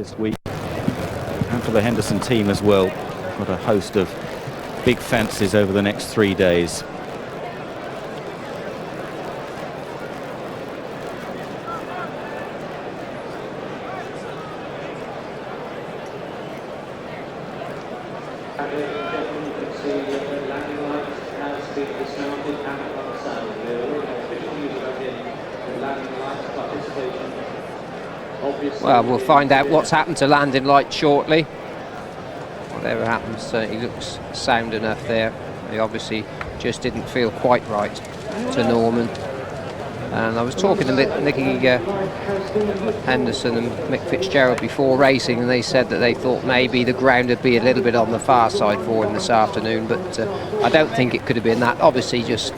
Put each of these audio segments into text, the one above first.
this week, and for the Henderson team as well. Got a host of big fancies over the next 3 days. Well, we'll find out what's happened to landing light shortly. Whatever happens, certainly looks sound enough there. He obviously just didn't feel quite right to Norman. And I was talking to Nicky Henderson and Mick Fitzgerald before racing, and they said that they thought maybe the ground would be a little bit on the far side for him this afternoon, but I don't think it could have been that. Obviously just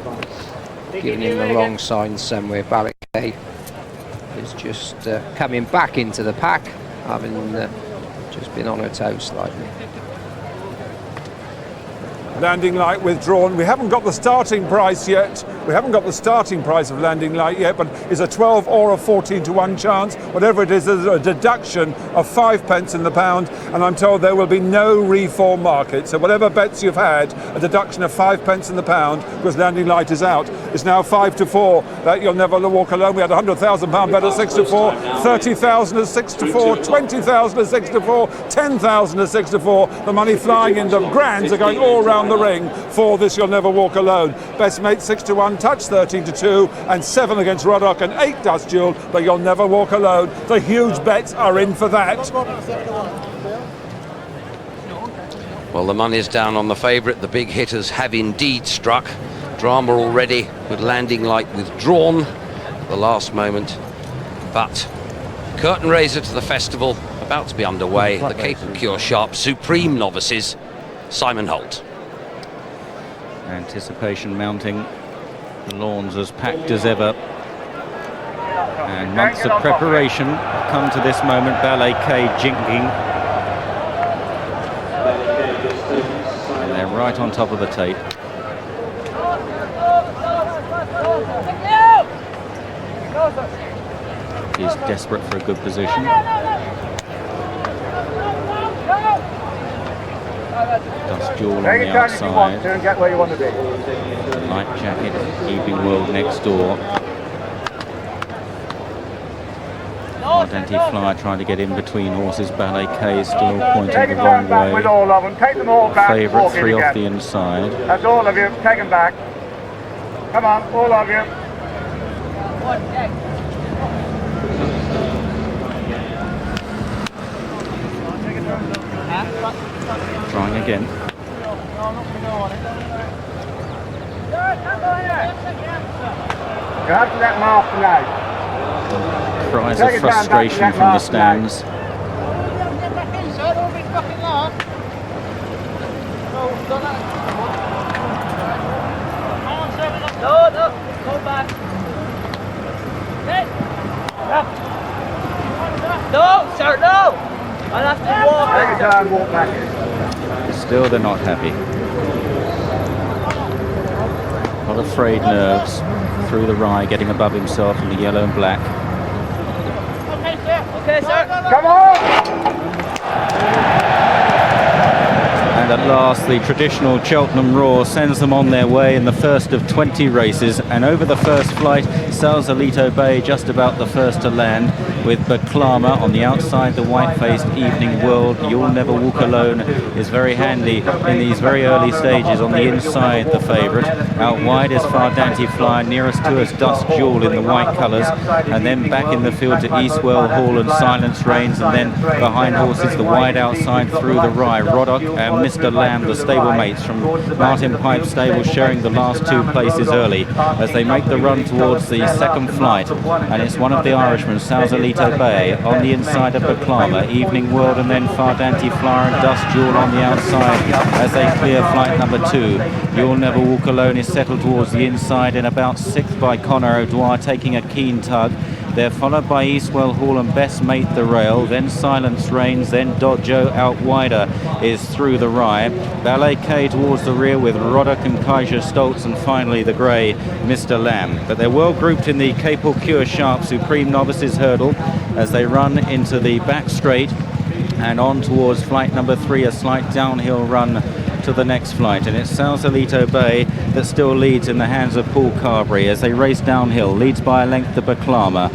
giving him the wrong sign somewhere. Balak is just coming back into the pack, having just been on her toes slightly. Landing light withdrawn. We haven't got the starting price yet. We haven't got the starting price of landing light yet, but it's a 12 or a 14 to 1 chance. Whatever it is, there's a deduction of 5 pence in the pound, and I'm told there will be no reform market. So whatever bets you've had, a deduction of 5 pence in the pound because landing light is out. It's now 5 to 4. That You'll Never Walk Alone. We had a £100,000 bet at 6 to 4, 30,000 at 6 to 4, 20,000 at 6 to 4, 10,000 at 6 to 4. The money flying in the grands are going all round the ring for this You'll Never Walk Alone. Best mate 6 to 1, touch 13 to 2, and 7 against Roddock, and 8 Dust Duel, but You'll Never Walk Alone. The huge bets are in for that. Well, the money's down on the favourite. The big hitters have indeed struck. Drama already with landing light withdrawn at the last moment. But curtain raiser to the festival about to be underway. The Cape and Cure Sharp Supreme novices, Simon Holt. Anticipation mounting. The lawns as packed as ever. And months of preparation come to this moment. Ballet K jinking. And they're right on top of the tape. He's desperate for a good position. Dust Duel on the outside. And get where you want to be. Light Jacket, Evening World next door. Ardenti Fly trying to get in between horses. Ballet K still pointing the wrong way. With all of them. Take them all back. Favourite 3 off the inside. That's all of you. Take them back. Come on, all of you. Trying again. You have to let them off tonight. Cries of frustration from the stands. No, sir, no! I'll have to walk. Take your time, walk back in. Still they're not happy. A lot of frayed nerves through the rye, getting above himself in the yellow and black. Okay, sir. Come on! And at last, the traditional Cheltenham Roar sends them on their way in the first of 20 races. And over the first flight, Sausalito Bay just about the first to land, with Baklama on the outside. The white-faced Evening World, You'll Never Walk Alone, is very handy in these very early stages. On the inside, the favourite. Out wide is Fardanti Fly, nearest to us Dust Jewel in the white colours, and then back in the field to Eastwell Hall and Silence Reigns, and then behind horses the wide outside through the rye. Roddock and Mr. Lamb, the stablemates from Martin Pipe Stable, sharing the last 2 places early as they make the run towards the second flight. And it's one of the Irishmen, Sausalito Bay, on the inside of Baklama, Evening World, and then Fardanti Fly and Dust Jewel on the outside as they clear flight number 2. You'll Never Walk Alone is settled towards the inside in about 6th by Connor O'Dwyer, taking a keen tug. They're followed by Eastwell Hall and Best Mate the Rail, then Silence Reigns, then Dodjo out wider is through the rye. Ballet K towards the rear with Roddock and Kaiser Stoltz, and finally the grey Mr. Lamb. But they're well grouped in the Cape or Cure Sharp Supreme Novices Hurdle as they run into the back straight and on towards flight number 3, a slight downhill run to the next flight, and it's Sausalito Bay that still leads in the hands of Paul Carberry as they race downhill, leads by a length to Baklama,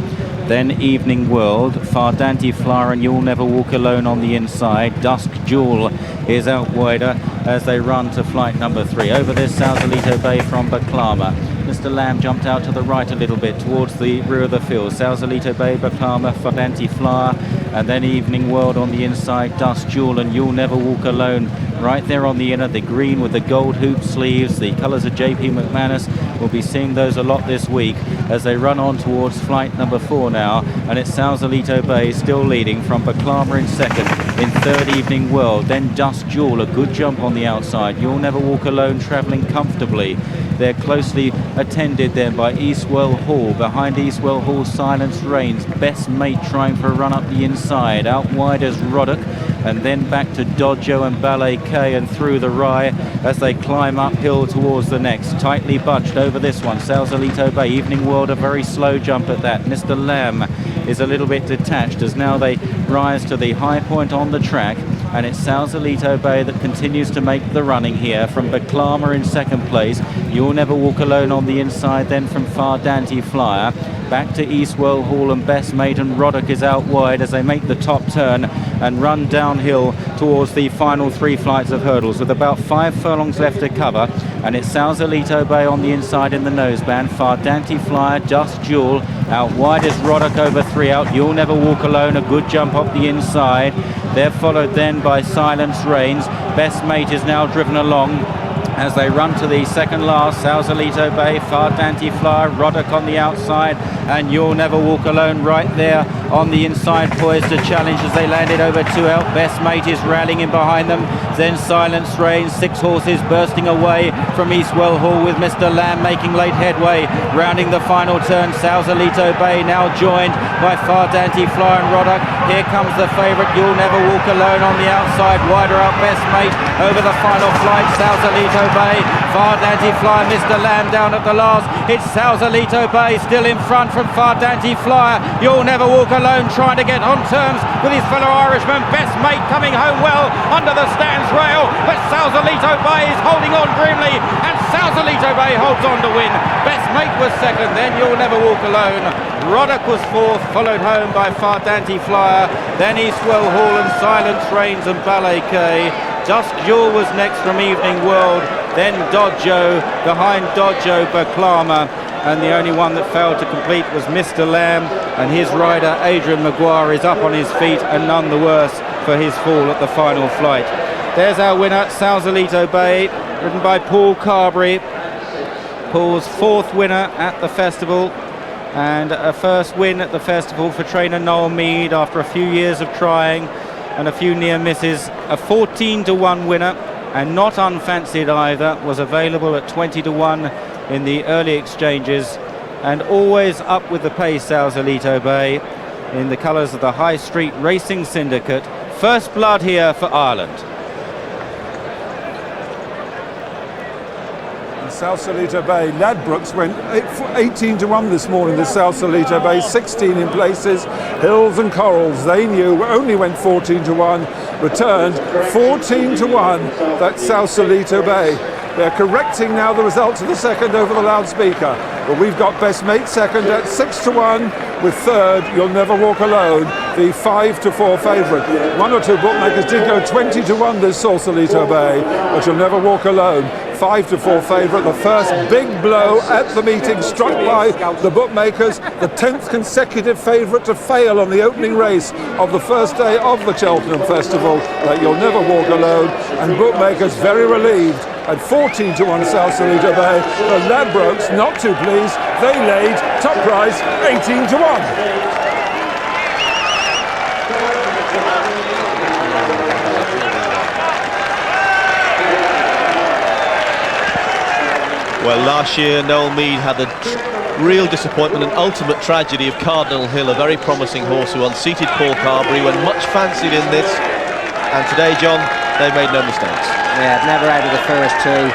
then Evening World, Fardanti Flower and You'll Never Walk Alone on the inside. Dusk Jewel is out wider as they run to flight number 3. Over this Sausalito Bay from Baklama. Mr. Lamb jumped out to the right a little bit towards the rear of the field. Sausalito Bay, Baklama, Fardanti Flower, and then Evening World on the inside. Dusk Jewel and You'll Never Walk Alone right there on the inner, the green with the gold hoop sleeves, the colours of JP McManus. We'll be seeing those a lot this week as they run on towards flight number 4 now, and it's Sausalito Bay still leading from Baklama in second, in third Evening World, then Dusk Jewel, a good jump on the outside. You'll Never Walk Alone travelling comfortably. They're closely attended then by Eastwell Hall. Behind Eastwell Hall, Silence Reigns. Best Mate trying for a run up the inside. Out wide as Roddick, and then back to Dodjo and Ballet K and through the Rye as they climb uphill towards the next. Tightly bunched over this one. Sausalito Bay, Evening World, a very slow jump at that. Mr. Lamb is a little bit detached as now they rise to the high point on the track, and it's Sausalito Bay that continues to make the running here from Baklama in second place. You'll Never Walk Alone on the inside, then from Fardanti Flyer back to Eastwell Hall and Best Mate, and Roddick is out wide as they make the top turn and run downhill towards the final 3 flights of hurdles with about 5 furlongs left to cover. And it's Sausalito Bay on the inside in the noseband. Fardanti Flyer, Dusk Jewel out wide is Roddick over 3 out. You'll Never Walk Alone, a good jump up the inside. They're followed then by Silence Reigns. Best Mate is now driven along as they run to the second last. Sausalito Bay, Fardanti Flyer, Roddick on the outside, and You'll Never Walk Alone right there on the inside, poised to challenge as they landed over 2 out. Best Mate is rallying in behind them. Then Silence Reigns, 6 horses bursting away from Eastwell Hall with Mr. Lamb making late headway, rounding the final turn. Sausalito Bay now joined by Fardanti Flyer and Roddick. Here comes the favourite, You'll Never Walk Alone on the outside, wider out Best Mate over the final flight. Sausalito Bay, Fardanti Flyer, Mr. Lamb down at the last. It's Sausalito Bay still in front from Fardanti Flyer. You'll Never Walk Alone trying to get on terms with his fellow Irishman. Best Mate coming home well under the stands rail, but Sausalito Bay is holding on grimly, and Sausalito Bay holds on to win. Best Mate was second, then You'll Never Walk Alone. Roddick was fourth, followed home by Fardanti Flyer, then Eastwell Hall and Silence Reigns and Ballet K. Dusk Jewel was next from Evening World, then Dodjo, behind Dodjo Baklama, and the only one that failed to complete was Mr. Lamb, and his rider Adrian Maguire is up on his feet and none the worse for his fall at the final flight. There's our winner, Sausalito Bay, ridden by Paul Carberry. Paul's 4th winner at the festival, and a first win at the festival for trainer Noel Mead after a few years of trying and a few near misses. A 14-to-1 winner, and not unfancied either, was available at 20-to-1 in the early exchanges, and always up with the pace. Sausalito Bay in the colours of the High Street Racing Syndicate. First blood here for Ireland. Sausalito Bay, Ladbrokes went 18-to-1 this morning. The Sausalito Bay, 16 in places. Hills and Corals, they knew, only went 14-to-1, returned 14-to-1. That's Sausalito Bay. They're correcting now the results of the second over the loudspeaker. But we've got Best Mate second at 6-to-1, with third, You'll Never Walk Alone, the 5-to-4 favourite. 1 or 2 bookmakers did go 20-to-1 this Sausalito Bay, but You'll Never Walk Alone, 5-to-4 favourite. The first big blow at the meeting struck by the bookmakers, the 10th consecutive favourite to fail on the opening race of the first day of the Cheltenham Festival. You'll Never Walk Alone, and bookmakers very relieved at 14-to-1 Sausalito Bay. The Ladbrokes not too pleased. They laid top price 18-to-1. Well, last year Noel Mead had the real disappointment and ultimate tragedy of Cardinal Hill, a very promising horse who unseated Paul Carberry when much fancied in this, and today, John, they made no mistakes. Yeah, never out of the first 2,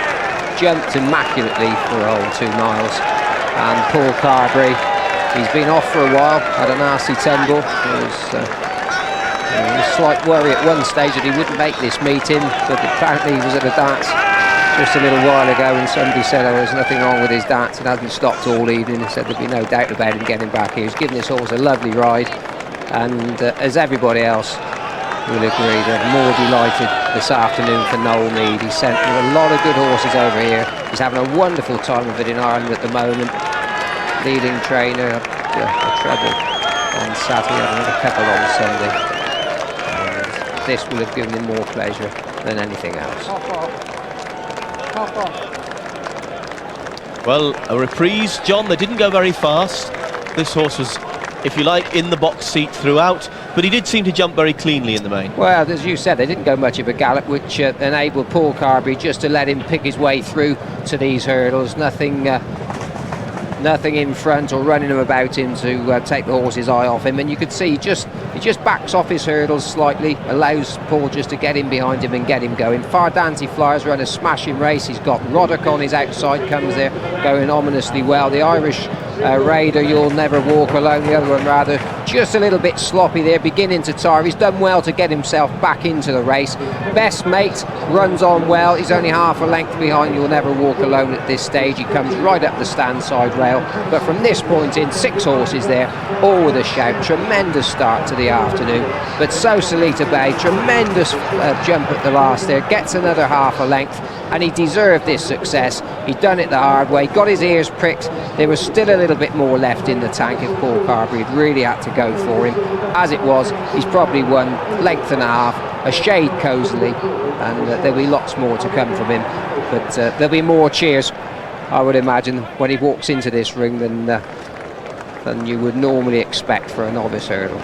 jumped immaculately for a whole 2 miles, and Paul Carberry, he's been off for a while, had a nasty tumble. He was slight worry at one stage that he wouldn't make this meeting, but apparently he was at a dance just a little while ago and somebody said, oh, there's nothing wrong with his dance, it hasn't stopped all evening. He said there'd be no doubt about him getting back here. He's given this horse a lovely ride, and as everybody else will agree, they're more delighted this afternoon for Noel Mead. He's sent a lot of good horses over here. He's having a wonderful time of it in Ireland at the moment. Leading trainer, a treble on Saturday, another couple on Sunday. And this will have given him more pleasure than anything else. Well, a reprise, John. They didn't go very fast. This horse was, if you like, in the box seat throughout, but he did seem to jump very cleanly in the main. Well, as you said, they didn't go much of a gallop, which enabled Paul Carberry just to let him pick his way through to these hurdles. Nothing in front or running him about him to take the horse's eye off him. And you could see he just backs off his hurdles slightly, allows Paul just to get in behind him and get him going. Fardante Flyer's run a smashing race. He's got Roddick on his outside, comes there going ominously well. The Irish Raider, You'll Never Walk Alone, the other one rather just a little bit sloppy there, beginning to tire. He's done well to get himself back into the race. Best Mate runs on well. He's only half a length behind You'll Never Walk Alone at this stage. He comes right up the stand side rail, but from this point in, 6 horses there, all with a shout. Tremendous start to the afternoon, but So Salita Bay, tremendous jump at the last there, gets another half a length, and he deserved this success. He'd done it the hard way, got his ears pricked. There was still a little bit more left in the tank if Paul Carberry had really had to go for him. As it was, he's probably won length and a half, a shade cosily, and there'll be lots more to come from him. But there'll be more cheers, I would imagine, when he walks into this ring than you would normally expect for a novice hurdle.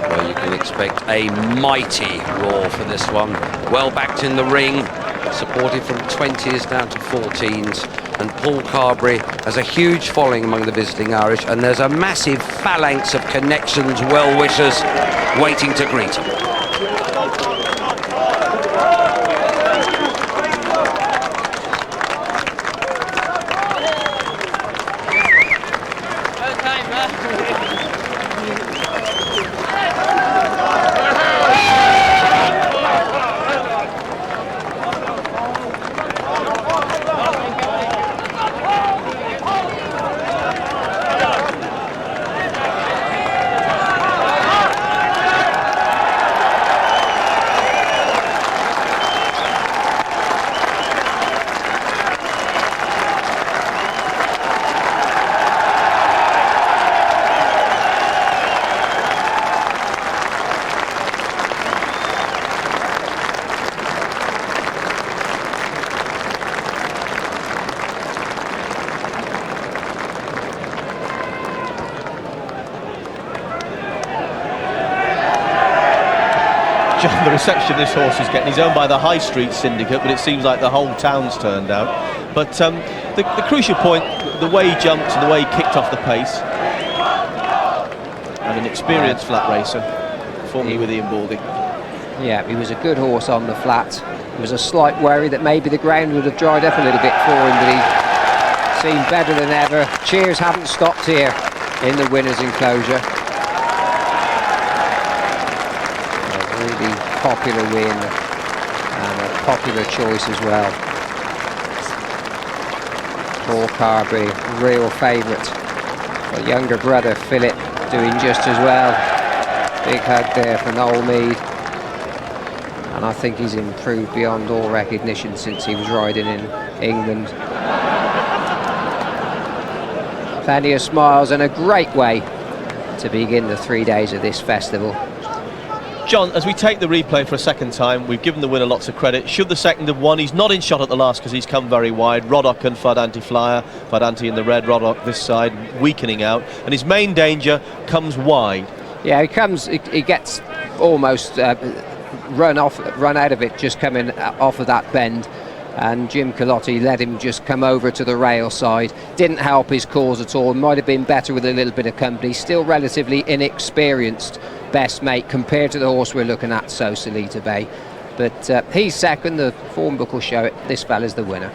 Well, you can expect a mighty roar for this one. Well backed in the ring, supported from 20s down to 14s, and Paul Carberry has a huge following among the visiting Irish, and there's a massive phalanx of connections, well-wishers waiting to greet him. John, the reception this horse is getting, he's owned by the High Street Syndicate, but it seems like the whole town's turned out. But the crucial point, the way he jumped and the way he kicked off the pace, and an experienced flat racer, formerly with Ian Baldy. Yeah, he was a good horse on the flat. There was a slight worry that maybe the ground would have dried up a little bit for him, but he seemed better than ever. Cheers haven't stopped here in the winner's enclosure. Popular win and a popular choice as well. Paul Carberry, real favourite. A younger brother Philip doing just as well. Big hug there for Noel Mead, and I think he's improved beyond all recognition since he was riding in England. Plenty of smiles and a great way to begin the 3 days of this festival. John, as we take the replay for a second time, we've given the winner lots of credit. Should the second have won, he's not in shot at the last because he's come very wide. Roddick and Fardante Flyer, Fardante in the red, Roddick this side, weakening out, and his main danger comes wide. Yeah, he gets almost run out of it just coming off of that bend, and Jim Colotti let him just come over to the rail side. Didn't help his cause at all. Might have been better with a little bit of company. Still relatively inexperienced, Best Mate, compared to the horse we're looking at, So Salita Bay. But he's second. The form book will show it. This fella's the winner.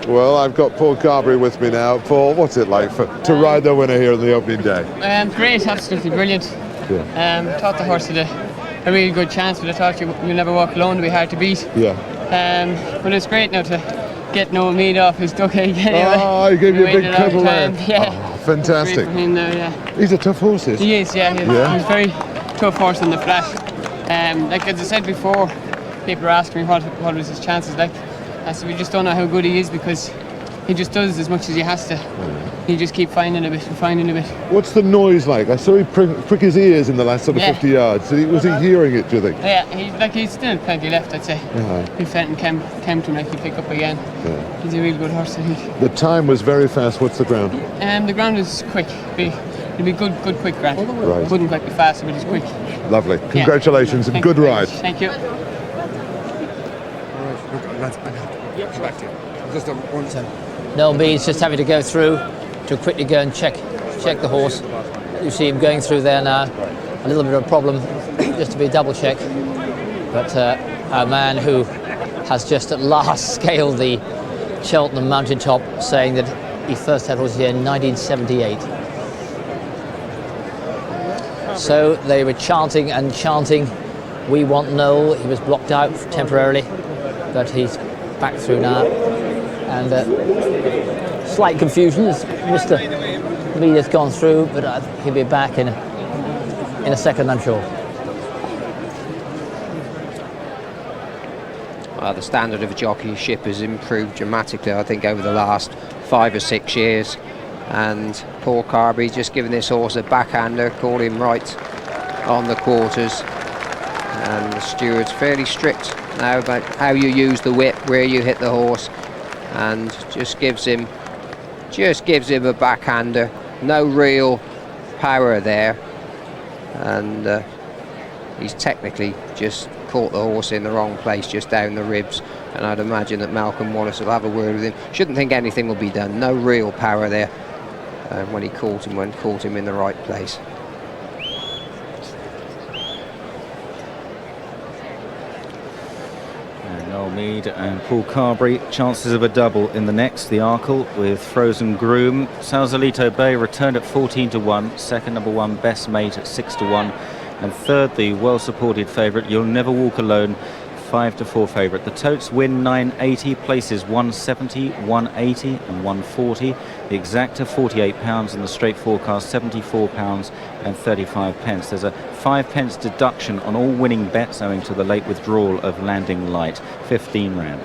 Well, I've got Paul Carberry with me now. Paul, what's it like to ride the winner here on the opening day? Great, absolutely brilliant. Yeah. Thought the horse had a really good chance, but I thought you'll never walk alone to be hard to beat. Yeah. But it's great now to get Noel Mead off his duck egg anyway. Oh, he gave you a big cuddle there. Yeah. Oh, fantastic. Great for him now, yeah. He's a tough horse, is he? He is, yeah. He's a very tough horse on the flat. Like as I said before, people are asking me what was his chances like. I said we just don't know how good he is because he just does as much as he has to. He just keep finding a bit and finding a bit. What's the noise like? I saw him prick his ears in the last sort of 50 yards. Was he hearing it, do you think? Yeah, he's still plenty left, I'd say. If Fenton came to him, he'd pick up again. Yeah. He's a really good horse, I think. The time was very fast. What's the ground? The ground is quick. It'll be good quick ground. Right. It wouldn't quite be fast, but it's quick. Lovely. Congratulations and good ride. Thank you. Noel Mead's just having to go through to quickly go and check the horse. You see him going through there now. A little bit of a problem, just to be a double check. But a man who has just at last scaled the Cheltenham mountaintop, saying that he first had horses here in 1978. So they were chanting and chanting, "We want Noel." He was blocked out temporarily, but he's back through now. And slight confusion as Mr. Mead has gone through, but he'll be back in a second, I'm sure. The standard of jockeyship has improved dramatically, I think, over the last 5 or 6 years. And Paul Carberry just giving this horse a backhander, called him right on the quarters. And the steward's fairly strict now about how you use the whip, where you hit the horse, and just gives him a backhander. No real power there, and he's technically just caught the horse in the wrong place, just down the ribs. And I'd imagine that Malcolm Wallace will have a word with him. Shouldn't think anything will be done. No real power there when he caught him in the right place. Noel Mead and Paul Carberry, chances of a double in the next. The Arkle with Frozen Groom. Sausalito Bay returned at 14-1. Second, number 1, Best Mate at 6-1. And third, the well-supported favourite, You'll Never Walk Alone, 5-4 favourite. The totes win 980, places 170, 180 and 140. The exacta £48 and the straight forecast £74 and 35 pence. There's a 5 pence deduction on all winning bets owing to the late withdrawal of Landing Light. 15 rand.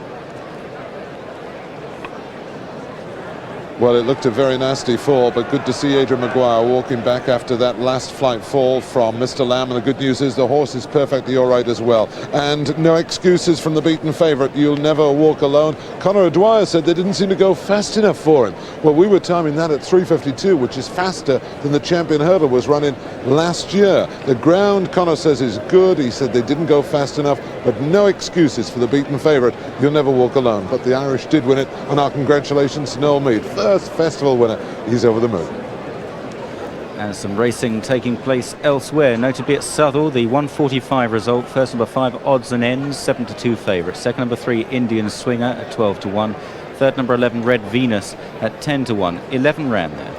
Well, it looked a very nasty fall, but good to see Adrian Maguire walking back after that last flight fall from Mr. Lamb. And the good news is the horse is perfectly all right as well. And no excuses from the beaten favourite, You'll Never Walk Alone. Conor O'Dwyer said they didn't seem to go fast enough for him. Well, we were timing that at 3:52, which is faster than the champion hurdle was running last year. The ground, Conor says, is good. He said they didn't go fast enough, but no excuses for the beaten favourite, You'll Never Walk Alone. But the Irish did win it, and our congratulations to Noel Mead. First festival winner. He's over the moon. And some racing taking place elsewhere, notably at Southall. The 145 result. First, number 5, Odds and Ends, 7-2 favourite. Second, number 3, Indian Swinger at 12-1. Third, number 11, Red Venus at 10-1. 11 rand there.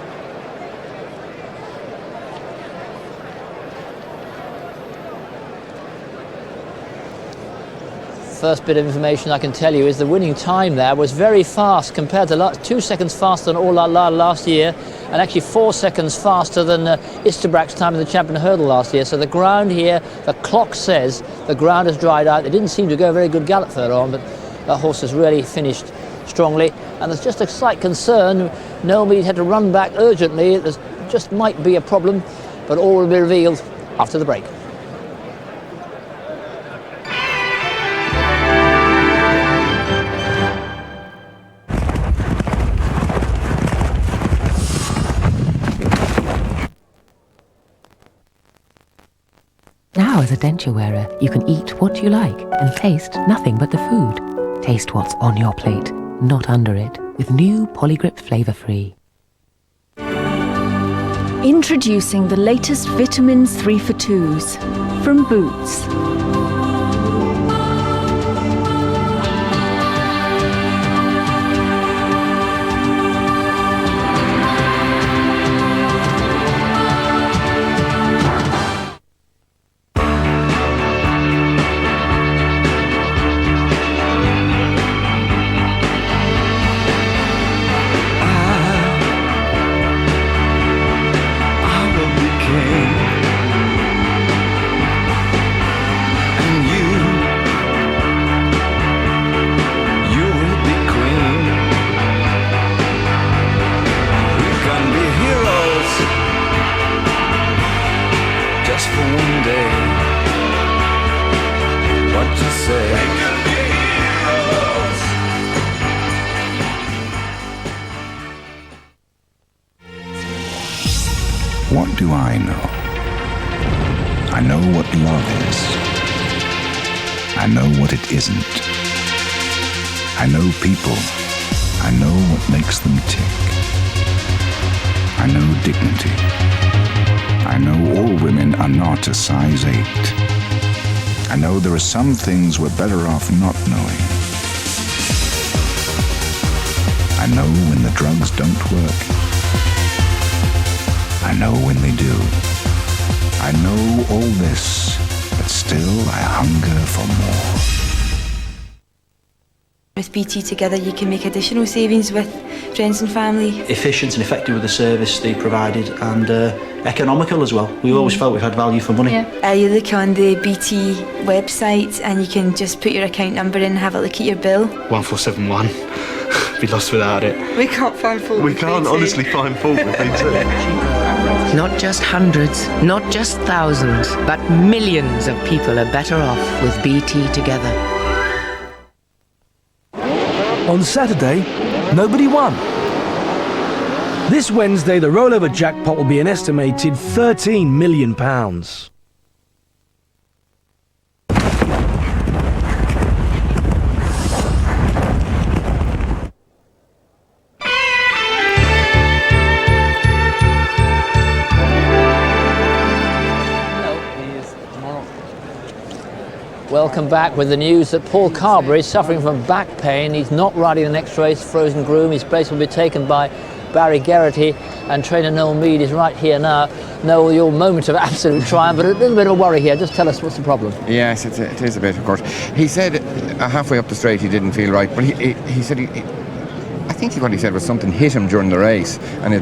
First bit of information I can tell you is the winning time there was very fast compared to 2 seconds faster than all last year, and actually 4 seconds faster than Istabraq's time in the champion hurdle last year. So the ground here, the clock says the ground has dried out. It didn't seem to go a very good gallop further on, but the horse has really finished strongly. And there's just a slight concern. Noel Mead had to run back urgently. There just might be a problem, but all will be revealed after the break. Now as a denture wearer, you can eat what you like and taste nothing but the food. Taste what's on your plate, not under it, with new Polygrip Flavour Free. Introducing the latest Vitamins 3 for 2s from Boots. know. I know what love is. I know what it isn't. I know people. I know what makes them tick. I know dignity. I know all women are not a size 8. I know there are some things we're better off not knowing. I know when the drugs don't work. I know when they do. I know all this, but still I hunger for more. With BT Together, you can make additional savings with friends and family. Efficient and effective with the service they provided, and economical as well. We always felt we had value for money. You look on the BT website and you can just put your account number in and have a look at your bill. 1471. Be lost without it. We can't find fault We with can't BT. honestly find fault with BT. Not just hundreds, not just thousands, but millions of people are better off with BT Together. On Saturday, nobody won. This Wednesday, the rollover jackpot will be an estimated £13 million. Welcome back with the news that Paul Carberry is suffering from back pain. He's not riding the next race, Frozen Groom. His place will be taken by Barry Geraghty, and trainer Noel Mead is right here now. Noel, your moment of absolute triumph, but a little bit of a worry here. Just tell us what's the problem. Yes, it is a bit, of course. He said halfway up the straight he didn't feel right, but he said I think what he said was something hit him during the race, and it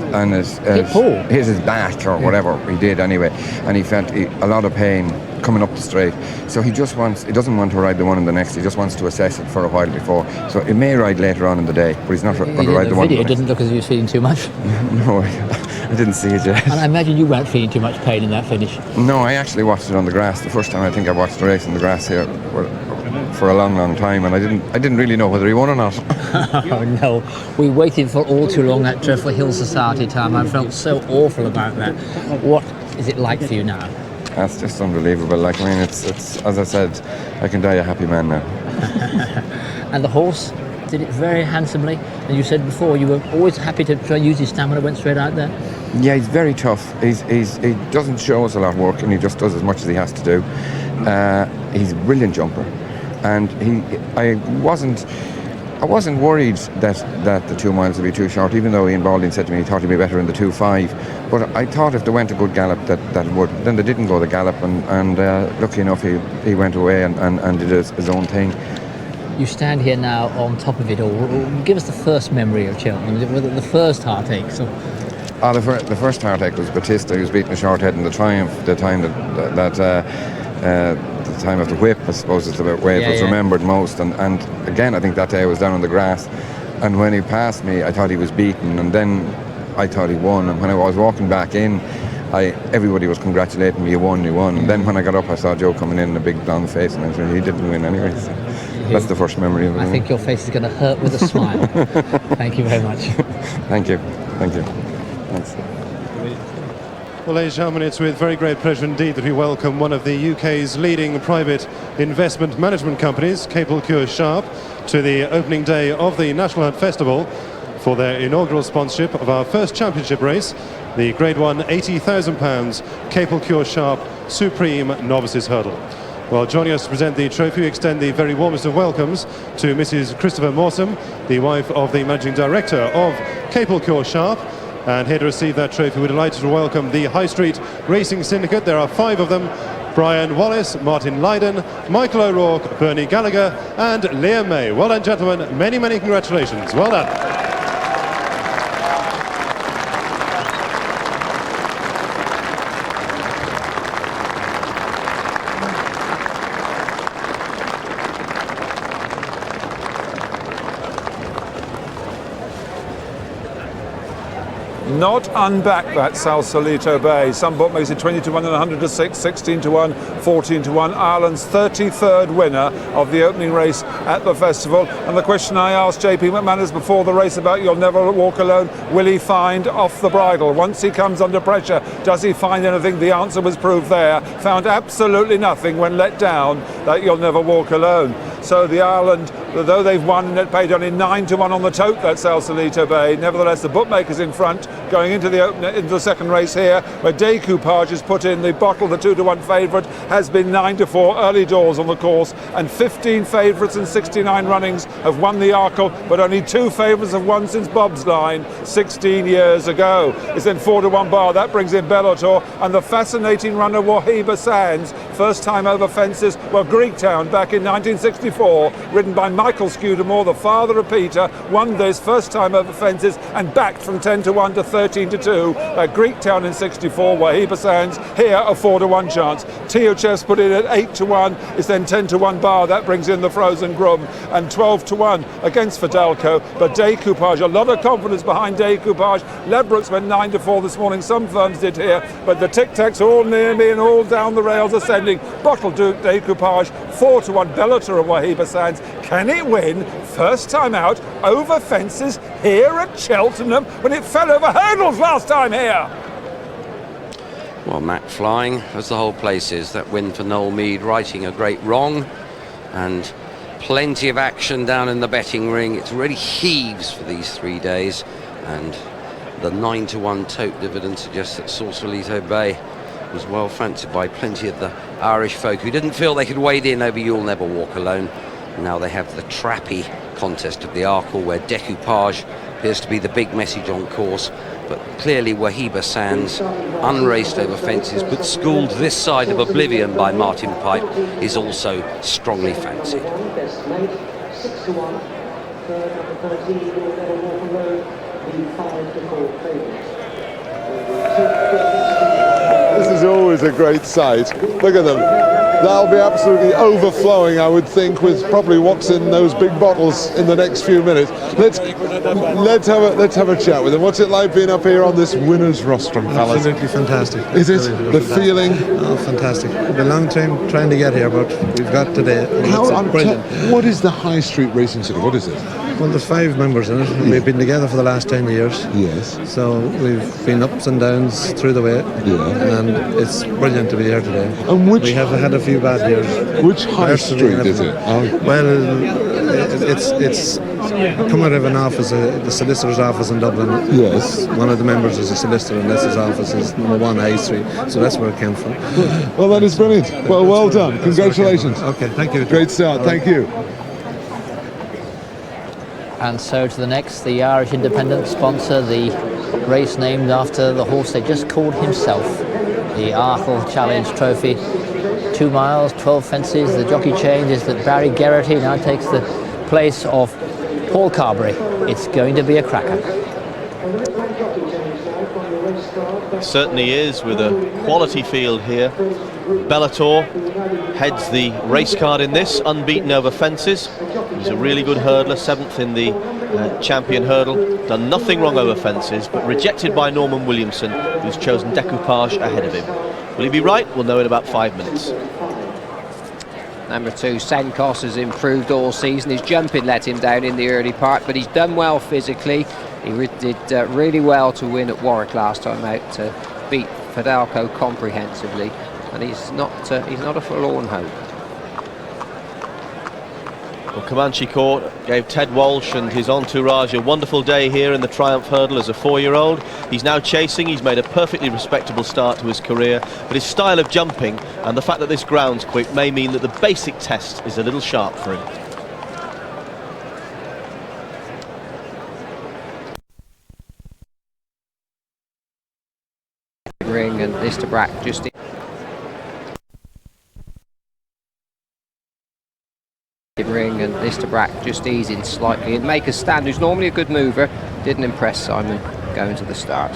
hit his back or whatever he did anyway, and he felt a lot of pain coming up the straight. So he doesn't want to ride the one in the next. He just wants to assess it for a while before. So he may ride later on in the day, but he's not going to ride the one. It didn't look as if he was feeling too much. No, I didn't see it yet. And I imagine you weren't feeling too much pain in that finish. No, I actually watched it on the grass. The first time I think I watched the race on the grass here for a long time, and I didn't really know whether he won or not. Oh no, we waited for all too long at Dreadful Hill Society time. I felt so awful about that. What is it like for you now? That's just unbelievable. Like, I mean, it's as I said, I can die a happy man now. And the horse did it very handsomely. And you said before you were always happy to try and use his stamina. Went straight out there. Yeah, he's very tough. He doesn't show us a lot of work, and he just does as much as he has to do. He's a brilliant jumper, and I wasn't worried that the 2 miles would be too short, even though Ian Balding said to me he thought he'd be better in the 2.5. But I thought if they went a good gallop that would. Then they didn't go the gallop, and lucky enough he went away and did his own thing. You stand here now on top of it all. Give us the first memory of Cheltenham, the first heartache. So. The first heartache was Batista, who was beating the short head in the Triumph, the time the time of the whip, I suppose, is the way it was remembered most. And again, I think that day I was down on the grass, and when he passed me, I thought he was beaten, and then I thought he won. And when I was walking back in, everybody was congratulating me, you won. And then when I got up, I saw Joe coming in a big blonde face, and I said, he didn't win anyway. So that's the first memory of it. I think your face is going to hurt with a smile. Thank you very much. Thank you. Thanks. Well, ladies and gentlemen, it's with very great pleasure indeed that we welcome one of the UK's leading private investment management companies, Capel Sharp, to the opening day of the National Hunt Festival for their inaugural sponsorship of our first championship race, the Grade 1 £80,000 Capel Sharp Supreme Novices Hurdle. Well, joining us to present the trophy, we extend the very warmest of welcomes to Mrs. Christopher Morsam, the wife of the Managing Director of Capel Sharp. And here to receive that trophy, we're delighted to welcome the High Street Racing Syndicate. There are 5 of them: Brian Wallace, Martin Lydon, Michael O'Rourke, Bernie Gallagher and Liam May. Well done, gentlemen. Many, many congratulations. Well done. not unbacked, that Sausalito Bay. Some bookmakers 20 to 1 and 100 to 6, 16 to 1, 14 to 1. Ireland's 33rd winner of the opening race at the festival. And the question I asked JP McManus before the race about You'll Never Walk Alone, will he find off the bridle? Once he comes under pressure, does he find anything? The answer was proved there. Found absolutely nothing when let down that You'll Never Walk Alone. So the Ireland, though they've won, it paid only 9 to 1 on the tote, that Sausalito Bay. Nevertheless, the bookmakers in front going into the second race here, where Decoupage has put in the bottle. The 2 to 1 favourite has been 9 to 4 early doors on the course, and 15 favourites and 69 runnings have won the Arkle, but only 2 favourites have won since Bob's Line 16 years ago. It's then 4 to 1 bar. That brings in Bellator and the fascinating runner Wahiba Sands, first time over fences. Well, Greektown back in 1964, ridden by Michael Scudamore, the father of Peter, won this first time over fences and backed from 10 to 1 to 13 to 2. Greektown in 64, Wahiba Sands here a 4 to 1 chance. Teochev's put in at 8 to 1. It's then 10 to 1 bar. That brings in the Frozen Grum, and 12 to 1 against Fidalco. But Decoupage, a lot of confidence behind Decoupage. Ledbrooks went 9 to 4 this morning. Some firms did here, but the Tic Tacs are all near me and all down the rails ascending. Bottle Duke, Decoupage, 4 to 1. Bellator and Wahiba Sands. Can it win first time out over fences here at Cheltenham when it fell over hurdles last time here? Well, Mac flying, as the whole place is. That win for Noel Meade, righting a great wrong, and plenty of action down in the betting ring. It really heaves for these 3 days, and the 9 to 1 tote dividend suggests that Sausalito Bay was well fancied by plenty of the Irish folk who didn't feel they could wade in over You'll Never Walk Alone. Now they have the trappy contest of the Arkle, where Decoupage appears to be the big message on course, but clearly Wahiba Sands, unraced over fences but schooled this side of oblivion by Martin Pipe, is also strongly fancied. 6 to 1, third number 13, You'll Never Walk Alone, the 5 to 4 favourites. This is always a great sight. Look at them. That'll be absolutely overflowing, I would think, with probably what's in those big bottles in the next few minutes. Let's have a chat with them. What's it like being up here on this winner's rostrum, fellas? Absolutely fantastic. Is it? The feeling? Oh, fantastic. We've been a long time trying to get here, but we've got today. It's brilliant. What is the High Street Racing City? What is it? Well, there's 5 members in it. Yeah. We've been together for the last 10 years. Yes. So we've been ups and downs through the way. Yeah. And it's brilliant to be here today. And we have had a few bad years. Which High Street is it? Well, it's come out of an office, the solicitor's office in Dublin. Yes. One of the members is a solicitor, and that's his office is number 1 High Street. So that's where it came from. Well, that is brilliant. Well done. Congratulations. Okay, thank you. Great start. Thank you. And so to the next, the Irish Independent sponsor the race named after the horse they just called himself, the Arkle Challenge Trophy. 2 miles, 12 fences. The jockey change is that Barry Geraghty now takes the place of Paul Carberry. It's going to be a cracker. It certainly is, with a quality field here. Bellator heads the race card in this, unbeaten over fences. He's a really good hurdler, 7th in the champion hurdle. Done nothing wrong over fences, but rejected by Norman Williamson, who's chosen Decoupage ahead of him. Will he be right? We'll know in about 5 minutes. Number 2, Senkos, has improved all season. His jumping let him down in the early part, but he's done well physically. He did really well to win at Warwick last time out, to beat Fidalco comprehensively, and he's not a forlorn hope. Well, Comanche Court gave Ted Walsh and his entourage a wonderful day here in the Triumph Hurdle as a 4-year-old. He's now chasing. He's made a perfectly respectable start to his career, but his style of jumping and the fact that this ground's quick may mean that the basic test is a little sharp for him. Ring and Istabraq just ring and Istabraq just easing slightly, and make a stand, who's normally a good mover, didn't impress Simon going to the start.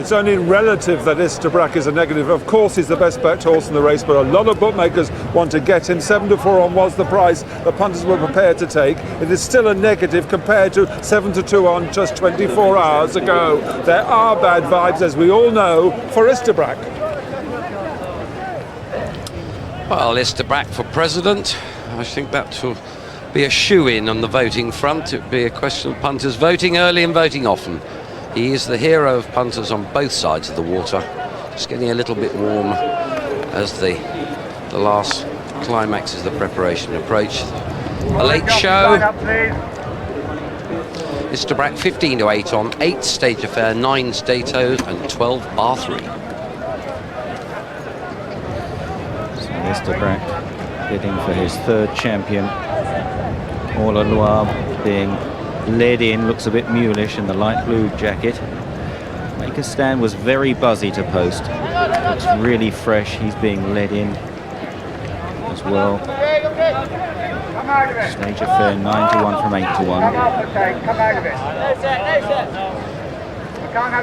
It's only relative that Istabraq is a negative. Of course, he's the best backed horse in the race, but a lot of bookmakers want to get him. 7 to 4 on was the price the punters were prepared to take. It is still a negative compared to 7 to 2 on just 24 hours ago. There are bad vibes, as we all know, for Istabraq. Well, Estebrak for president. I think that will be a shoe-in on the voting front. It would be a question of punters voting early and voting often. He is the hero of punters on both sides of the water. It's getting a little bit warm as the last climax as the preparation approach. A late show. Estebrak 15 to 8 on, 8 stage affair, 9 Stato and 12 R3. So Estebrak bidding for his 3rd champion. All a Loire being led in, looks a bit mulish in the light blue jacket. Make a Stand was very buzzy to post. Looks really fresh. He's being led in as well. Stage affair 9 to 1 from 8 to 1.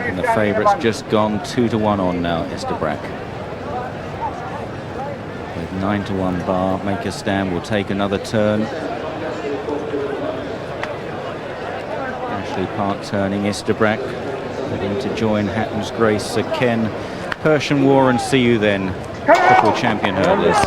And the favourite's just gone 2 to 1 on now, Estebrak. With 9 to 1 bar, Make a Stand will take another turn. Park turning, Istabraq ready to join Hatton's Grace, Sir Ken, Persian War, and see you then, triple champion hurdlers.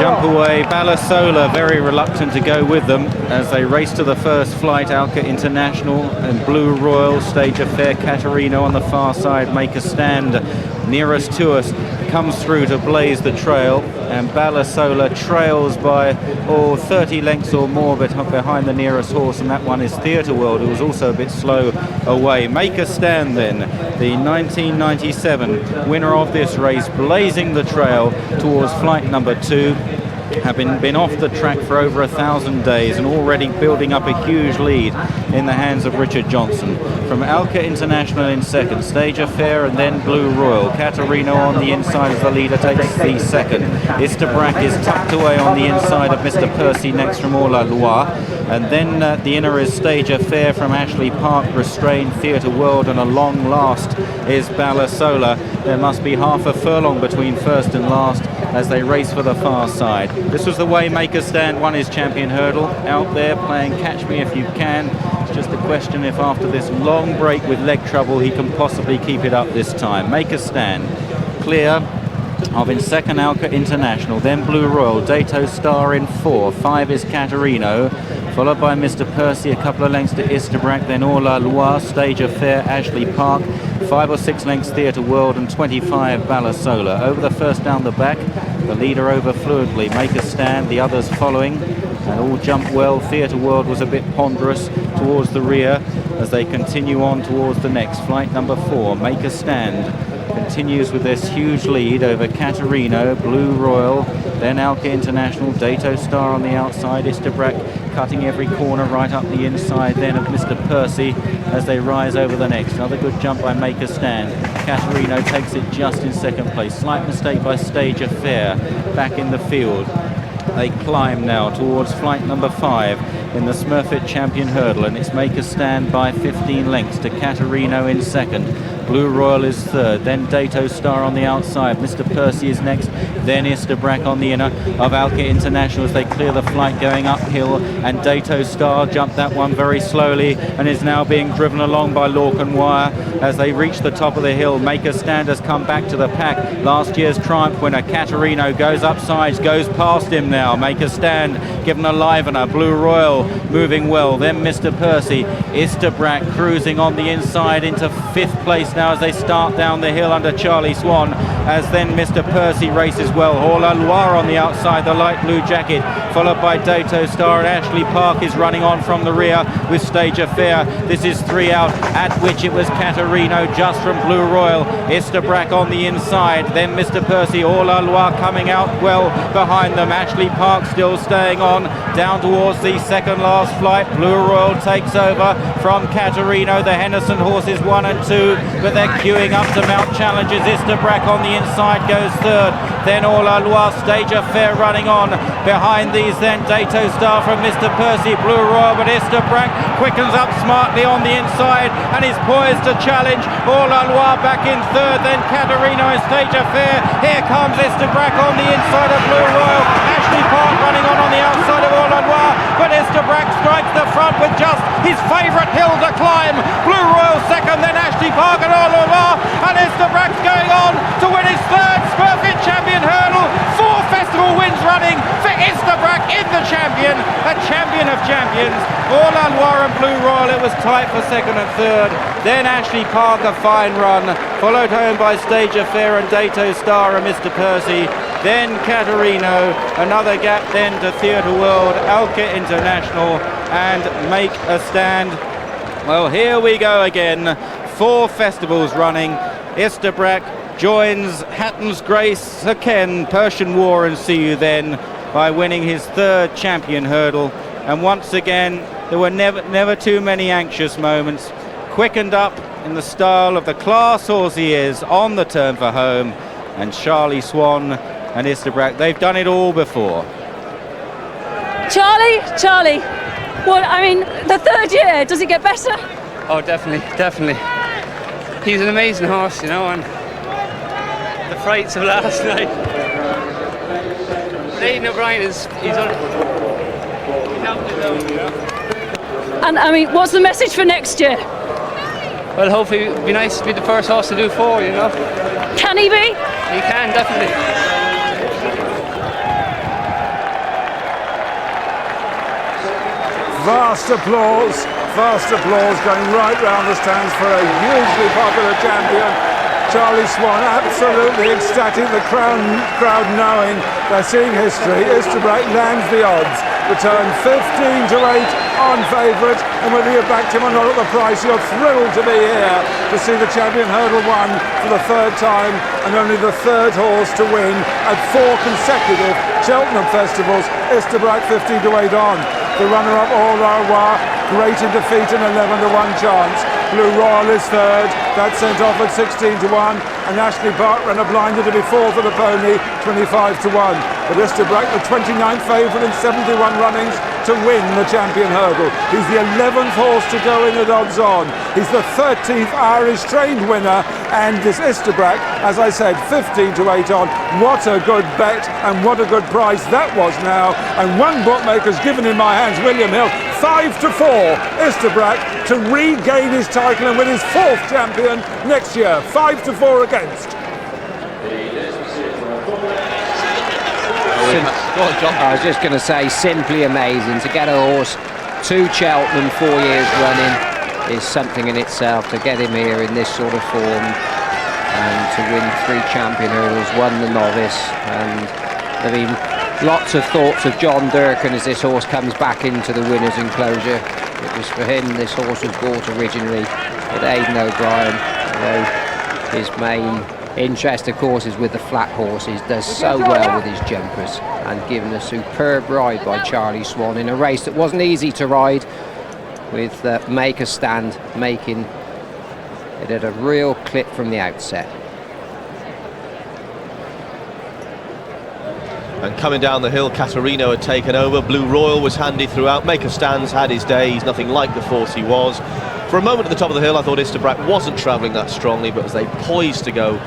Jump away, Balasola very reluctant to go with them as they race to the first flight. Alca International and Blue Royal, stage affair, Caterino on the far side, Make a Stand nearest to us, comes through to blaze the trail, and Balasola trails by 30 lengths or more behind the nearest horse, and that one is Theatre World, who was also a bit slow away. Make a Stand then, the 1997 winner of this race, blazing the trail towards flight number 2, having been off the track for over 1,000 days and already building up a huge lead in the hands of Richard Johnson. From Alca International in second, stage affair, and then Blue Royal. Caterino on the inside as the leader takes the second. Istabraq is tucked away on the inside of Mr. Percy next from All La Loire. And then the inner is stage affair from Ashley Park, restrained Theatre World, and a long last is Balasola. There must be half a furlong between first and last as they race for the far side. This was the way Make a Stand won his champion hurdle, out there playing Catch Me If You Can. It's just a question if after this long break with leg trouble he can possibly keep it up this time. Make a Stand clear of in second Alca International, then Blue Royal, Dato Star in 4, 5 is Caterino, followed by Mr. Percy, a couple of lengths to Istabraq, then All La Loire, stage affair, Ashley Park, 5 or 6 lengths Theatre World, and 25 Balasola. Over the first down the back, the leader over fluently, Make a Stand, the others following, and all jump well. Theatre World was a bit ponderous towards the rear as they continue on towards the next. Flight number 4, Make a Stand, continues with this huge lead over Caterino, Blue Royal, then Alca International, Dato Star on the outside, Istabraq cutting every corner right up the inside then of Mr. Percy as they rise over the next. Another good jump by Make a Stand. Caterino takes it just in second place. Slight mistake by Stage Affair back in the field. They climb now towards flight number 5 in the Smurfit Champion Hurdle, and it's Make a Stand by 15 lengths to Caterino in second. Blue Royal is third, then Dato Star on the outside. Mr. Percy is next, then Istabraq on the inner of Alca International as they clear the flight going uphill, and Dato Star jumped that one very slowly and is now being driven along by Lorcan Wire as they reach the top of the hill. Make a Stand has come back to the pack. Last year's Triumph winner Caterino goes up sides, goes past him now. Make a Stand given a livener. Blue Royal moving well, then Mr. Percy. Istabraq cruising on the inside into 5th place now as they start down the hill under Charlie Swan, as then Mr. Percy races well. All La Loire on the outside, the light blue jacket, followed by Dato Star, and Ashley Park is running on from the rear with Stage Affair. This is 3 out, at which it was Caterino just from Blue Royal. Istabraq on the inside, then Mr. Percy. All La Loire coming out well behind them. Ashley Park still staying on down towards the second last flight. Blue Royal takes over from Caterino. The Henderson horses 1 and 2, but they're queuing up to mount challenges. Istabraq on the inside goes third. then All La Loire, Stage Affair running on. Behind these then Dato Star from Mr. Percy, Blue Royal, but Istabraq quickens up smartly on the inside and is poised to challenge. All La Loire back in third, then Caterino and Stage Affair. Here comes Istabraq on the inside of Blue Royal. Ashley Park running on the outside of All La Loire, but Istabraq strikes the front with just his favourite hill to climb. Blue Royal second, then Ashley Park and All La Loire, and Istabraq's going on to win his third Smurfit Champion hurdle. 4 festival wins running for Istabraq in the champion, a champion of champions. All La Loire and Blue Royal, it was tight for second and third. Then Ashley Park, a fine run, followed home by Stage Affair and Dato Star and Mr. Percy. Then Caterino, another gap then to Theatre World, Alca International and Make a Stand. Well, here we go again. 4 festivals running. Istabraq joins Hatton's Grace, Sir Ken, Persian War and See You Then by winning his 3rd champion hurdle. And once again, there were never too many anxious moments. Quickened up in the style of the class horse he is on the turn for home. And Charlie Swan and Istabraq, they've done it all before. Charlie, well, I mean, the 3rd year, does it get better? Oh, definitely. He's an amazing horse, you know, and the frights of last night. Aidan O'Brien he's helped us out. And I mean, what's the message for next year? Well, hopefully it'd be nice to be the first horse to do 4, you know. Can he be? He can, definitely. Vast applause going right round the stands for a hugely popular champion. Charlie Swan absolutely ecstatic, the crowd knowing they're seeing history. Istabraq lands the odds, return 15 to 8 on favourite, and whether you backed him or not at the price, you're thrilled to be here to see the champion hurdle won for the 3rd time and only the 3rd horse to win at 4 consecutive Cheltenham festivals. Istabraq 15 to 8 on. The runner-up, All La Loire, great in defeat and 11 to 1 chance. Blue Royal is 3rd, that's sent off at 16 to 1, and Ashley Park ran a blinder to be 4th of the pony, 25 to 1. But Istabraq, the 29th favourite in 71 runnings to win the champion hurdle. He's the 11th horse to go in at odds on. He's the 13th Irish trained winner, and this Istabraq, as I said, 15 to 8 on. What a good bet and what a good price that was now. And one bookmaker's given in my hands, William Hill, 5 to 4. Istabraq to regain his title and win his 4th champion next year. 5 to 4 against. I was just going to say, simply amazing to get a horse to Cheltenham 4 years running is something in itself. To get him here in this sort of form and to win 3 champion hurdles, won the novice, and I mean, lots of thoughts of John Durkin as this horse comes back into the winner's enclosure. It was for him this horse was bought originally, but Aidan O'Brien, although his main interest of course is with the flat horses, does so well with his jumpers, and given a superb ride by Charlie Swan in a race that wasn't easy to ride, with Make a Stand making it at a real clip from the outset. And coming down the hill, Caterino had taken over. Blue Royal was handy throughout. Make a Stand's had his days, nothing like the force he was. For a moment at the top of the hill, I thought Istabraq wasn't travelling that strongly, but as they poised to go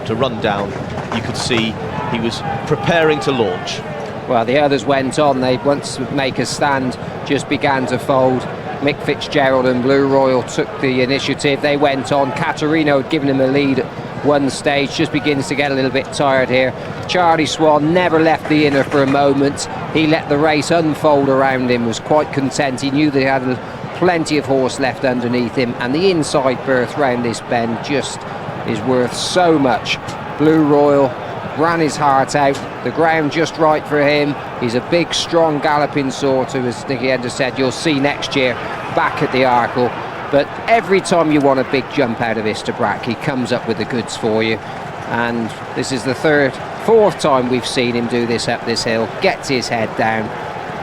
to run down, you could see he was preparing to launch. Well, the others went on. They, once Make a Stand just began to fold, Mick Fitzgerald and Blue Royal took the initiative. They went on. Caterino had given him a lead at one stage, just begins to get a little bit tired here. Charlie Swan never left the inner for a moment. He let the race unfold around him, was quite content. He knew they had plenty of horse left underneath him, and the inside berth round this bend just is worth so much. Blue Royal ran his heart out, the ground just right for him. He's a big, strong, galloping sort who, as Nicky Ender said, you'll see next year back at the Arkle. But every time you want a big jump out of Istabraq, he comes up with the goods for you. And this is the 4th time we've seen him do this up this hill, gets his head down,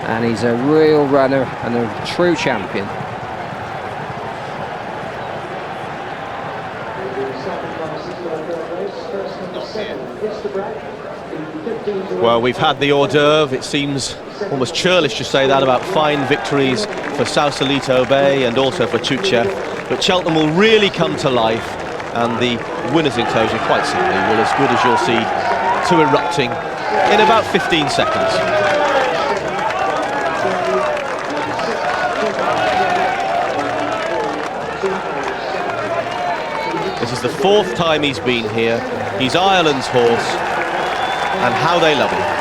and he's a real runner and a true champion. Well, we've had the hors d'oeuvre. It seems almost churlish to say that about fine victories for Sausalito Bay and also for Ch4. But Cheltenham will really come to life, and the winners' enclosure, quite simply, will as good as you'll see two erupting in about 15 seconds. This is the 4th time he's been here. He's Ireland's horse, and how they love him.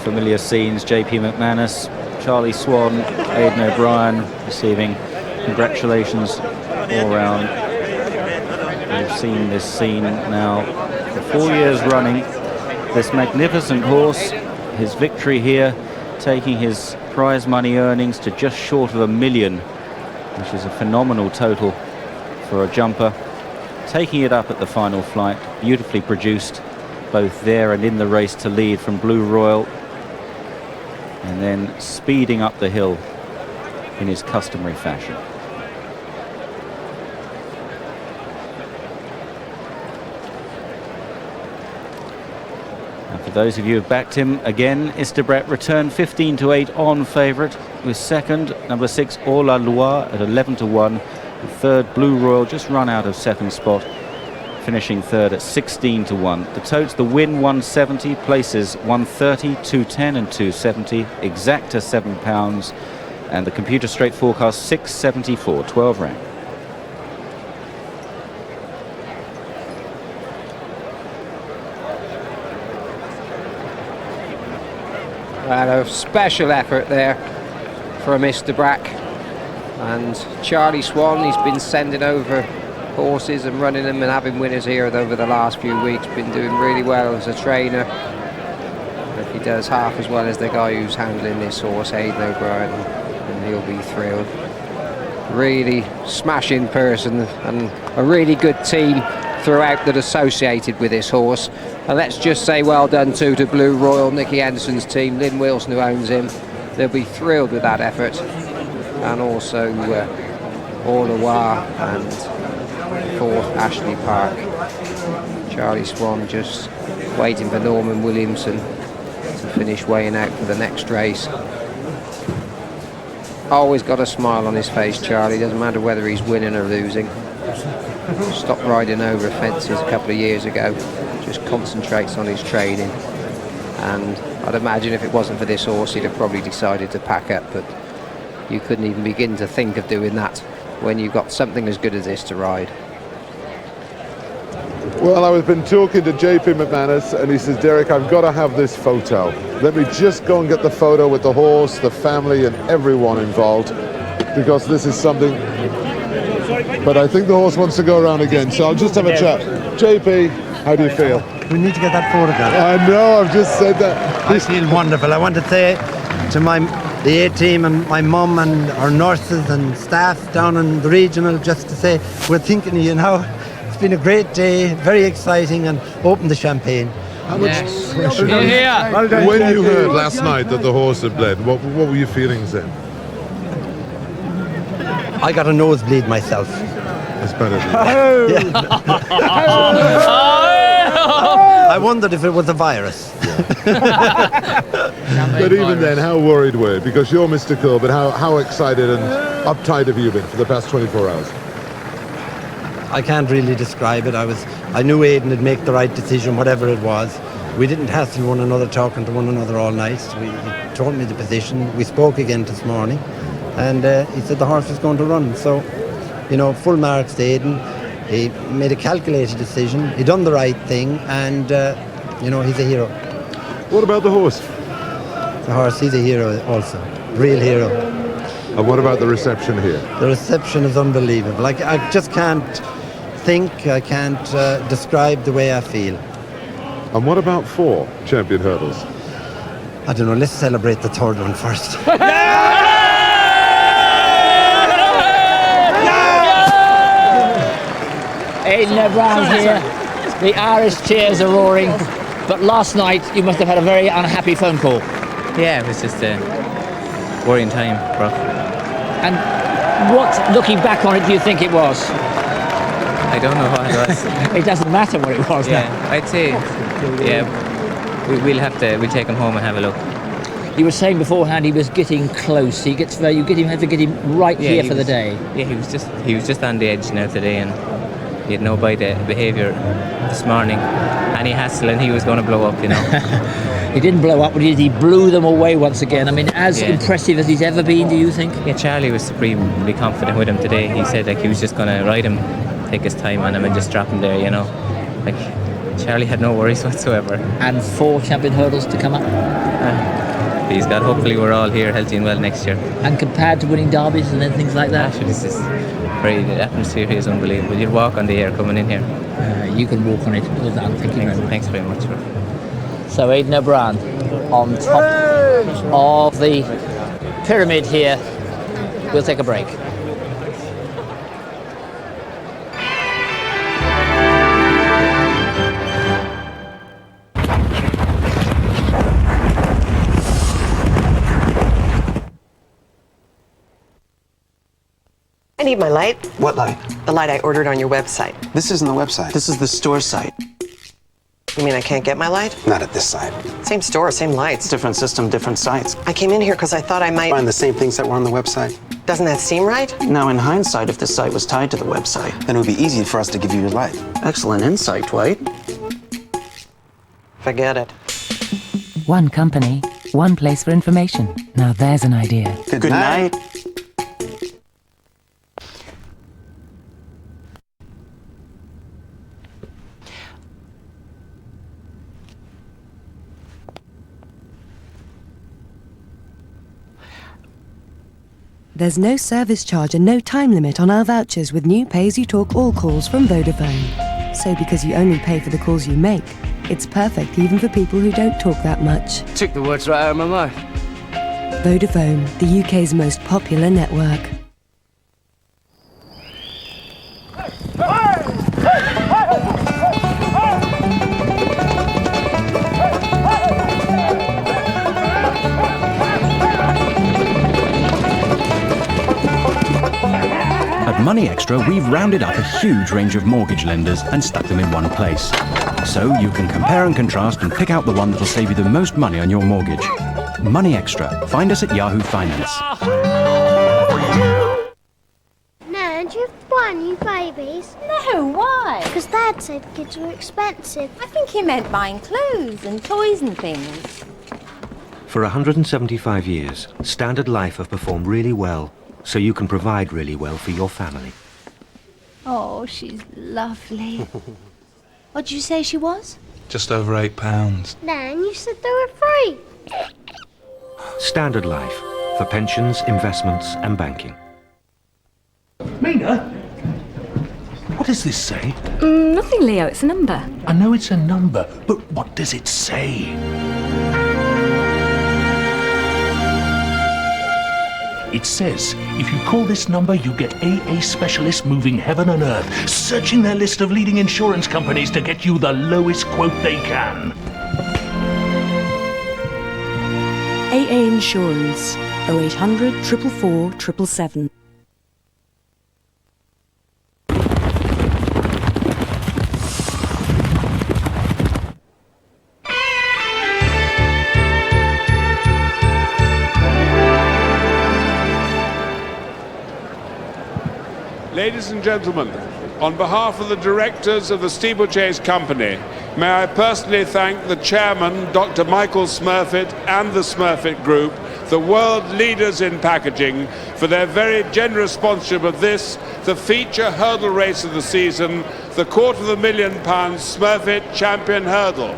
Familiar scenes, JP McManus, Charlie Swan, Aidan O'Brien receiving congratulations all round. We've seen this scene now for 4 years running. This magnificent horse, his victory here, taking his prize money earnings to just short of $1 million, which is a phenomenal total for a jumper. Taking it up at the final flight, beautifully produced, both there and in the race to lead from Blue Royal, and then speeding up the hill in his customary fashion. And for those of you who've backed him, again, Istabraq returned 15-8 on favourite, with second, number 6, Or La Loi at 11-1. The third, Blue Royal, just run out of second spot, finishing third at 16-1. The totes, the win 170, places 130, 210 and 270, exacta £7, and the computer straight forecast 674, 12 rank. Well, a special effort there from Istabraq, and Charlie Swan, he's been sending over horses and running them and having winners here over the last few weeks. Been doing really well as a trainer. If he does half as well as the guy who's handling this horse, Aidan O'Brien, and he'll be thrilled. Really smashing person and a really good team throughout that associated with this horse. And let's just say well done too to Blue Royal, Nicky Henderson's team, Lynn Wilson who owns him. They'll be thrilled with that effort. And also Orlois and fourth Ashley Park. Charlie Swan just waiting for Norman Williamson to finish weighing out for the next race. Always got a smile on his face, Charlie, doesn't matter whether he's winning or losing. Stopped riding over fences a couple of years ago, just concentrates on his training, and I'd imagine if it wasn't for this horse he'd have probably decided to pack up, but you couldn't even begin to think of doing that when you've got something as good as this to ride. Well, I've been talking to JP McManus, and he says, Derek, I've got to have this photo. Let me just go and get the photo with the horse, the family, and everyone involved, because this is something. But I think the horse wants to go around again, so I'll just have a chat. JP, how do you feel? We need to get that photograph. I know, I've just said that. I feel wonderful. I want to say to the A team and my mum and our nurses and staff down in the regional, just to say we're thinking of you now. It's been a great day, very exciting, and open the champagne. How much pressure? When you heard last night that the horse had bled, what were your feelings then? I got a nosebleed myself. That's better. I wondered if it was a virus. But even then, how worried were you? Because you're mystical, but how excited and uptight have you been for the past 24 hours? I can't really describe it. I knew Aidan would make the right decision, whatever it was. We didn't hassle one another, talking to one another all night. He told me the position. We spoke again this morning, and he said the horse was going to run. So, you know, full marks to Aidan. He made a calculated decision. He done the right thing, and you know, he's a hero. What about the horse? The horse, he's a hero also, real hero. And what about the reception here? The reception is unbelievable. Like, I just can't think, I can't describe the way I feel. And what about 4 champion hurdles? I don't know, let's celebrate the third one first. Aidan O'Brien's here. The Irish cheers are roaring. But last night, you must have had a very unhappy phone call. Yeah, it was just a worrying time, bro. And what, looking back on it, do you think it was? I don't know what it was. It doesn't matter what it was yeah, now. I'd say, yeah, we'll take him home and have a look. You were saying beforehand he was getting close. He gets where you have to get him right here for the day. Yeah, he was just on the edge now today, and he had no bite behaviour this morning. Any hassle and he was going to blow up, you know. He didn't blow up, but he blew them away once again. I mean, as impressive as he's ever been, do you think? Yeah, Charlie was supremely confident with him today. He said like he was just going to ride him, take his time on him and just drop him there, you know. Like, Charlie had no worries whatsoever. And 4 champion hurdles to come up. Please God, hopefully we're all here healthy and well next year. And compared to winning derbies and then things like that? Actually, this is the atmosphere here is unbelievable. You'd walk on the air coming in here. You can walk on it. Well done. Thank you very much. Thanks very much. So Aidan O'Brien on top of the pyramid here. We'll take a break. I need my light. What light? The light I ordered on your website. This isn't the website. This is the store site. You mean I can't get my light? Not at this site. Same store, same lights. Different system, different sites. I came in here because I thought I might find the same things that were on the website. Doesn't that seem right? Now, in hindsight, if this site was tied to the website, then it would be easy for us to give you your light. Excellent insight, Dwight. Forget it. One company, one place for information. Now there's an idea. Good night. There's no service charge and no time limit on our vouchers with new pay-as-you-talk all calls from Vodafone. So because you only pay for the calls you make, it's perfect even for people who don't talk that much. Took the words right out of my mouth. Vodafone, the UK's most popular network. At Money Extra, we've rounded up a huge range of mortgage lenders and stuck them in one place. So you can compare and contrast and pick out the one that'll save you the most money on your mortgage. Money Extra. Find us at Yahoo Finance. Nan, do you have to buy new babies? No, why? Because Dad said kids were expensive. I think he meant buying clothes and toys and things. For 175 years, Standard Life have performed really well, so you can provide really well for your family. Oh, she's lovely. What did you say she was? Just over £8. Nan, you said they were free. Standard Life, for pensions, investments and banking. Mina? What does this say? Nothing, Leo. It's a number. I know it's a number, but what does it say? It says, if you call this number, you get AA specialists moving heaven and earth, searching their list of leading insurance companies to get you the lowest quote they can. AA Insurance, 0800 444 777. Ladies and gentlemen, on behalf of the directors of the Steeplechase Company, may I personally thank the chairman, Dr. Michael Smurfit, and the Smurfit Group, the world leaders in packaging, for their very generous sponsorship of this, the feature hurdle race of the season, the £250,000 Smurfit Champion Hurdle.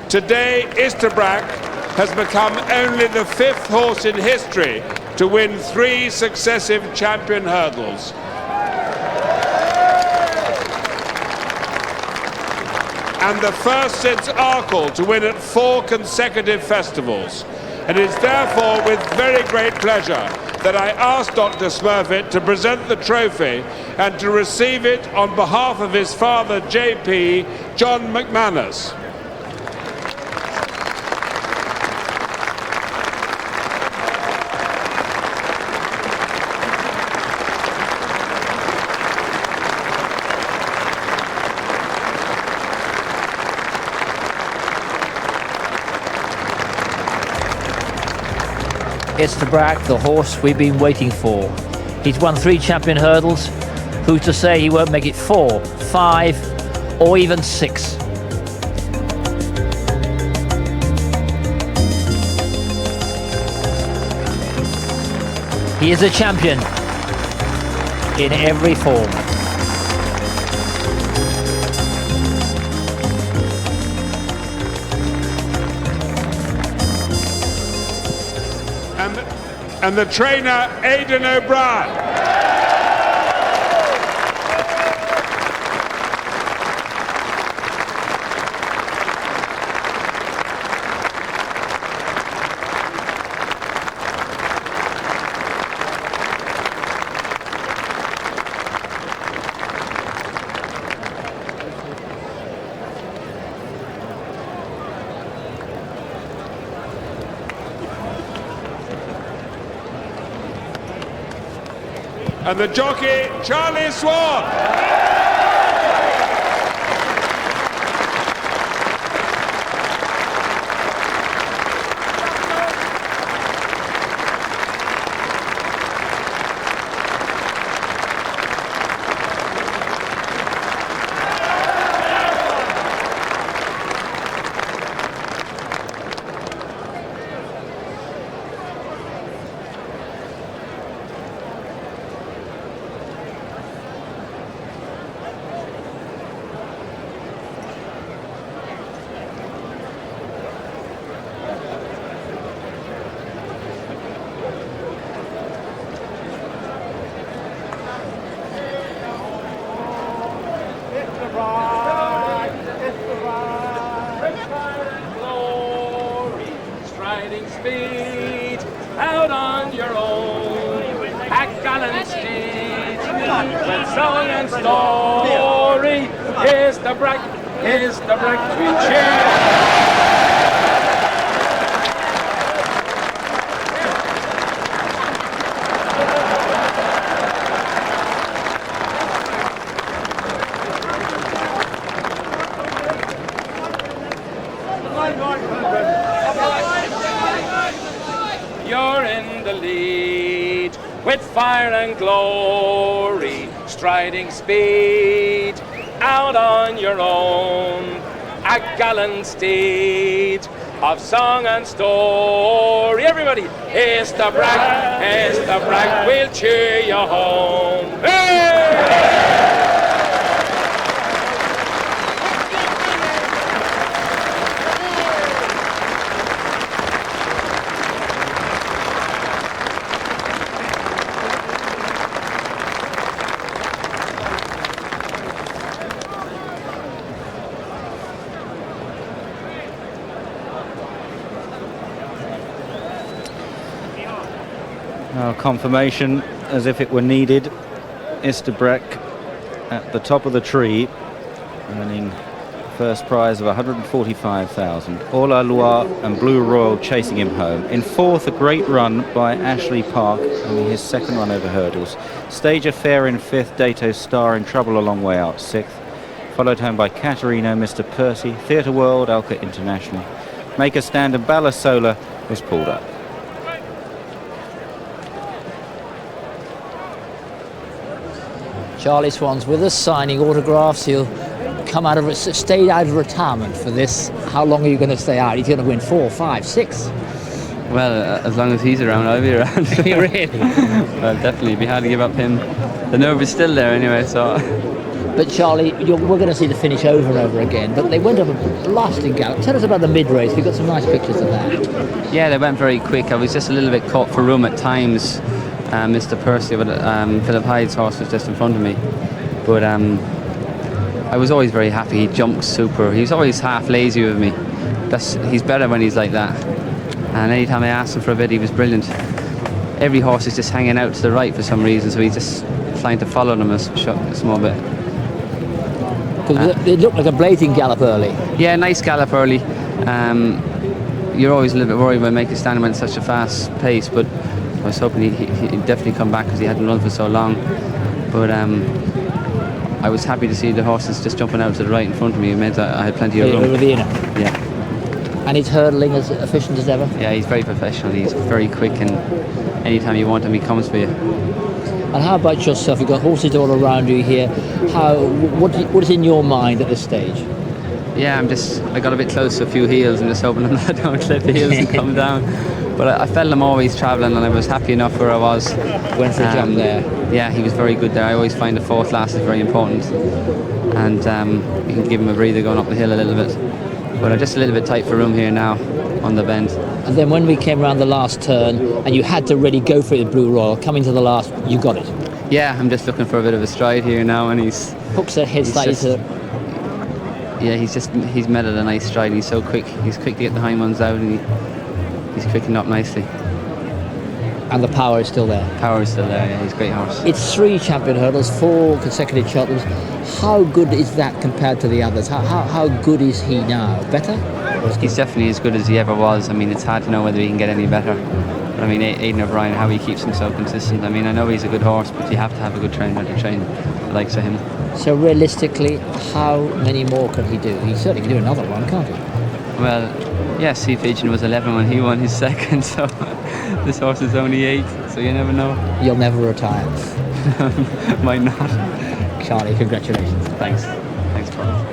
Today, Istabraq has become only the 5th horse in history to win 3 successive champion hurdles. And the first since Arkle to win at 4 consecutive festivals. And it is therefore with very great pleasure that I ask Dr. Smurfit to present the trophy and to receive it on behalf of his father, JP, John McManus. Estebrak, the horse we've been waiting for. He's won 3 champion hurdles. Who's to say he won't make it 4, 5, or even 6? He is a champion in every form. And the trainer, Aidan O'Brien. And the jockey, Charlie Swan. Speed, out on your own, at gallant steed, with song and story. Istabraq, Istabraq, we cheer. You're in the lead with fire and glory, striding speed, out on your own, a gallant steed of song and story. Everybody, Istabraq, Istabraq, we'll cheer you home. Hey! Confirmation as if it were needed. Istabraq at the top of the tree, running First prize of 145,000. All La Loire and Blue Royal chasing him home. In fourth, a great run by Ashley Park, only his second run over hurdles. Stage Affair in fifth, Dato Star in trouble a long way out sixth. Followed home by Caterino, Mr. Percy, Theatre World, Alca International. Make a Stand and Ballasola was pulled up. Charlie Swan's with us, signing autographs. He'll come out of stayed out of retirement for this. How long are you going to stay out? He's going to win 4, 5, 6. Well, as long as he's around, I'll be around. Really? Well, definitely. Be hard to give up him. The nerve is still there anyway, so. But Charlie, we're going to see the finish over and over again. But they went up a blasting gallop. Tell us about the mid-race. We've got some nice pictures of that. Yeah, they went very quick. I was just a little bit caught for room at times. Mr. Percy, but Philip Hyde's horse was just in front of me. But I was always very happy. He jumped super. He was always half lazy with me. He's better when he's like that. And anytime I asked him for a bit, he was brilliant. Every horse is just hanging out to the right for some reason, so he's just trying to follow them a small bit. Because it looked like a blazing gallop early. Yeah, nice gallop early. You're always a little bit worried when making a stand at such a fast pace, but I was hoping he'd definitely come back because he hadn't run for so long. But I was happy to see the horses just jumping out to the right in front of me. It meant I had plenty of room. Over the inner. Yeah. And he's hurdling as efficient as ever? Yeah, he's very professional. He's very quick, and anytime you want him, he comes for you. And how about yourself? You've got horses all around you here. What is in your mind at this stage? Yeah, I got a bit close to a few heels and just hoping I don't clip the heels and come down. But I felt him always travelling, and I was happy enough where I was. Went for a jump there. Yeah, he was very good there. I always find the fourth last is very important. And you can give him a breather going up the hill a little bit. But I'm just a little bit tight for room here now on the bend. And then when we came around the last turn and you had to really go for it with Blue Royal, coming to the last, you got it. Yeah, I'm just looking for a bit of a stride here now, and he's... Hooks her head slightly to... Yeah, he's met at a nice stride. He's so quick. He's quick to get the hind ones out, and he's quickened up nicely. And the power is still there. Power is still there. Yeah, he's a great horse. It's 3 champion hurdles, 4 consecutive Cheltenhams. How good is that compared to the others? How good is he now? Better? He's definitely as good as he ever was. I mean, it's hard to know whether he can get any better. But I mean, Aidan O'Brien, how he keeps himself consistent. I mean, I know he's a good horse, but you have to have a good trainer to train the likes of him. So realistically, how many more can he do? He certainly can do another one, can't he? Well, yeah, Sea Pigeon was 11 when he won his second, so this horse is only 8, so you never know. You'll never retire. Might not. Charlie, congratulations. Thanks. Thanks, Paul.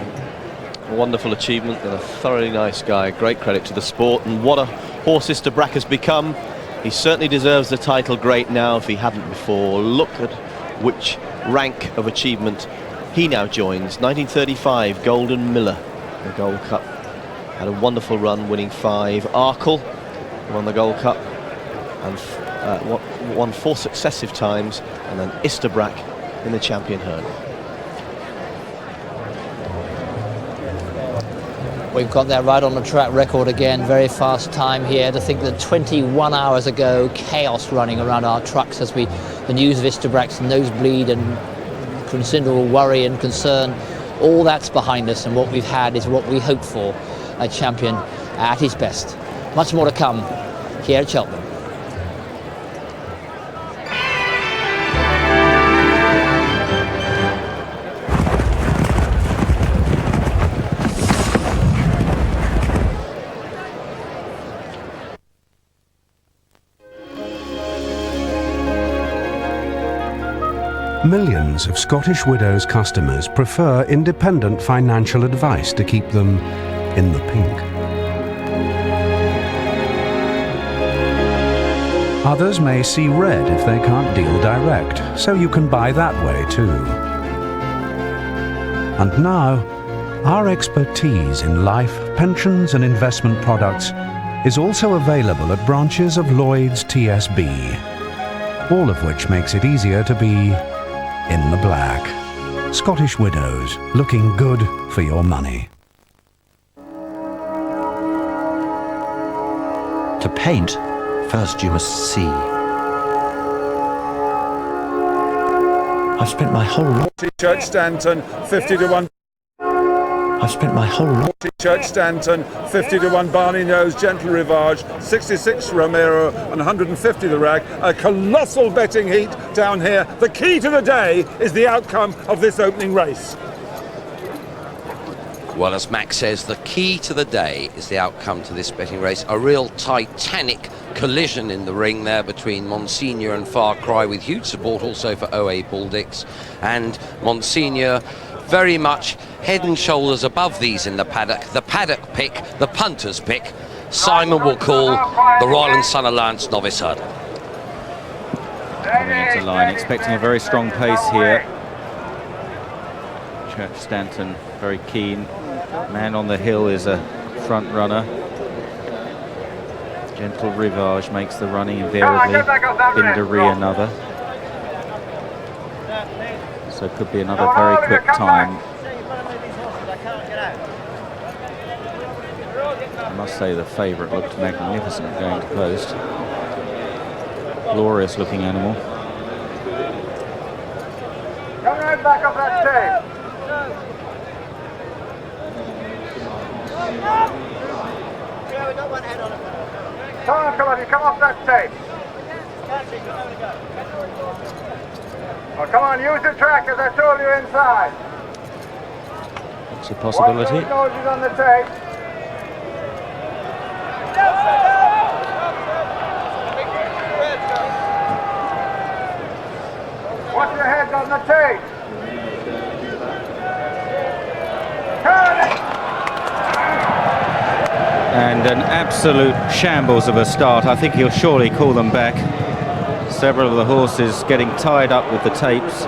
A wonderful achievement and a thoroughly nice guy. Great credit to the sport, and what a horse Istabraq has become. He certainly deserves the title great now if he hadn't before. Look at which rank of achievement he now joins. 1935, Golden Miller, the Gold Cup. Had a wonderful run, winning 5. Arkle won the Gold Cup and won 4 successive times, and then Istabraq in the champion hurdle. We've got that right on the track record again. Very fast time here. To think that 21 hours ago, chaos running around our trucks as the news of Istabraq's nosebleed and considerable worry and concern, all that's behind us, and what we've had is what we hoped for, a champion at his best. Much more to come here at Cheltenham. Millions of Scottish Widows customers prefer independent financial advice to keep them in the pink. Others may see red if they can't deal direct, so you can buy that way too. And now, our expertise in life, pensions and investment products is also available at branches of Lloyds TSB, all of which makes it easier to be in the black. Scottish Widows, looking good for your money. To paint, first you must see. I've spent my whole life. Church Stanton, 50 to 1. I've spent my whole life. Church Stanton, 50 to 1 Barney Nose, Gentle Rivage, 66 Romero, and 150 the Rag. A colossal betting heat down here. The key to the day is the outcome of this opening race. Well, as Max says, the key to the day is the outcome to this betting race. A real titanic collision in the ring there between Monsignor and Far Cry, with huge support also for OA Bull-Dix. And Monsignor very much head and shoulders above these in the paddock pick, the punter's pick. Simon will call the Royal and Son Alliance novice hurdle. Coming into line, expecting a very strong pace here. Church Stanton very keen. Man on the Hill is a front runner. Gentle Rivage makes the running invariably. Bindery another. So it could be another very quick time. I must say the favourite looked magnificent going to post. Glorious looking animal. Come right back up that tape. Come on, you come off that tape. Oh, come on, use the track as I told you inside. It's a possibility. Watch those noses on the tape. Watch your heads on the tape. Turn it. And an absolute shambles of a start. I think he'll surely call them back. Several of the horses getting tied up with the tapes.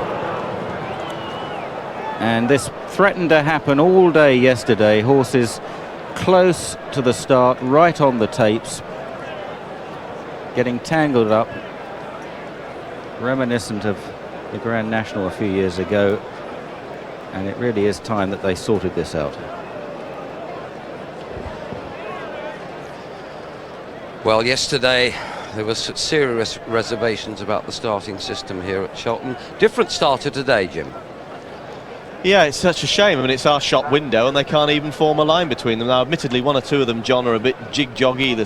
And this threatened to happen all day yesterday. Horses close to the start, right on the tapes, getting tangled up. Reminiscent of the Grand National a few years ago. And it really is time that they sorted this out. Well, yesterday there were serious reservations about the starting system here at Cheltenham. Different starter today, Jim. Yeah, it's such a shame. I mean, it's our shop window and they can't even form a line between them. Now, admittedly, one or two of them, John, are a bit jig-joggy. The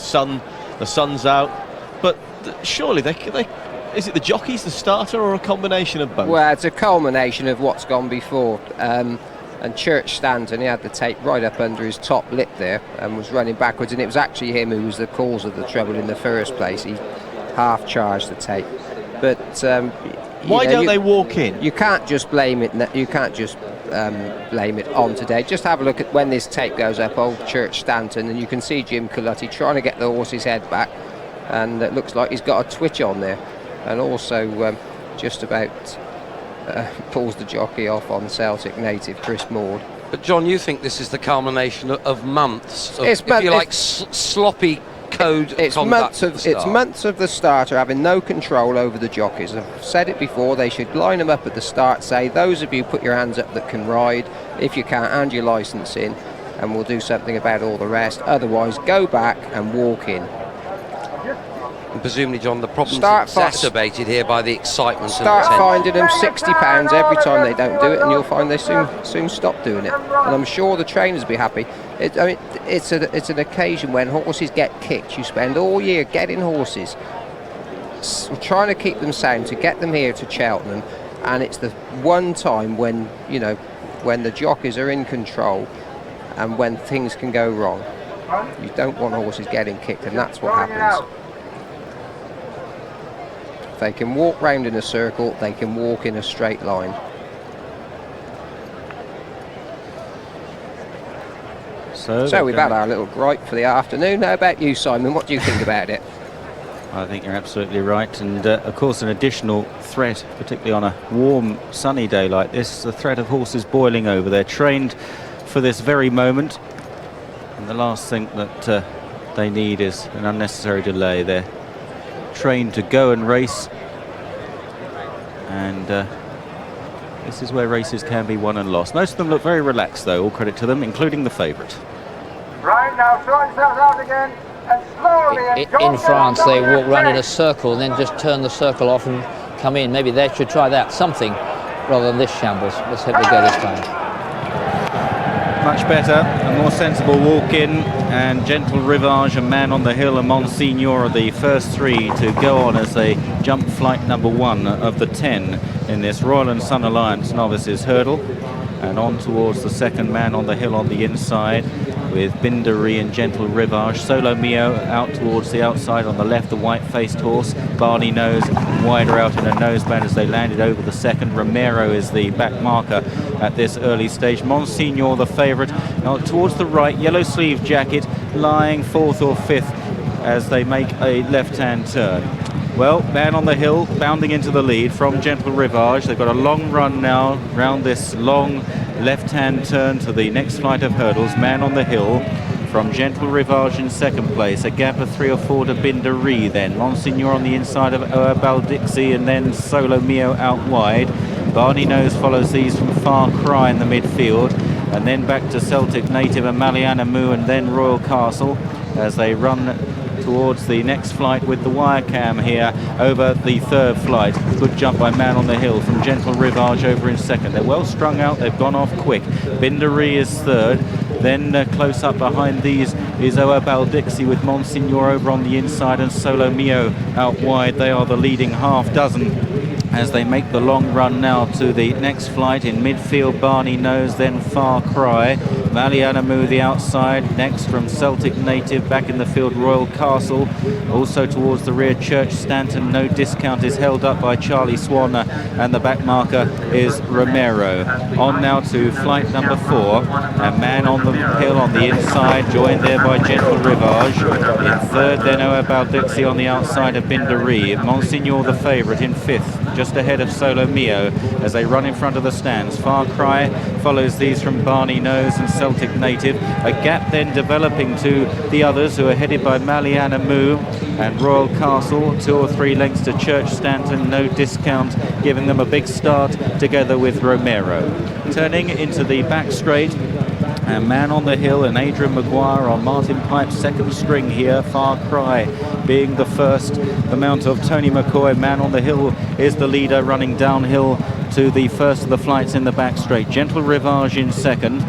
sun's out. But surely is it the Jockey's the starter or a combination of both? Well, it's a culmination of what's gone before. And Church Stanton, he had the tape right up under his top lip there and was running backwards, and it was actually him who was the cause of the trouble in the first place. He half charged the tape. But why don't they walk in? You can't just blame it. You can't just blame it on today. Just have a look at when this tape goes up, old Church Stanton, and you can see Jim Cullutti trying to get the horse's head back, and it looks like he's got a twitch on there, and also just about pulls the jockey off on Celtic native Chris Maud. But John, you think this is the culmination of months of, if you like, sloppy code conduct? It's months of the starter having no control over the jockeys. I've said it before, they should line them up at the start, say, those of you put your hands up that can ride. If you can't, hand your licence in, and we'll do something about all the rest. Otherwise, go back and walk in. And presumably, John, the problem's exacerbated here by the excitement. Start finding them £60 every time they don't do it, and you'll find they soon stop doing it. And I'm sure the trainers will be happy. It's an occasion when horses get kicked. You spend all year getting horses, trying to keep them sound, to get them here to Cheltenham, and it's the one time when, when the jockeys are in control and when things can go wrong. You don't want horses getting kicked, and that's what happens. They can walk round in a circle, they can walk in a straight line. So we've had our little gripe for the afternoon. How about you, Simon? What do you think about it? I think you're absolutely right, and of course an additional threat, particularly on a warm sunny day like this, the threat of horses boiling over. They're trained for this very moment, and the last thing that they need is an unnecessary delay. They're trained to go and race, and this is where races can be won and lost. Most of them look very relaxed though, all credit to them, including the favourite. Right, now sort yourselves out again and slowly. In France they walk round in a circle and then just turn the circle off and come in. Maybe they should try that, something, rather than this shambles. Let's hope they go this time. much better, a more sensible walk in, and Gentle Rivage, a Man on the Hill, and Monsignor are the first three to go on as they jump flight number 1 of the 10 in this Royal and Sun Alliance Novices Hurdle. And on towards the second Man on the Hill on the inside with Bindari and Gentle Rivage. Solo Mio out towards the outside on the left, the white-faced horse. Barney Nose wider out in a noseband as they landed over the second. Romero is the back marker at this early stage. Monsignor the favourite. Now towards the right, yellow sleeve jacket lying 4th or 5th as they make a left-hand turn. Well, Man on the Hill bounding into the lead from Gentle Rivage. They've got a long run now round this long left-hand turn to the next flight of hurdles. Man on the Hill from Gentle Rivage in second place. A gap of 3 or 4 to Bindari then. Monsignor on the inside of Oabal Dixie, and then Solo Mio out wide. Barney Nose follows these from Far Cry in the midfield. And then back to Celtic Native and Maliana Moo, and then Royal Castle as they run towards the next flight with the wire cam here over the third flight. Good jump by Man on the Hill from Gentle Rivage over in second. They're well strung out, they've gone off quick. Bindari is third. Then close up behind these is Oabal Dixie with Monsignor over on the inside and Solo Mio out wide. They are the leading half dozen as they make the long run now to the next flight. In midfield, Barney Nose, then Far Cry. Maliana Moo the outside. Next from Celtic Native, back in the field, Royal Castle. Also towards the rear, Church Stanton. No Discount is held up by Charlie Swan, and the back marker is Romero. On now to flight number 4. A Man on the Hill on the inside, joined there by Gentle Rivage. In third, then Oabal Dixie on the outside of Bindari. Monsignor the favourite in 5th, just ahead of Solo Mio as they run in front of the stands. Far Cry follows these from Barney Nose and Celtic Native. A gap then developing to the others who are headed by Maliana Moo and Royal Castle. 2 or 3 lengths to Church Stanton. No Discount giving them a big start together with Romero. Turning into the back straight, and Man on the Hill and Adrian Maguire on Martin Pipe's second string here. Far Cry being the first. The mount of Tony McCoy. Man on the Hill is the leader, running downhill to the first of the flights in the back straight. Gentle Rivage in second.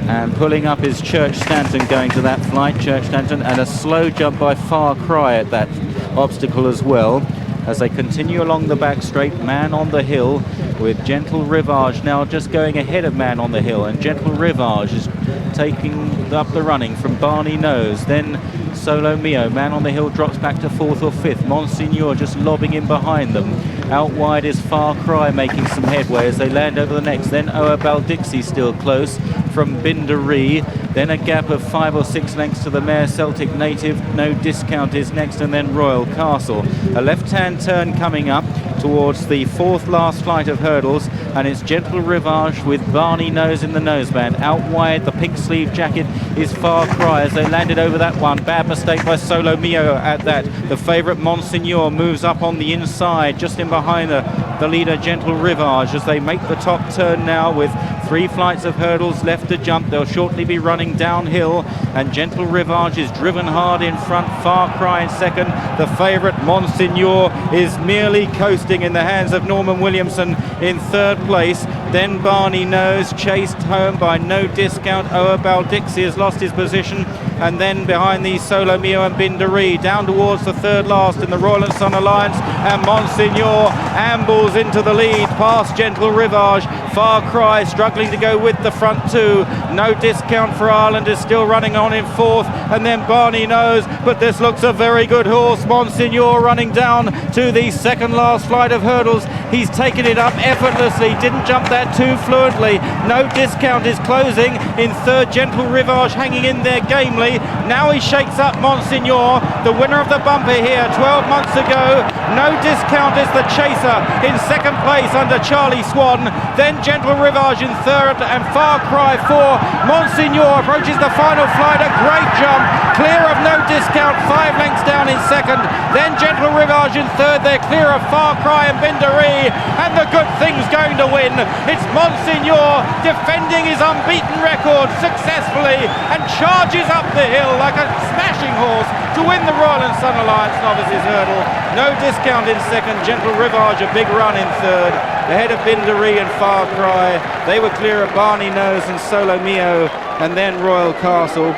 And pulling up is Church Stanton going to that flight. Church Stanton, and a slow jump by Far Cry at that obstacle as well. As they continue along the back straight, Man on the Hill with Gentle Rivage now just going ahead of Man on the Hill, and Gentle Rivage is taking up the running from Barney Nose. Then Solo Mio. Man on the Hill drops back to 4th or 5th. Monsignor just lobbing in behind them. Out wide is Far Cry making some headway as they land over the next. Then Oabal Dixie still close from Bindari. Then a gap of 5 or 6 lengths to the mare Celtic Native. No Discount is next, and then Royal Castle. A left-hand turn coming up towards the 4th last flight of hurdles, and it's Gentle Rivage with Barney Nose in the noseband. Out wide, the pink sleeve jacket is Far Cry as they landed over that one. Bad mistake by Solo Mio at that. The favourite Monsignor moves up on the inside, just in behind the leader Gentle Rivage as they make the top turn now with 3 flights of hurdles left to jump. They'll shortly be running downhill, and Gentle Rivage is driven hard in front. Far Cry in second. The favourite Monsignor is merely coasting in the hands of Norman Williamson in third place. Then Barney Nose chased home by No Discount. Oabal Dixie has lost his position, and then behind these Solo Mio and Bindari down towards the third last in the Royal and Sun Alliance, and Monsignor ambles into the lead past Gentle Rivage. Far Cry struggling to go with the front 2. No Discount for Ireland is still running on in 4th, and then Barney Nose, but this looks a very good horse. Monsignor running down to the second last flight of hurdles. He's taken it up effortlessly, didn't jump that too fluently. No Discount is closing in third. Gentle Rivage hanging in there gamely. Now he shakes up Monsignor, the winner of the bumper here 12 months ago. No Discount is the chaser in second place under Charlie Swan. Then Gentle Rivage in third, and Far Cry 4. Monsignor approaches the final flight, a great jump, clear of No Discount, 5 lengths down in second. Then Gentle Rivage in third, they're clear of Far Cry and Bindari, and the good thing's going to win. It's Monsignor defending his unbeaten record successfully and charges up the hill like a smashing horse to win the Royal and Sun Alliance Novices Hurdle. No Discount in second, Gentle Rivage a big run in third. ahead of Bindery and Far Cry. They were clear of Barney Nose and Solo Mio, and then Royal Castle.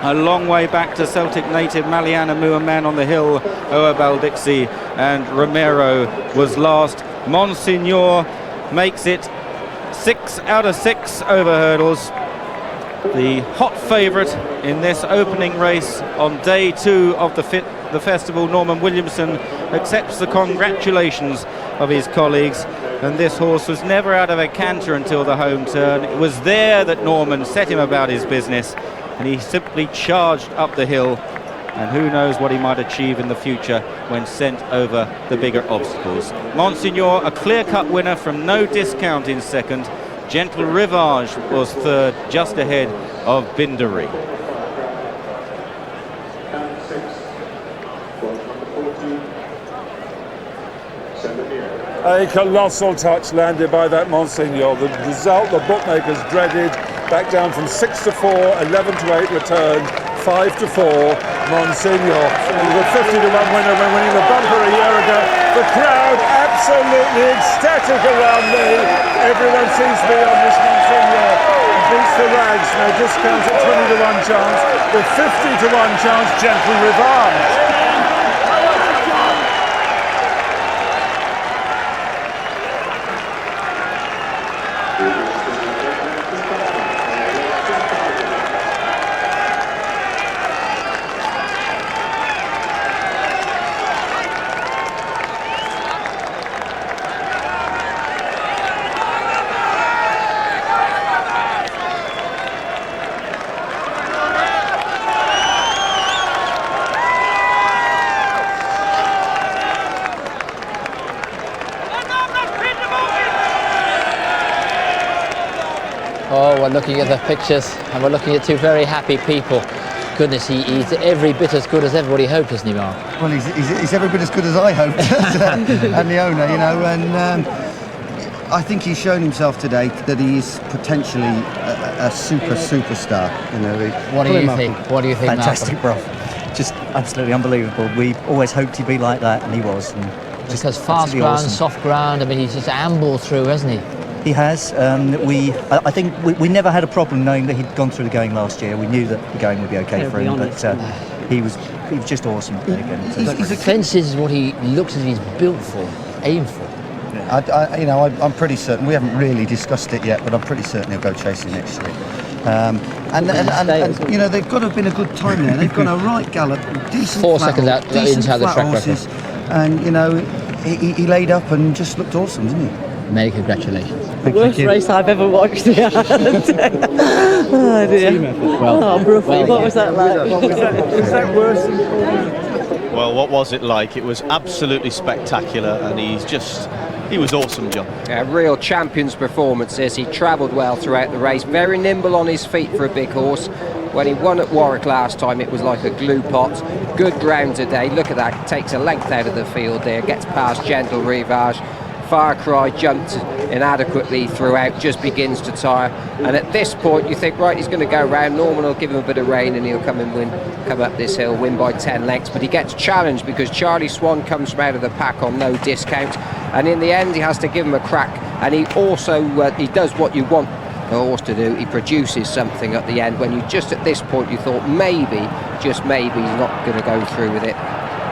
A long way back to Celtic native Maliana Muaman on the hill. Oa Baldixi and Romero was last. Monsignor makes it 6 out of 6 over hurdles. The hot favourite in this opening race on day 2 of the festival. Norman Williamson accepts the congratulations of his colleagues, and this horse was never out of a canter until the home turn. It was there that Norman set him about his business, and he simply charged up the hill, and who knows what he might achieve in the future when sent over the bigger obstacles. Monsignor, a clear-cut winner from no discount in second. Gentle Rivage was third, just ahead of Bindery. A colossal touch landed by that Monsignor. The result the bookmakers dreaded. Back down from 6 to 4, 11 to 8 return, 5 to 4. Monsignor, he was a 50 to 1 winner when winning the bumper a year ago. The crowd absolutely ecstatic around me. Everyone seems to be on this Monsignor. Beats the rags, no discount at 20 to 1 chance. With 50 to 1 chance, Gentle Revenge. Oh, we're looking at the pictures and we're looking at two very happy people. Goodness, he's every bit as good as everybody hoped, isn't he, Mark? Well, he's every bit as good as I hoped, and the owner, you know, and I think he's shown himself today that he is potentially a superstar. You know, What do you think? What do you think, Fantastic, bro. Just absolutely unbelievable. We always hoped he'd be like that, and he was. And just has fast ground, awesome. soft ground. I mean, he's just ambled through, hasn't he? He has. I think we never had a problem knowing that he'd gone through the going last year. We knew that the going would be okay for him, but he was just awesome again. So His fence is what he looks as if he's built for, aimed for. Yeah. I'm pretty certain. We haven't really discussed it yet, but I'm pretty certain he'll go chasing next year. And you know, they've got to have been a good time there. They've gone a right gallop, decent 4 flat seconds out inside the track horses, record. and you know, he laid up and just looked awesome, didn't he? Many congratulations. The worst race I've ever watched. Oh dear. Well, Bruffy, what was that like? Was that worse than Well, what was it like? It was absolutely spectacular, and he was awesome, John. A real champion's performances. He travelled well throughout the race, very nimble on his feet for a big horse. When he won at Warwick last time, it was like a glue pot. Good ground today. Look at that, takes a length out of the field there, gets past Gentle Rivage. Far Cry jumped inadequately throughout, just begins to tire, and at this point you think, right, he's going to go round. Norman will give him a bit of rain and he'll come up this hill, win by 10 lengths, but he gets challenged because Charlie Swan comes from out of the pack on no discount, and in the end he has to give him a crack, and he also he does what you want a horse to do. He produces something at the end when you just at this point you thought maybe, just maybe, he's not going to go through with it.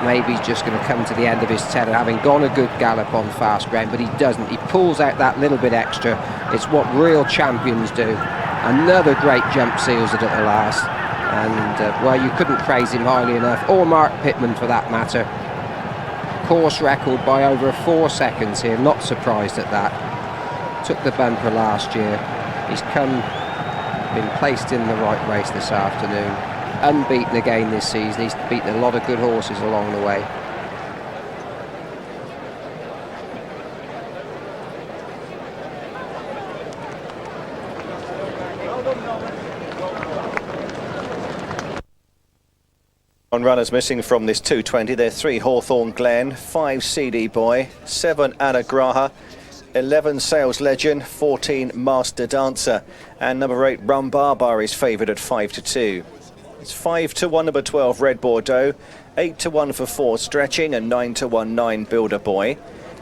Maybe he's just going to come to the end of his tether, having gone a good gallop on fast ground, but he doesn't. He pulls out that little bit extra. It's what real champions do. Another great jump seals it at the last. And, well, you couldn't praise him highly enough, or Mark Pittman for that matter. Course record by over 4 seconds here, not surprised at that. Took the bumper last year. He's been placed in the right race this afternoon. Unbeaten again this season. He's beaten a lot of good horses along the way. On runners missing from this 220, they're 3 Hawthorne Glen, 5 CD Boy, 7 Anagraha, 11 Sales Legend, 14 Master Dancer, and number 8 Rum Barbar is favoured at 5 to 2. It's 5 to 1 number 12 Red Bordeaux, 8 to 1 for 4 Stretching, and 9 to 1 9 Builder Boy.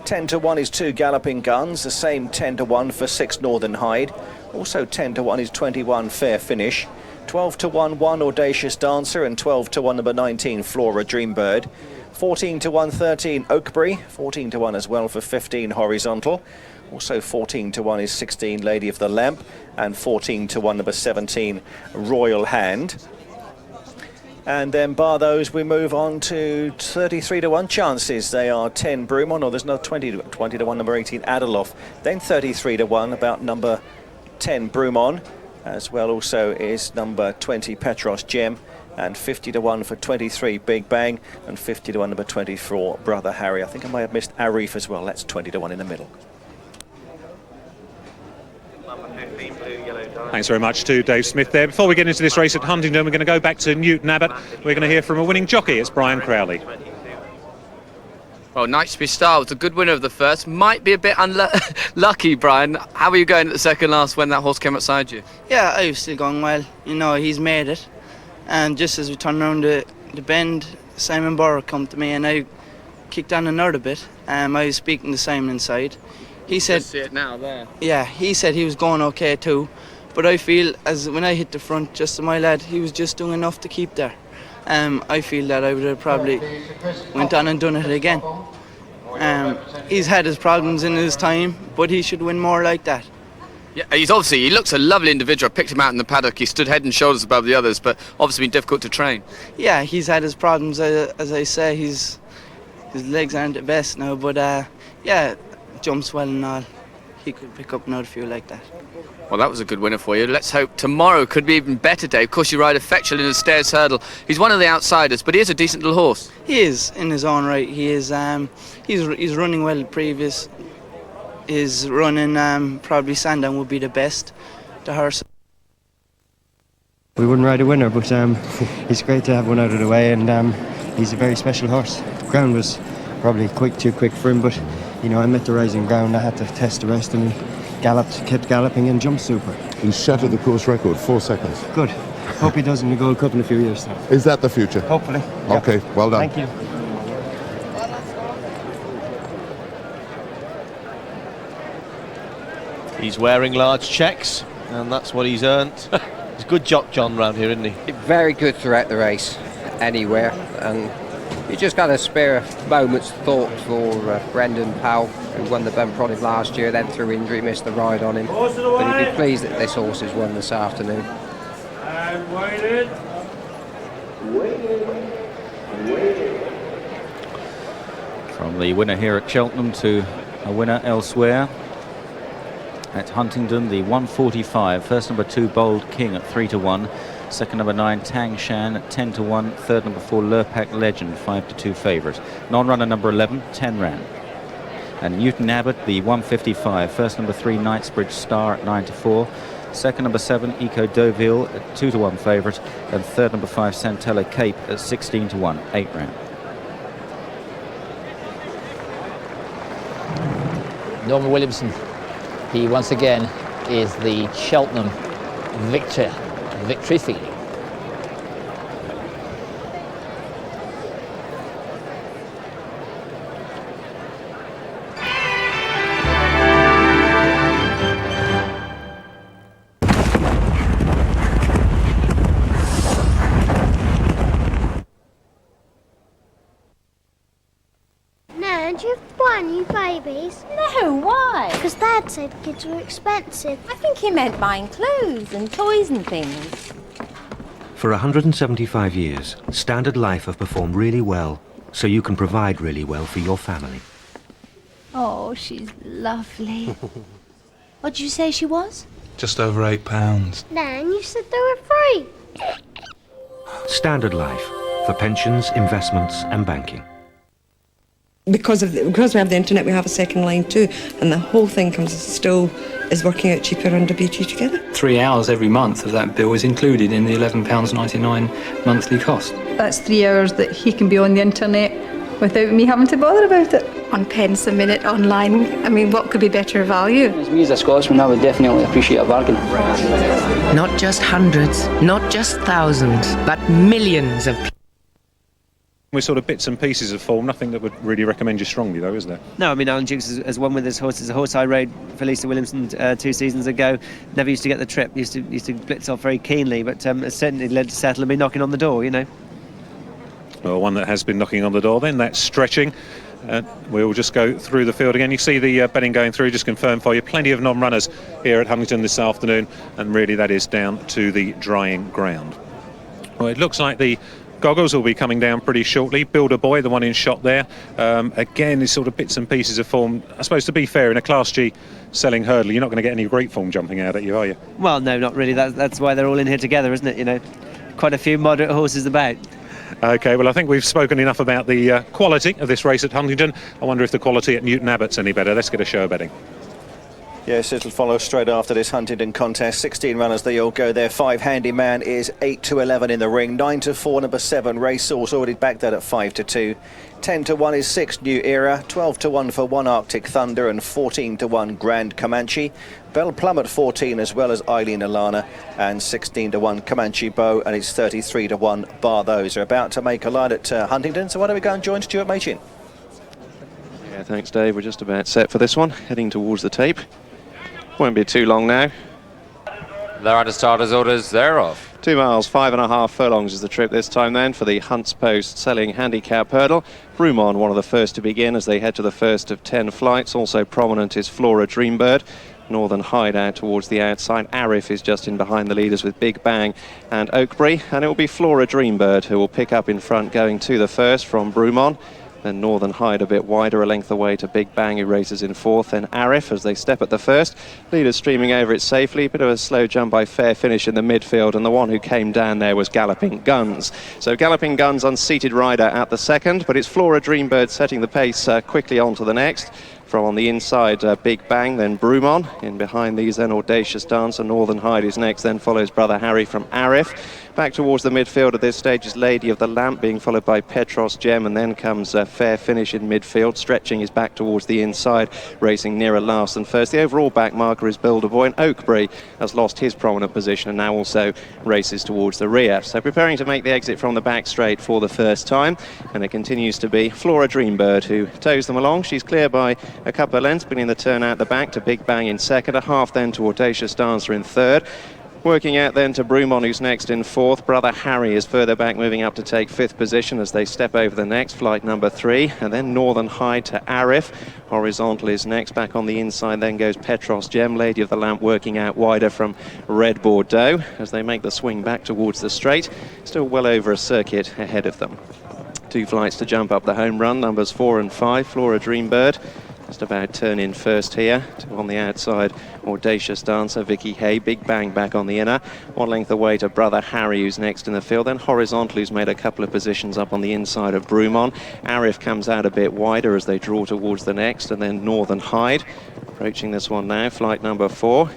10 to 1 is 2 Galloping Guns, the same 10 to 1 for 6 Northern Hyde. Also 10 to 1 is 21 Fair Finish. 12 to 1, 1 Audacious Dancer, and 12 to 1, number 19 Flora Dreambird. 14 to 1, 13 Oakbury. 14 to 1 as well for 15 Horizontal. Also 14 to 1 is 16 Lady of the Lamp, and 14 to 1, number 17 Royal Hand. And then bar those, we move on to 33 to 1 chances. They are 10 Broomon, or there's no 20 to 1, number 18 Adeloff. Then 33 to 1 about number 10 Broomon, as well also is number 20 Petros Gem, and 50 to 1 for 23 Big Bang, and 50 to 1 number 24 Brother Harry. I think I may have missed Arif as well. That's 20 to 1 in the middle. Thanks very much to Dave Smith there. Before we get into this race at Huntingdon, we're going to go back to Newton Abbot. We're going to hear from a winning jockey. It's Brian Crowley. Well, Knightsbury Star was a good winner of the first. Might be a bit unlucky, Brian. How were you going at the second last when that horse came outside you? Yeah, I was still going well. You know, he's made it. And just as we turned around the bend, Simon Burr come to me and I kicked on another bit. I was speaking to Simon inside. He said, just see it now there. Yeah, he said he was going okay too. But I feel as when I hit the front, just to my lad, he was just doing enough to keep there. I feel that I would have probably went on and done it again. He's had his problems in his time, but he should win more like that. Yeah, he looks a lovely individual. I picked him out in the paddock. He stood head and shoulders above the others, but obviously been difficult to train. Yeah, he's had his problems, as I say. His legs aren't the best now, but yeah, jumps well and all. He could pick up another few like that. Well, that was a good winner for you. Let's hope tomorrow could be even better, Dave. Of course, you ride Effectual in the Stairs Hurdle. He's one of the outsiders, but he is a decent little horse. He is, in his own right. He is. He's running well previous. His running, probably Sandown would be the best. The horse. We wouldn't ride a winner, but it's great to have one out of the way, and he's a very special horse. Ground was probably too quick for him, but you know, I met the rising ground. I had to test the rest, and he kept galloping and jumped super. He shattered the course record, 4 seconds. Good. Hope he does in the Gold Cup in a few years. So. Is that the future? Hopefully. Okay, yep. Well done. Thank you. He's wearing large checks, and that's what he's earned. He's a good jock, John, round here, isn't he? Very good throughout the race, anywhere, and you just got to spare a moment's thought for Brendan Powell, who won the Bumpronic last year, then through injury missed the ride on him. But he'd be pleased that this horse has won this afternoon. And waited. From the winner here at Cheltenham to a winner elsewhere. At Huntingdon, the 145, first number 2 Bold King at 3 to 1, second number 9 Tang Shan at 10 to 1, third number 4 Lurpak Legend 5 to 2 favourite. Non-runner number 11 10 ran. And Newton Abbot, the 155, first number 3 Knightsbridge Star at 9 to 4, second number 7 Eco Deauville at 2 to 1 favourite, and third number 5 Santella Cape at 16 to 1 8 ran. Norman Williamson, he once again is the Cheltenham victory feeling. No, do you buy new babies? No, why? Because Dad said kids were expensive. I think he meant buying clothes and toys and things. For 175 years, Standard Life have performed really well, so you can provide really well for your family. Oh, she's lovely. What did you say she was? Just over £8. Nan, you said they were free. Standard Life, for pensions, investments and banking. Because we have the internet, we have a second line too, and the whole thing is working out cheaper under BT Together. 3 hours every month of that bill is included in the £11.99 monthly cost. That's 3 hours that he can be on the internet without me having to bother about it. On pence a minute online, I mean, what could be better value? As me as a Scotsman, I would definitely appreciate a bargain. Not just hundreds, not just thousands, but millions of people. With sort of bits and pieces of form, nothing that would really recommend you strongly, though, is there? No, I mean, Alan Dukes has won with this horse. It's a horse I rode for Lisa Williamson 2 seasons ago. Never used to get the trip. Used to blitz off very keenly, but it's certainly led to settle and be knocking on the door, you know. Well, one that has been knocking on the door then, that's Stretching. We'll just go through the field again. You see the betting going through, just confirm for you. Plenty of non-runners here at Huntingdon this afternoon, and really that is down to the drying ground. Well, it looks like the goggles will be coming down pretty shortly. Builder Boy, the one in shot there. Again, is sort of bits and pieces of form. I suppose, to be fair, in a Class G selling hurdle, you're not going to get any great form jumping out at you, are you? Well, no, not really. That's why they're all in here together, isn't it? You know, quite a few moderate horses about. OK, well, I think we've spoken enough about the quality of this race at Huntingdon. I wonder if the quality at Newton Abbott's any better. Let's get a show of betting. Yes, it'll follow straight after this Huntingdon contest. 16 runners, they all go there. 5 Handyman is 8-11 in the ring. 9-4, number 7 Racehorse, already backed that at 5-2. 10-1 is 6 New Era. 12-1 for 1 Arctic Thunder, and 14-1 Grand Comanche. Bell Plum at 14, as well as Eileen Alana, and 16-1 Comanche Bow, and it's 33-1 Bar Those. Are about to make a line at Huntingdon, so why don't we go and join Stuart Machin? Yeah, thanks, Dave. We're just about set for this one, heading towards the tape. Won't be too long now. They're under starters' orders, they're off. 2 miles, 5.5 furlongs is the trip this time then for the Hunts Post selling handicap hurdle. Brumon, one of the first to begin as they head to the first of 10 flights. Also prominent is Flora Dreambird. Northern Hideout towards the outside. Arif is just in behind the leaders with Big Bang and Oakbury. And it will be Flora Dreambird who will pick up in front going to the first from Brumon. Then Northern Hyde a bit wider, a length away to Big Bang, who races in fourth. Then Arif as they step at the first. Leaders streaming over it safely. Bit of a slow jump by Fair Finish in the midfield, and the one who came down there was Galloping Guns. So Galloping Guns, unseated rider at the second, but it's Flora Dreambird setting the pace quickly on to the next. From on the inside, Big Bang, then Brumon. In behind these, then Audacious Dancer. Northern Hyde is next, then follows Brother Harry from Arif. Back towards the midfield at this stage is Lady of the Lamp, being followed by Petros Gem, and then comes Fair Finish in midfield. Stretching is back towards the inside, racing nearer last than first. The overall back marker is Builder Boy, and Oakbury has lost his prominent position and now also races towards the rear. So preparing to make the exit from the back straight for the first time, and it continues to be Flora Dreambird who tows them along. She's clear by a couple of lengths, beginning the turn out the back to Big Bang in second, a half then to Audacious Dancer in third. Working out then to Brumon, who's next in fourth. Brother Harry is further back, moving up to take fifth position as they step over the next, flight number 3. And then Northern Hyde to Arif. Horizontal is next, back on the inside then goes Petros Gem. Lady of the Lamp working out wider from Red Bordeaux as they make the swing back towards the straight. Still well over a circuit ahead of them. 2 flights to jump up the home run, numbers 4 and 5. Flora Dreambird just about turn in first here. 2 on the outside, Audacious Dancer, Vicky Hay. Big Bang back on the inner. 1 length away to Brother Harry, who's next in the field. Then Horizontal, who's made a couple of positions up on the inside of Brumon. Arif comes out a bit wider as they draw towards the next. And then Northern Hyde approaching this one now, flight number 4.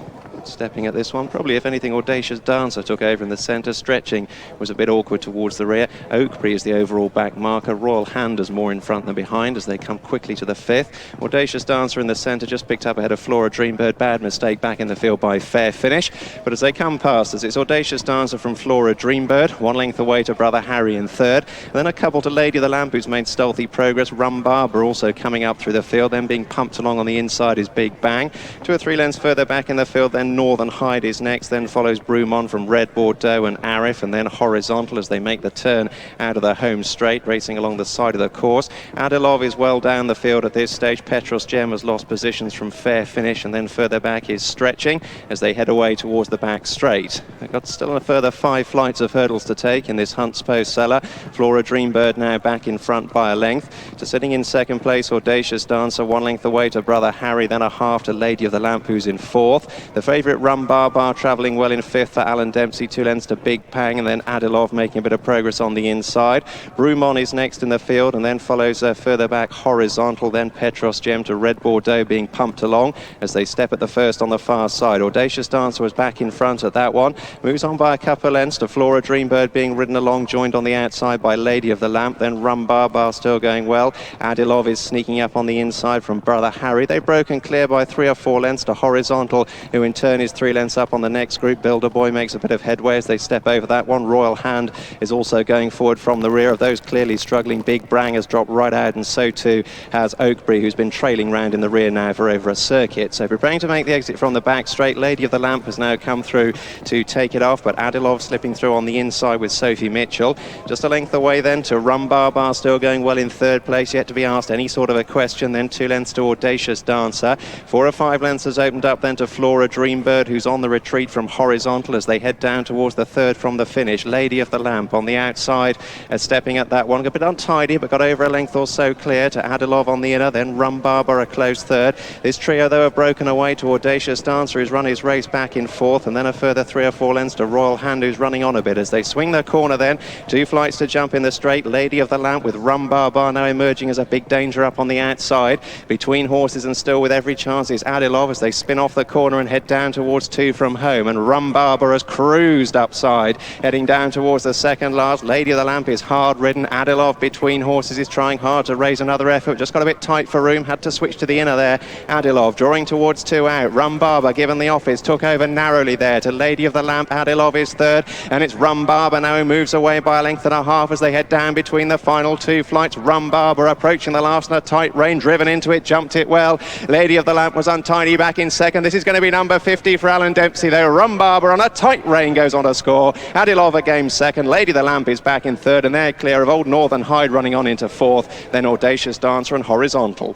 Stepping at this one, probably if anything, Audacious Dancer took over in the centre. Stretching was a bit awkward towards the rear. Oakbury is the overall back marker. Royal Hand is more in front than behind as they come quickly to the 5th. Audacious Dancer in the centre, just picked up ahead of Flora Dreambird. Bad mistake back in the field by Fair Finish. But as they come past us, it's Audacious Dancer from Flora Dreambird. 1 length away to Brother Harry in third. And then a couple to Lady of the Lamp, who's made stealthy progress. Rum Barber also coming up through the field. Then being pumped along on the inside is Big Bang. 2 or 3 lengths further back in the field, then Northern Hyde is next, then follows Brumon from Red Bordeaux and Arif, and then Horizontal as they make the turn out of the home straight, racing along the side of the course. Adilov is well down the field at this stage. Petros Gem has lost positions from Fair Finish, and then further back is Stretching as they head away towards the back straight. They've got still a further 5 flights of hurdles to take in this Hunts Post seller. Flora Dreambird now back in front by a length. To sitting in second place, Audacious Dancer, 1 length away to Brother Harry, then a half to Lady of the Lamp, who's in fourth. The favourite Rum Barbar travelling well in fifth for Alan Dempsey, 2 lengths to Big Bang, and then Adilov making a bit of progress on the inside. Brumon is next in the field, and then follows further back Horizontal, then Petros Gem to Red Bordeaux being pumped along as they step at the first on the far side. Audacious Dancer was back in front at that one. Moves on by a couple of lengths to Flora Dreambird being ridden along, joined on the outside by Lady of the Lamp, then Rum Barbar still going well. Adilov is sneaking up on the inside from Brother Harry. They've broken clear by 3 or 4 lengths to Horizontal, who in turn Turn is 3 lengths up on the next group. Builder Boy makes a bit of headway as they step over that one. Royal Hand is also going forward from the rear of those clearly struggling. Big Brang has dropped right out, and so too has Oakbury, who's been trailing round in the rear now for over a circuit. So preparing to make the exit from the back straight. Lady of the Lamp has now come through to take it off, but Adilov slipping through on the inside with Sophie Mitchell. Just a length away then to Rumbar, still going well in third place, yet to be asked any sort of a question. Then 2 lengths to Audacious Dancer. 4 or 5 lengths has opened up then to Flora Dreambird, who's on the retreat from Horizontal as they head down towards the third from the finish. Lady of the Lamp on the outside, stepping at that one, a bit untidy, but got over a length or so clear to Adilov on the inner, then Rumbarber a close third. This trio, though, have broken away to Audacious Dancer, who's run his race back in fourth, and then a further 3 or 4 lengths to Royal Hand, who's running on a bit as they swing the corner then. 2 flights to jump in the straight. Lady of the Lamp with Rumbarber now emerging as a big danger up on the outside. Between horses and still with every chance is Adilov as they spin off the corner and head down towards 2 from home, and Rumbarber has cruised upside, heading down towards the second last. Lady of the Lamp is hard ridden. Adilov between horses is trying hard to raise another effort, just got a bit tight for room, had to switch to the inner there. Adilov drawing towards 2 out. Rumbarber given the office, took over narrowly there to Lady of the Lamp. Adilov is third, and it's Rumbarber now who moves away by a length and a half as they head down between the final 2 flights. Rumbarber approaching the last in a tight rein, driven into it, jumped it well. Lady of the Lamp was untidy back in second. This is going to be number 50 for Alan Dempsey there. Rumbarber on a tight rein goes on to score. Adilov again second. Lady of the Lamp is back in third, and they're clear of Old Northern Hyde running on into fourth. Then Audacious Dancer and Horizontal.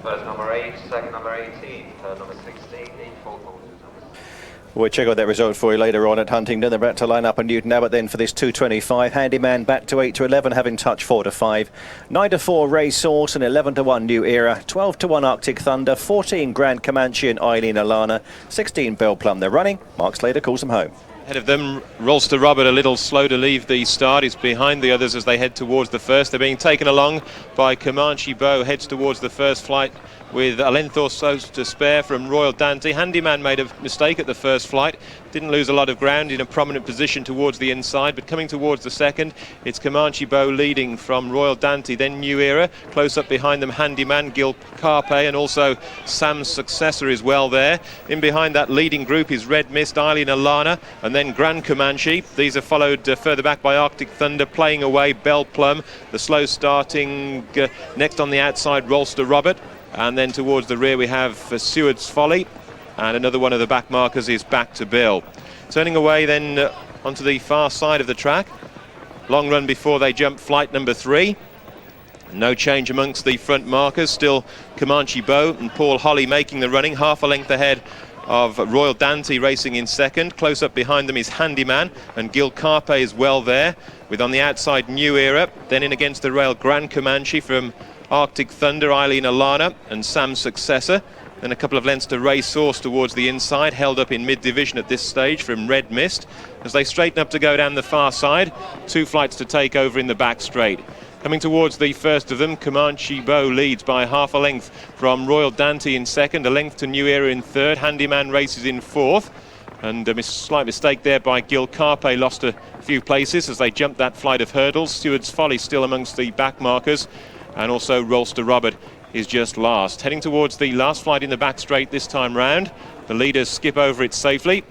First number 8, second number 18, third number 16, the fourth horse. We'll check out that result for you later on at Huntingdon. They're about to line up a Newton Abbott then for this 225. Handyman back to 8 to 11, having touch 4 to 5. 9 to 4 Race Horse and 11 to 1 New Era. 12 to 1 Arctic Thunder. 14 Grand Comanche and Eileen Alana. 16 Bell Plum. They're running. Mark Slater calls them home. Ahead of them, Rolster Robert a little slow to leave the start. He's behind the others as they head towards the first. They're being taken along by Comanche Bow, heads towards the first flight with a length or so to spare from Royal Dante. Handyman made a mistake at the first flight, didn't lose a lot of ground, in a prominent position towards the inside, but coming towards the second, it's Comanche Bow leading from Royal Dante, then New Era, close up behind them Handyman, Gil Carpe, and also Sam's Successor is well there. In behind that leading group is Red Mist, Eileen Alana, and then Grand Comanche. These are followed further back by Arctic Thunder, playing away Bell Plum, the slow starting next on the outside Rolster Robert, and then towards the rear we have Seward's Folly, and another one of the back markers is Back to Bill. Turning away then onto the far side of the track, long run before they jump flight number 3. No change amongst the front markers, still Comanche Bow and Paul Holly making the running, half a length ahead of Royal Dante racing in second. Close up behind them is Handyman, and Gil Carpe is well there, with on the outside New Era, then in against the rail Grand Comanche from Arctic Thunder, Eileen Alana and Sam's Successor. Then a couple of lengths to Race Source towards the inside, held up in mid-division at this stage from Red Mist. As they straighten up to go down the far side, 2 flights to take over in the back straight. Coming towards the first of them, Comanche Bow leads by half a length from Royal Dante in second, a length to New Era in third. Handyman races in fourth, and a slight mistake there by Gil Carpe, lost a few places as they jumped that flight of hurdles. Seward's Folly still amongst the back markers, and also Rolster Robert is just last. Heading towards the last flight in the back straight this time round. The leaders skip over it safely.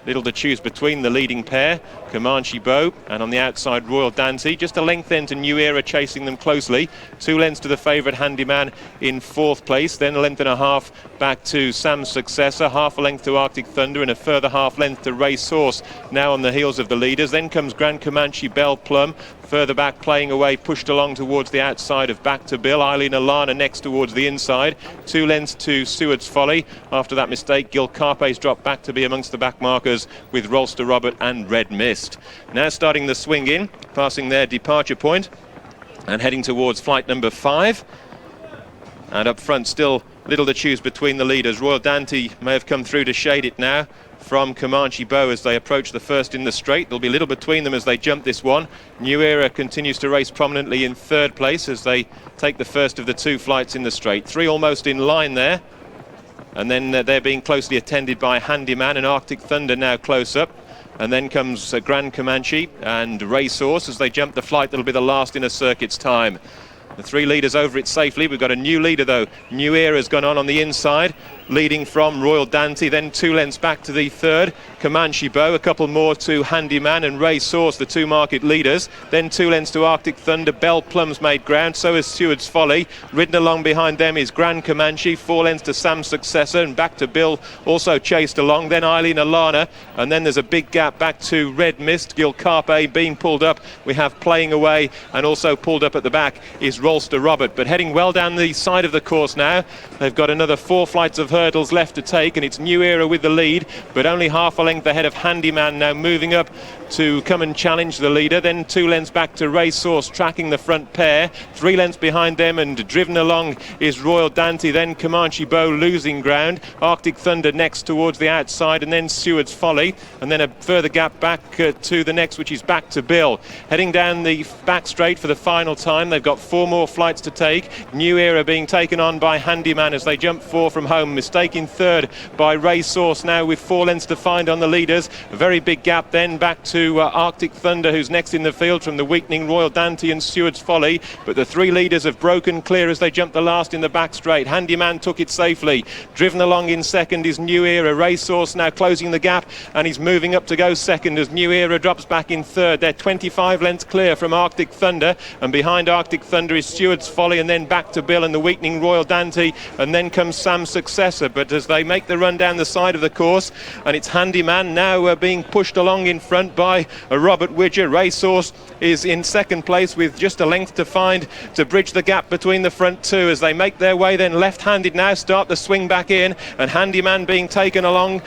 Little to choose between the leading pair, Comanche Bow, and on the outside Royal Dante. Just a length then to New Era chasing them closely. 2 lengths to the favourite Handyman in fourth place. Then a length and a half back to Sam's Successor. Half a length to Arctic Thunder and a further half length to Race Horse, now on the heels of the leaders. Then comes Grand Comanche Bell Plum. Further back playing away, pushed along towards the outside of Back to Bill. Eileen Alana next towards the inside. 2 lengths to Seward's Folly. After that mistake, Gil Carpe's dropped back to be amongst the back markers with Rolster Robert and Red Mist. Now starting the swing in, passing their departure point and heading towards flight number 5. And up front still little to choose between the leaders. Royal Dante may have come through to shade it now from Comanche Bow as they approach the first in the straight. There'll be little between them as they jump this one. New Era continues to race prominently in third place as they take the first of the 2 flights in the straight. 3 almost in line there, and then they're being closely attended by Handyman and Arctic Thunder now close up. And then comes Grand Comanche and Race Horse as they jump the flight that'll be the last in a circuit's time. The 3 leaders over it safely. We've got a new leader though. New Era's gone on the inside, leading from Royal Dante, then 2 lengths back to the 3rd, Comanche Bow, a couple more to Handyman and Ray Source, the 2 market leaders, then 2 lengths to Arctic Thunder. Bell Plum's made ground, so is Seward's Folly. Ridden along behind them is Grand Comanche, 4 lengths to Sam's Successor, and back to Bill, also chased along, then Eileen Alana, and then there's a big gap back to Red Mist. Gil Carpe being pulled up. We have Playing Away, and also pulled up at the back is Rolster Robert. But heading well down the side of the course now. They've got another 4 flights of hurdles left to take, and it's New Era with the lead, but only half a length ahead of Handyman now, moving up to come and challenge the leader. Then 2 lengths back to Ray Source, tracking the front pair. 3 lengths behind them, and driven along is Royal Dante, then Comanche Bow losing ground. Arctic Thunder next towards the outside, and then Seward's Folly, and then a further gap back to the next, which is back to Bill. Heading down the back straight for the final time. They've got 4 more flights to take. New Era being taken on by Handyman as they jump 4 from home. Mistaking 3rd by Ray Source now with 4 lengths to find on the leaders. A very big gap then back to Arctic Thunder, who's next in the field from the weakening Royal Dante and Seward's Folly. But the 3 leaders have broken clear as they jump the last in the back straight. Handyman took it safely. Driven along in second is New Era. Ray Source now closing the gap, and he's moving up to go second as New Era drops back in 3rd. They're 25 lengths clear from Arctic Thunder, and behind Arctic Thunder is Seward's Folly, and then back to Bill and the weakening Royal Dante, and then comes Sam's Successor. But as they make the run down the side of the course, and it's Handyman now being pushed along in front by Robert Widger. Ray Source is in second place with just a length to find to bridge the gap between the front 2 as they make their way then left-handed now, start the swing back in, and Handyman being taken along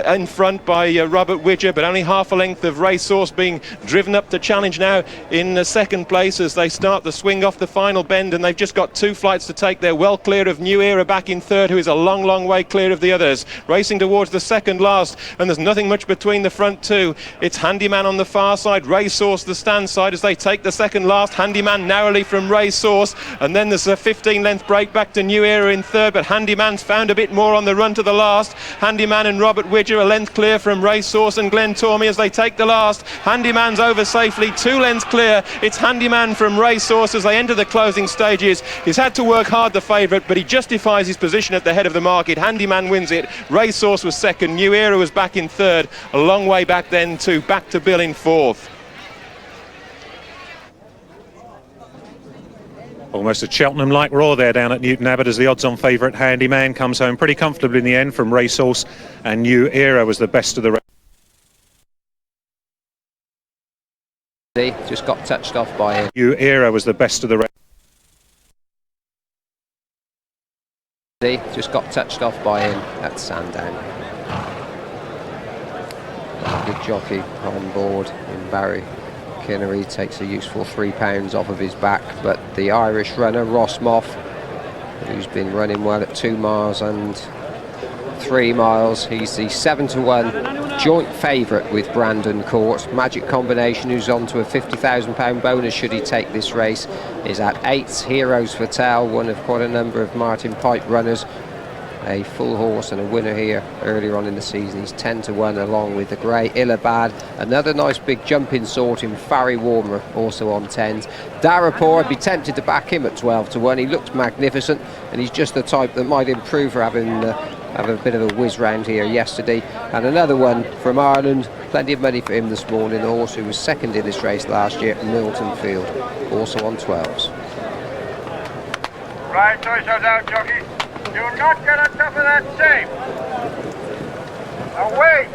in front by Robert Widger, but only half a length of Ray Source being driven up to challenge now in second place as they start the swing off the final bend, and they've just got 2 flights to take. They're well clear of New Era back in 3rd, who is a long way clear of the others. Racing towards the second last, and there's nothing much between the front 2. It's Handyman on the far side, Ray Source the stand side as they take the second last. Handyman narrowly from Ray Source, and then there's a 15 length break back to New Era in 3rd, but Handyman's found a bit more on the run to the last. Handyman and Robert Widger a length clear from Ray Source and Glenn Tormey as they take the last. Handyman's over safely, 2 lengths clear. It's Handyman from Ray Source as they enter the closing stages. He's had to work hard, the favourite, but he justifies his position at the head of the market. Handyman wins it. Ray Source was second. New Era was back in 3rd. A long way back then to back to Bill in 4th. Almost a Cheltenham-like roar there down at Newton Abbot as the odds-on favourite Handyman comes home pretty comfortably in the end from Ray Source, and New Era was the best of the race. Just got touched off by him. New Era was the best of the race. Just got touched off by him at Sandown. Good jockey on board in Barry Kinnery, takes a useful £3 off of his back, but the Irish runner Ross Moff, who's been running well at 2 miles and 3 miles, he's the 7-to-1 joint favourite with Brandon Court. Magic Combination, who's on to a £50,000 bonus should he take this race, is at 8. Heroes Fatale, one of quite a number of Martin Pipe runners, a full horse and a winner here earlier on in the season. He's 10-to-1 along with the grey Illabad. Another nice big jumping sort in Farry Warmer, also on 10s. Darapur, I'd be tempted to back him at 12-to-1. He looked magnificent, and he's just the type that might improve for having have a bit of a whiz round here yesterday. And another one from Ireland, plenty of money for him this morning, the horse who was second in this race last year, Milton Field, also on 12s. Right, try yourselves out, Jockey. Do not get on top of that shape. Away.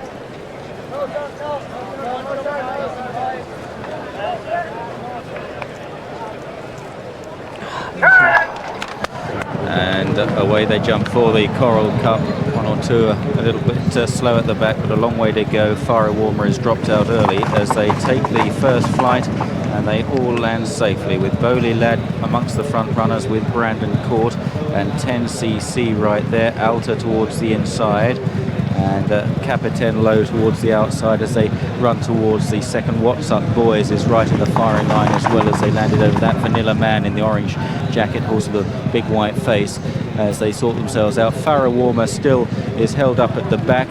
And away they jump for the Coral Cup. 1 or 2 a little bit slow at the back, but a long way to go. Farah Warmer has dropped out early as they take the first flight, and they all land safely with Bowley Lad amongst the front runners with Brandon Court and 10cc right there. Alta towards the inside, and Capitan Low towards the outside as they run towards the second. What's Up Boys is right in the firing line as well as they landed over that Vanilla Man in the orange jacket, horse with a big white face, as they sort themselves out. Farah Warmer still is held up at the back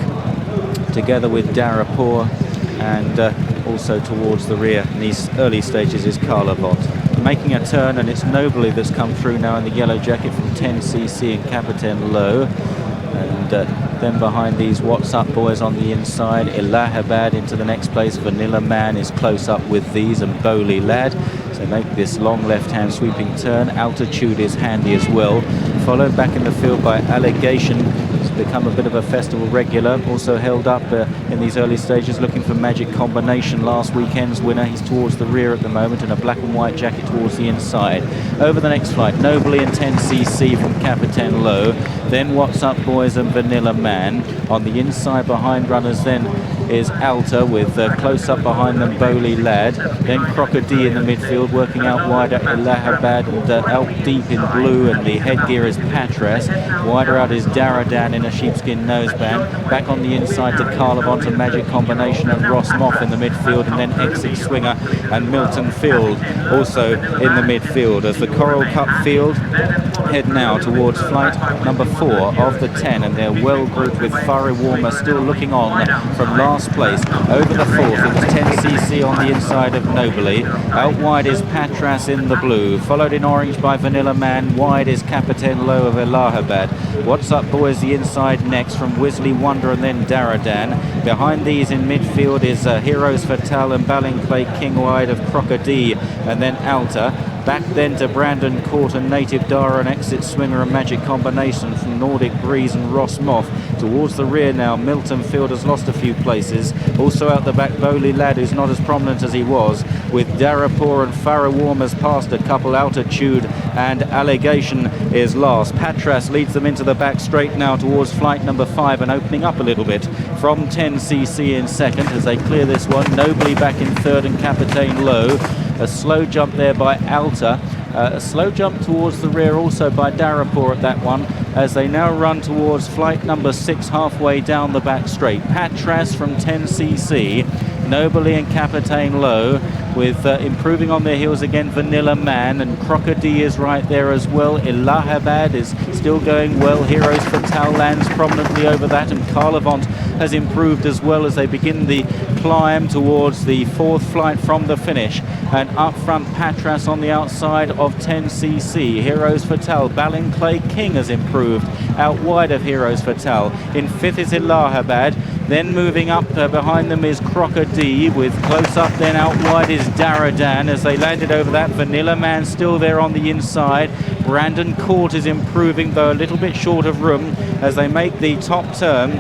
together with Darapur, and also towards the rear in these early stages is Carla Vott. making a turn, and it's Nobly that's come through now in the yellow jacket from 10cc and Capitaine Low. And then behind these What's Up boys on the inside, Allahabad into the next place. Vanilla Man is close up with these, and Bowley Lad. So make this long left-hand sweeping turn. Altitude is handy as well. Followed back in the field by Allegation. It's become a bit of a festival regular. Also held up in these early stages, looking for Magic Combination, last weekend's winner. He's towards the rear at the moment in a black and white jacket towards the inside. Over the next flight, Nobly and 10cc from Capitaine Low. Then What's Up boys and Vanilla Man. On the inside behind runners then is Alta, with close up behind them Bowley Lad. Then Crocodile in the midfield, working out wider Allahabad, and out deep in blue, and the headgear is Patras. Wider out is Daradan in a sheepskin noseband. Back on the inside to Carlavant and Magic Combination and Ross Moff in the midfield, and then Exit Swinger and Milton Field also in the midfield. As the Coral Cup field head now towards flight number 4 of the 10, and they're well grouped with Fiery Warmer still looking on from last place. Over the 4th, it was 10cc on the inside of Nobly. Out wide is Patras in the blue, followed in orange by Vanilla Man. Wide is Capitaine Low of Allahabad. What's Up boys the inside next from Wisley Wonder and then Daradan. Behind these in midfield is Heroes Fatale and Ballinclay King wide of Crocodile, and then Alta. Back then to Brandon Court and Native Dara and Exit Swinger and Magic Combination from Nordic Breeze and Ross Moff. Towards the rear now, Milton Field has lost a few places. Also out the back, Bowley Lad, who's not as prominent as he was, with Darapur and Farrow Warmers past a couple. Altitude and Allegation is last. Patras leads them into the back straight now towards flight number 5, and opening up a little bit from 10cc in second as they clear this one. Nobly back in third and Capitaine Low. A slow jump there by Alta. A slow jump towards the rear also by Darapur at that one, as they now run towards flight number 6 halfway down the back straight. Patras from 10cc, Nobly and Capitaine Low, with improving on their heels again Vanilla Man, and Crocodile is right there as well. Allahabad is still going well. Heroes Fatale lands prominently over that, and Carlavant has improved as well as they begin the climb towards the 4th flight from the finish. And up front, Patras on the outside of 10cc. Heroes Fatale. Ballinclay King has improved out wide of Heroes Fatale. In 5th is Allahabad. Then moving up behind them is Crocodile, with close up then out wide is Daradan as they landed over that. Vanilla Man still there on the inside. Brandon Court is improving, though a little bit short of room as they make the top turn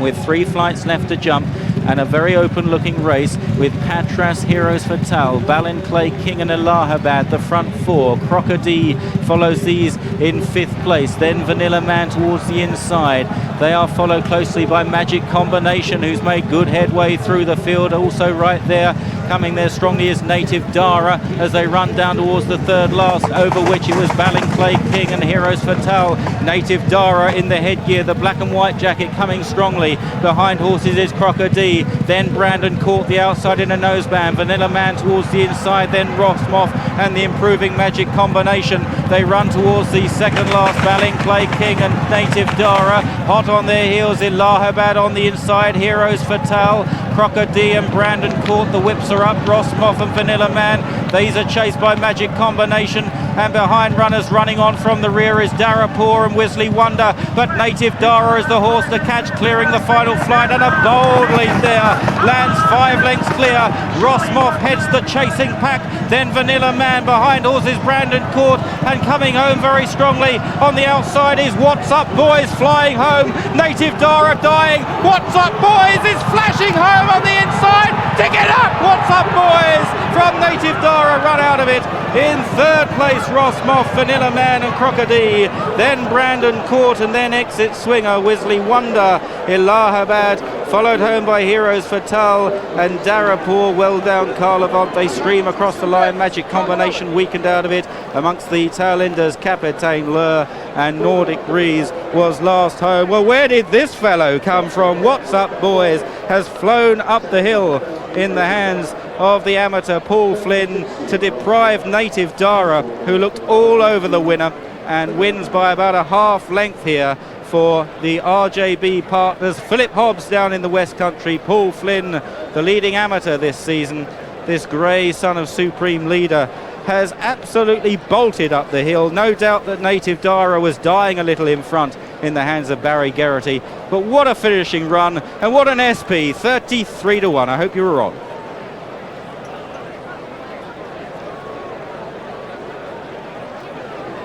with 3 flights left to jump. And a very open looking race with Patras, Heroes Fatale, Ballinclay King and Allahabad, the front 4. Crocodile follows these in 5th place. Then Vanilla Man towards the inside. They are followed closely by Magic Combination, who's made good headway through the field. Also right there, coming there strongly, is Native Dara as they run down towards the 3rd last, over which it was Ballinclay King and Heroes Fatale. Native Dara in the headgear, the black and white jacket coming strongly. Behind horses is Crocodile. Then Brandon Court the outside in a noseband. Vanilla Man towards the inside, then Ross Moff and the improving Magic Combination. They run towards the 2nd last, Ballinclay King and Native Dara. Hot on their heels, Allahabad on the inside, Heroes Fatale, Crocodile and Brandon Court. The whips are up, Ross Moff and Vanilla Man. These are chased by Magic Combination, and behind runners running on from the rear is Darapur and Wisley Wonder, but Native Dara is the horse to catch, clearing the final flight, and a bold lead there, lands 5 lengths clear. Ross Moff heads the chasing pack, then Vanilla Man behind horses Brandon Court, and coming home very strongly on the outside is What's Up Boys flying home. Native Dara dying, What's Up Boys is flashing home on the inside. Dig it up, What's Up Boys from Native Dara, run out of it. In 3rd place, Ross Moff, Vanilla Man and Crocodile, then Brandon Court, and then Exit Swinger, Wisley Wonder, Allahabad, followed home by Heroes Fatale and Darapur. Well down Carlavant, they stream across the line. Magic Combination weakened out of it. Amongst the tail enders, Capitaine Lure and Nordic Breeze was last home. Well, where did this fellow come from? What's Up Boys has flown up the hill in the hands of the amateur Paul Flynn to deprive Native Dara, who looked all over the winner, and wins by about a half length here for the RJB partners. Philip Hobbs down in the West Country, Paul Flynn, the leading amateur this season, this grey son of Supreme Leader, has absolutely bolted up the hill. No doubt that Native Dara was dying a little in front in the hands of Barry Geraghty. But what a finishing run, and what an SP, 33 to 1. I hope you were wrong.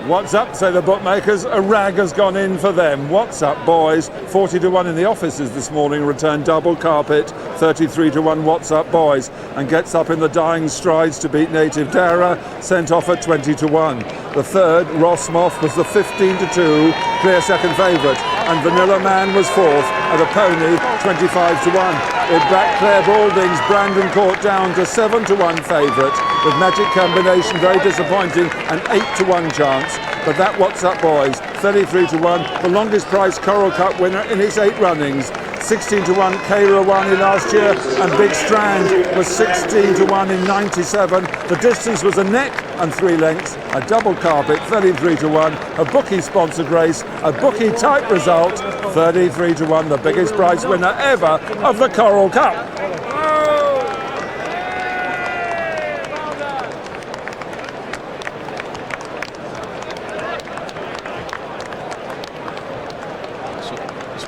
What's up, say the bookmakers? A rag has gone in for them. What's up, boys? 40 to 1 in the offices this morning. Returned double carpet. 33 to 1. What's up, boys? And gets up in the dying strides to beat Native Dara. Sent off at 20 to 1. The third, Rossmoff, was the 15 to 2 clear second favourite. And Vanilla Man was fourth at a pony, 25 to 1. It backed Claire Balding's Brandon Court down to 7 to 1 favourite. With Magic Combination very disappointing, an 8 to 1 chance. But that What's Up, boys, 33 to 1, the longest price Coral Cup winner in his 8 runnings. 16 to 1 Kairawani last year, and Big Strand was 16 to 1 in 97. The distance was a neck and 3 lengths, a double carpet, 33 to 1, a bookie sponsored race, a bookie type result, 33 to 1, the biggest prize winner ever of the Coral Cup.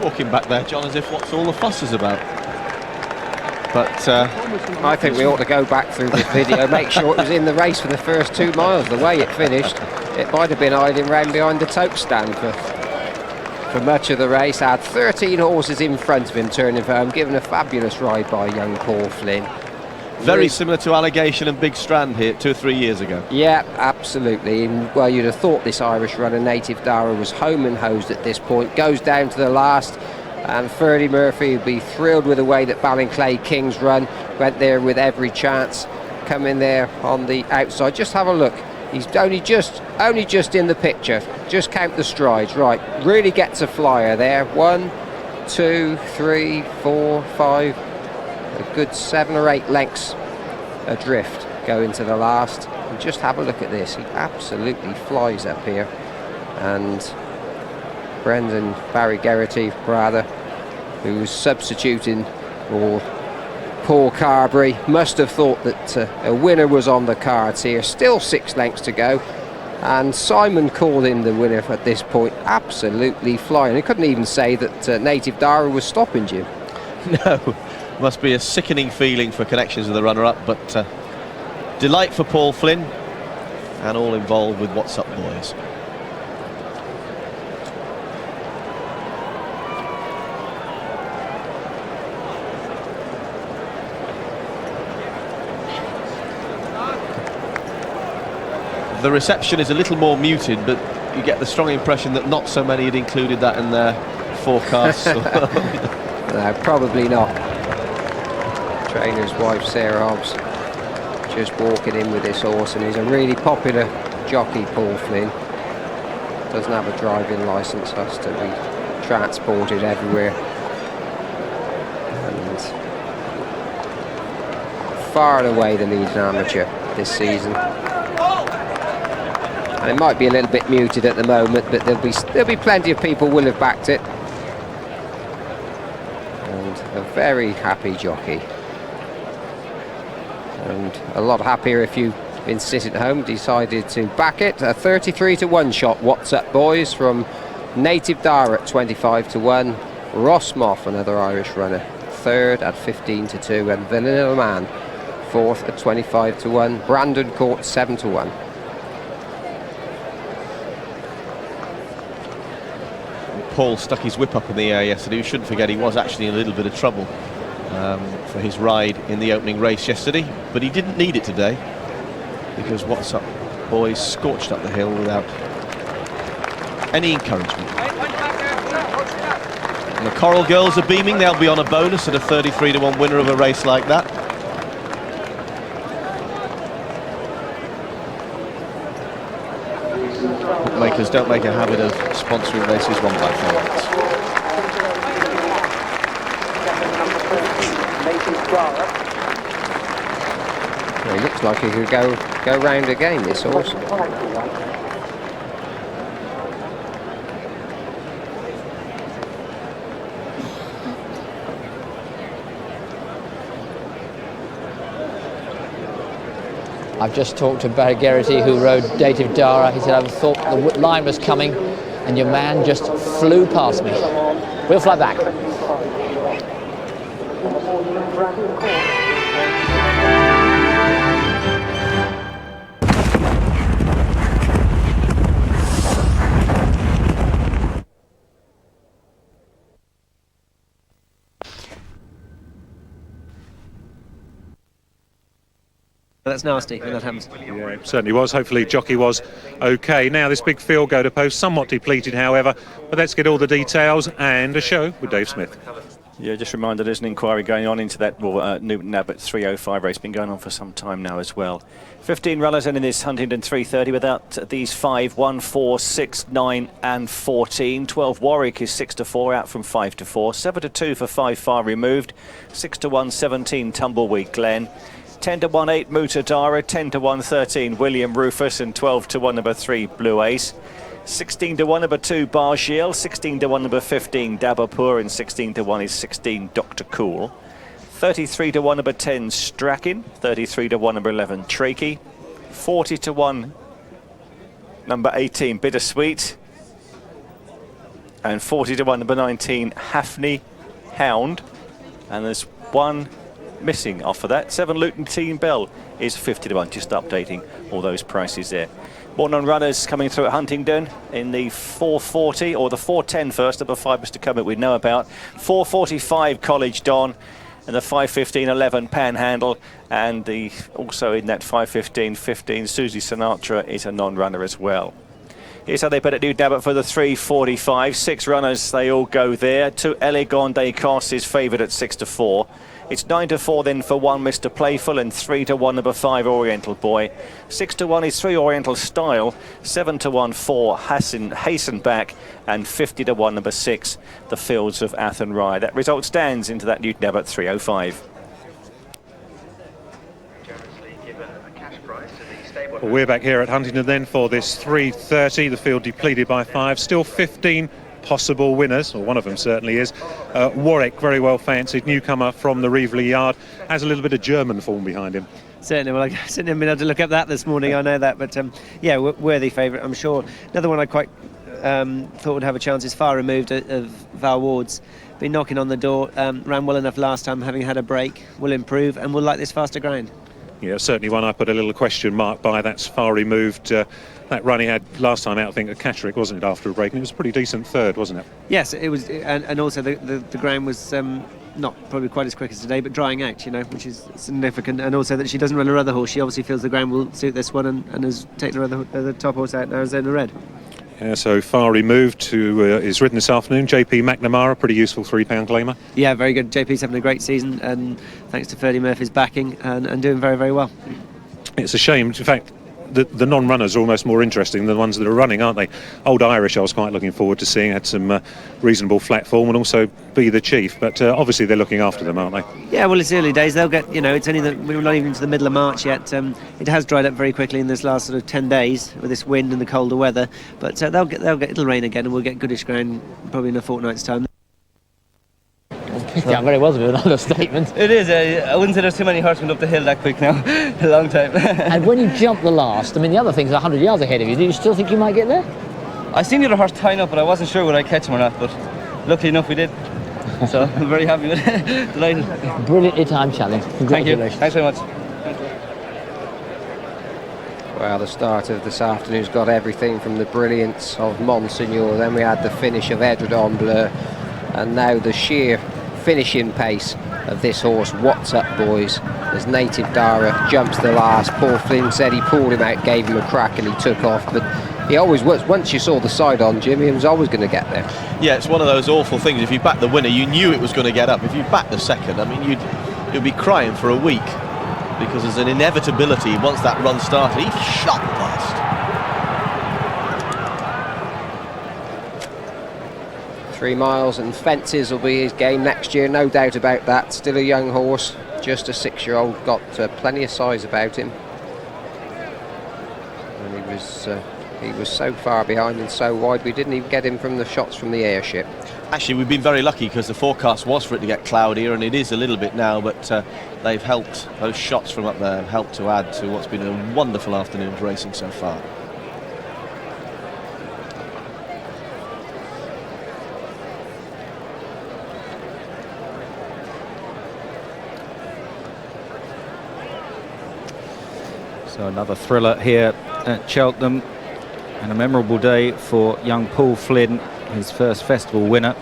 Walking back there, John, as if what's all the fuss is about. But I think we ought to go back through this video, make sure it was in the race for the first 2 miles. The way it finished, it might have been hiding round behind the tote stand for much of the race. Had 13 horses in front of him turning for home, given a fabulous ride by young Paul Flynn. Very similar to Allegation and Big Strand here 2 or 3 years ago. Yeah, absolutely. And, well, you'd have thought this Irish runner, Native Dara, was home and hosed at this point. Goes down to the last, and Ferdy Murphy would be thrilled with the way that Ballinclay King's run. Went there with every chance. Come in there on the outside. Just have a look. He's only just in the picture. Just count the strides. Right, really gets a flyer there. 1, 2, 3, 4, 5. A good 7 or 8 lengths adrift going to the last. And just have a look at this. He absolutely flies up here. And Brendan Barry Geraghty, rather, who was substituting for Paul Carberry, must have thought that a winner was on the cards here. Still 6 lengths to go. And Simon called him the winner at this point. Absolutely flying. He couldn't even say that Native Dara was stopping Jim. No. Must be a sickening feeling for Connections with the runner-up, but delight for Paul Flynn and all involved with What's Up, boys. The reception is a little more muted, but you get the strong impression that not so many had included that in their forecasts. No, probably not. Trainer's wife Sarah Hobbs just walking in with this horse, and he's a really popular jockey, Paul Flynn. Doesn't have a driving licence, has to be transported everywhere, and far and away the leading amateur this season. And it might be a little bit muted at the moment, but there'll be plenty of people will have backed it, and a very happy jockey. And a lot happier if you've been sitting at home, decided to back it. A 33 to 1 shot. What's Up, boys, from Native Dara at 25 to 1. Rossmoff, another Irish runner, third at 15 to 2, and Vanilla Man, fourth at 25 to 1. Brandon Court 7 to 1. Paul stuck his whip up in the air yesterday. We shouldn't forget he was actually in a little bit of trouble for his ride in the opening race yesterday, but he didn't need it today, because What's Up, boys, scorched up the hill without any encouragement. And the Coral girls are beaming. They'll be on a bonus at a 33 to 1 winner of a race like that. Bookmakers don't make a habit of sponsoring races won by favourites. Well, he looks like he could go round again, this horse. I've just talked to Barry Geraghty, who rode Dative Dara. He said, I thought the line was coming and your man just flew past me. We'll fly back. That's nasty when that happens. Yeah, it certainly was. Hopefully Jockey was okay. Now this big field go to post, somewhat depleted however, but let's get all the details and a show with Dave Smith. Yeah, just a reminder there's an inquiry going on into that Newton Abbott 305 race, been going on for some time now as well. 15 runners in this Huntingdon 330 without these 5, 1, 4, 6, 9 and 14. 12 Warwick is 6 to 4 out from 5 to 4. 7 to 2 for 5 Far Removed. 6 to 1 17 Tumbleweed Glen. 10 to 1 8 Mutadara, 10 to 1 13 William Rufus, and 12 to 1 number 3 Blue Ace. 16 to 1 number 2 Bargiel, 16 to 1 number 15 Dabapur, and 16 to 1 is 16 Dr. Cool. 33 to 1 number 10 Strachan, 33 to 1 number 11 Trakey, 40 to 1 number 18 Bittersweet, and 40 to 1 number 19 Hafni Hound, and there's one missing off of that. 7 Luton Team Bell is 50 to 1, just updating all those prices there. More non-runners coming through at Huntingdon in the 440 or the 410 first. Number 5 Mr. Cummett we know about. 445 College Don, and the 5:15.11 Panhandle, and the also in that 5:15.15 Susie Sinatra is a non-runner as well. Here's how they put it Newton Abbott for the 345. 6 runners, they all go there. 2 Elegant Decos is favoured at 6 to 4. It's 9 to 4 then for 1 Mr. Playful, and 3 to 1 number 5 Oriental Boy. 6 to 1 is 3 Oriental Style. 7 to 1 4 Hasten Back, and 50 to 1 number 6 The Fields of Athenry. That result stands into that Newton Abbott 305. Well, we're back here at Huntingdon then for this 330. The field depleted by 5. Still 15 possible winners, or one of them certainly is. Warwick, very well fancied, newcomer from the Reveley Yard, has a little bit of German form behind him. Certainly, well, I certainly haven't been able to look up that this morning, I know that, but yeah, worthy favourite, I'm sure. Another one I quite thought would have a chance is Far Removed of Val Ward's. Been knocking on the door, ran well enough last time, having had a break, will improve and will like this faster ground. Yeah, certainly one I put a little question mark by. That's Far Removed. That run he had last time out, I think, at Catterick, wasn't it, after a break? And it was a pretty decent third, wasn't it? Yes, it was, and also the ground was not probably quite as quick as today, but drying out, you know, which is significant. And also that she doesn't run her other horse. She obviously feels the ground will suit this one, and has taken her other top horse out, Arizona Red. Yeah, so Far Removed, who is ridden this afternoon. JP McNamara, pretty useful £3 claimer. Yeah, very good. JP's having a great season, and thanks to Ferdy Murphy's backing, and doing very, very well. It's a shame, in fact, the non-runners are almost more interesting than the ones that are running, aren't they? Old Irish I was quite looking forward to seeing, had some reasonable flat form, and also Be the Chief, but obviously they're looking after them, aren't they? Yeah, well, it's early days. They'll get, you know, it's only we're not even into the middle of March yet. It has dried up very quickly in this last sort of 10 days with this wind and the colder weather, but it'll rain again, and we'll get goodish ground probably in a fortnight's time. Yeah, very well to be an understatement. It is. I wouldn't say there's too many horsemen up the hill that quick now. A long time. And when you jump the last, I mean, the other thing's 100 yards ahead of you. Do you still think you might get there? I seen the other horse tying up, but I wasn't sure would I catch him or not. But luckily enough, we did. So I'm very happy with it. Delighted. Brilliantly timed challenge. Congratulations. Thank you. Thanks very much. Well, the start of this afternoon's got everything from the brilliance of Monsignor, then we had the finish of Edredon Bleu, and now the sheer finishing pace of this horse. What's Up Boys, as Native Dara jumps the last. Paul Flynn said he pulled him out, gave him a crack, and he took off, but he always was. Once you saw the side on, Jimmy, he was always going to get there. Yeah, it's one of those awful things. If you back the winner, you knew it was going to get up. If you back the second, I mean, you'd be crying for a week, because there's an inevitability once that run started. He shot past. 3 miles and fences will be his game next year, no doubt about that. Still a young horse, just a 6-year-old, got plenty of size about him. And he was so far behind and so wide, we didn't even get him from the shots from the airship. Actually, we've been very lucky because the forecast was for it to get cloudier, and it is a little bit now, but they've helped, those shots from up there have helped to add to what's been a wonderful afternoon's racing so far. So another thriller here at Cheltenham, and a memorable day for young Paul Flynn, his first festival winner.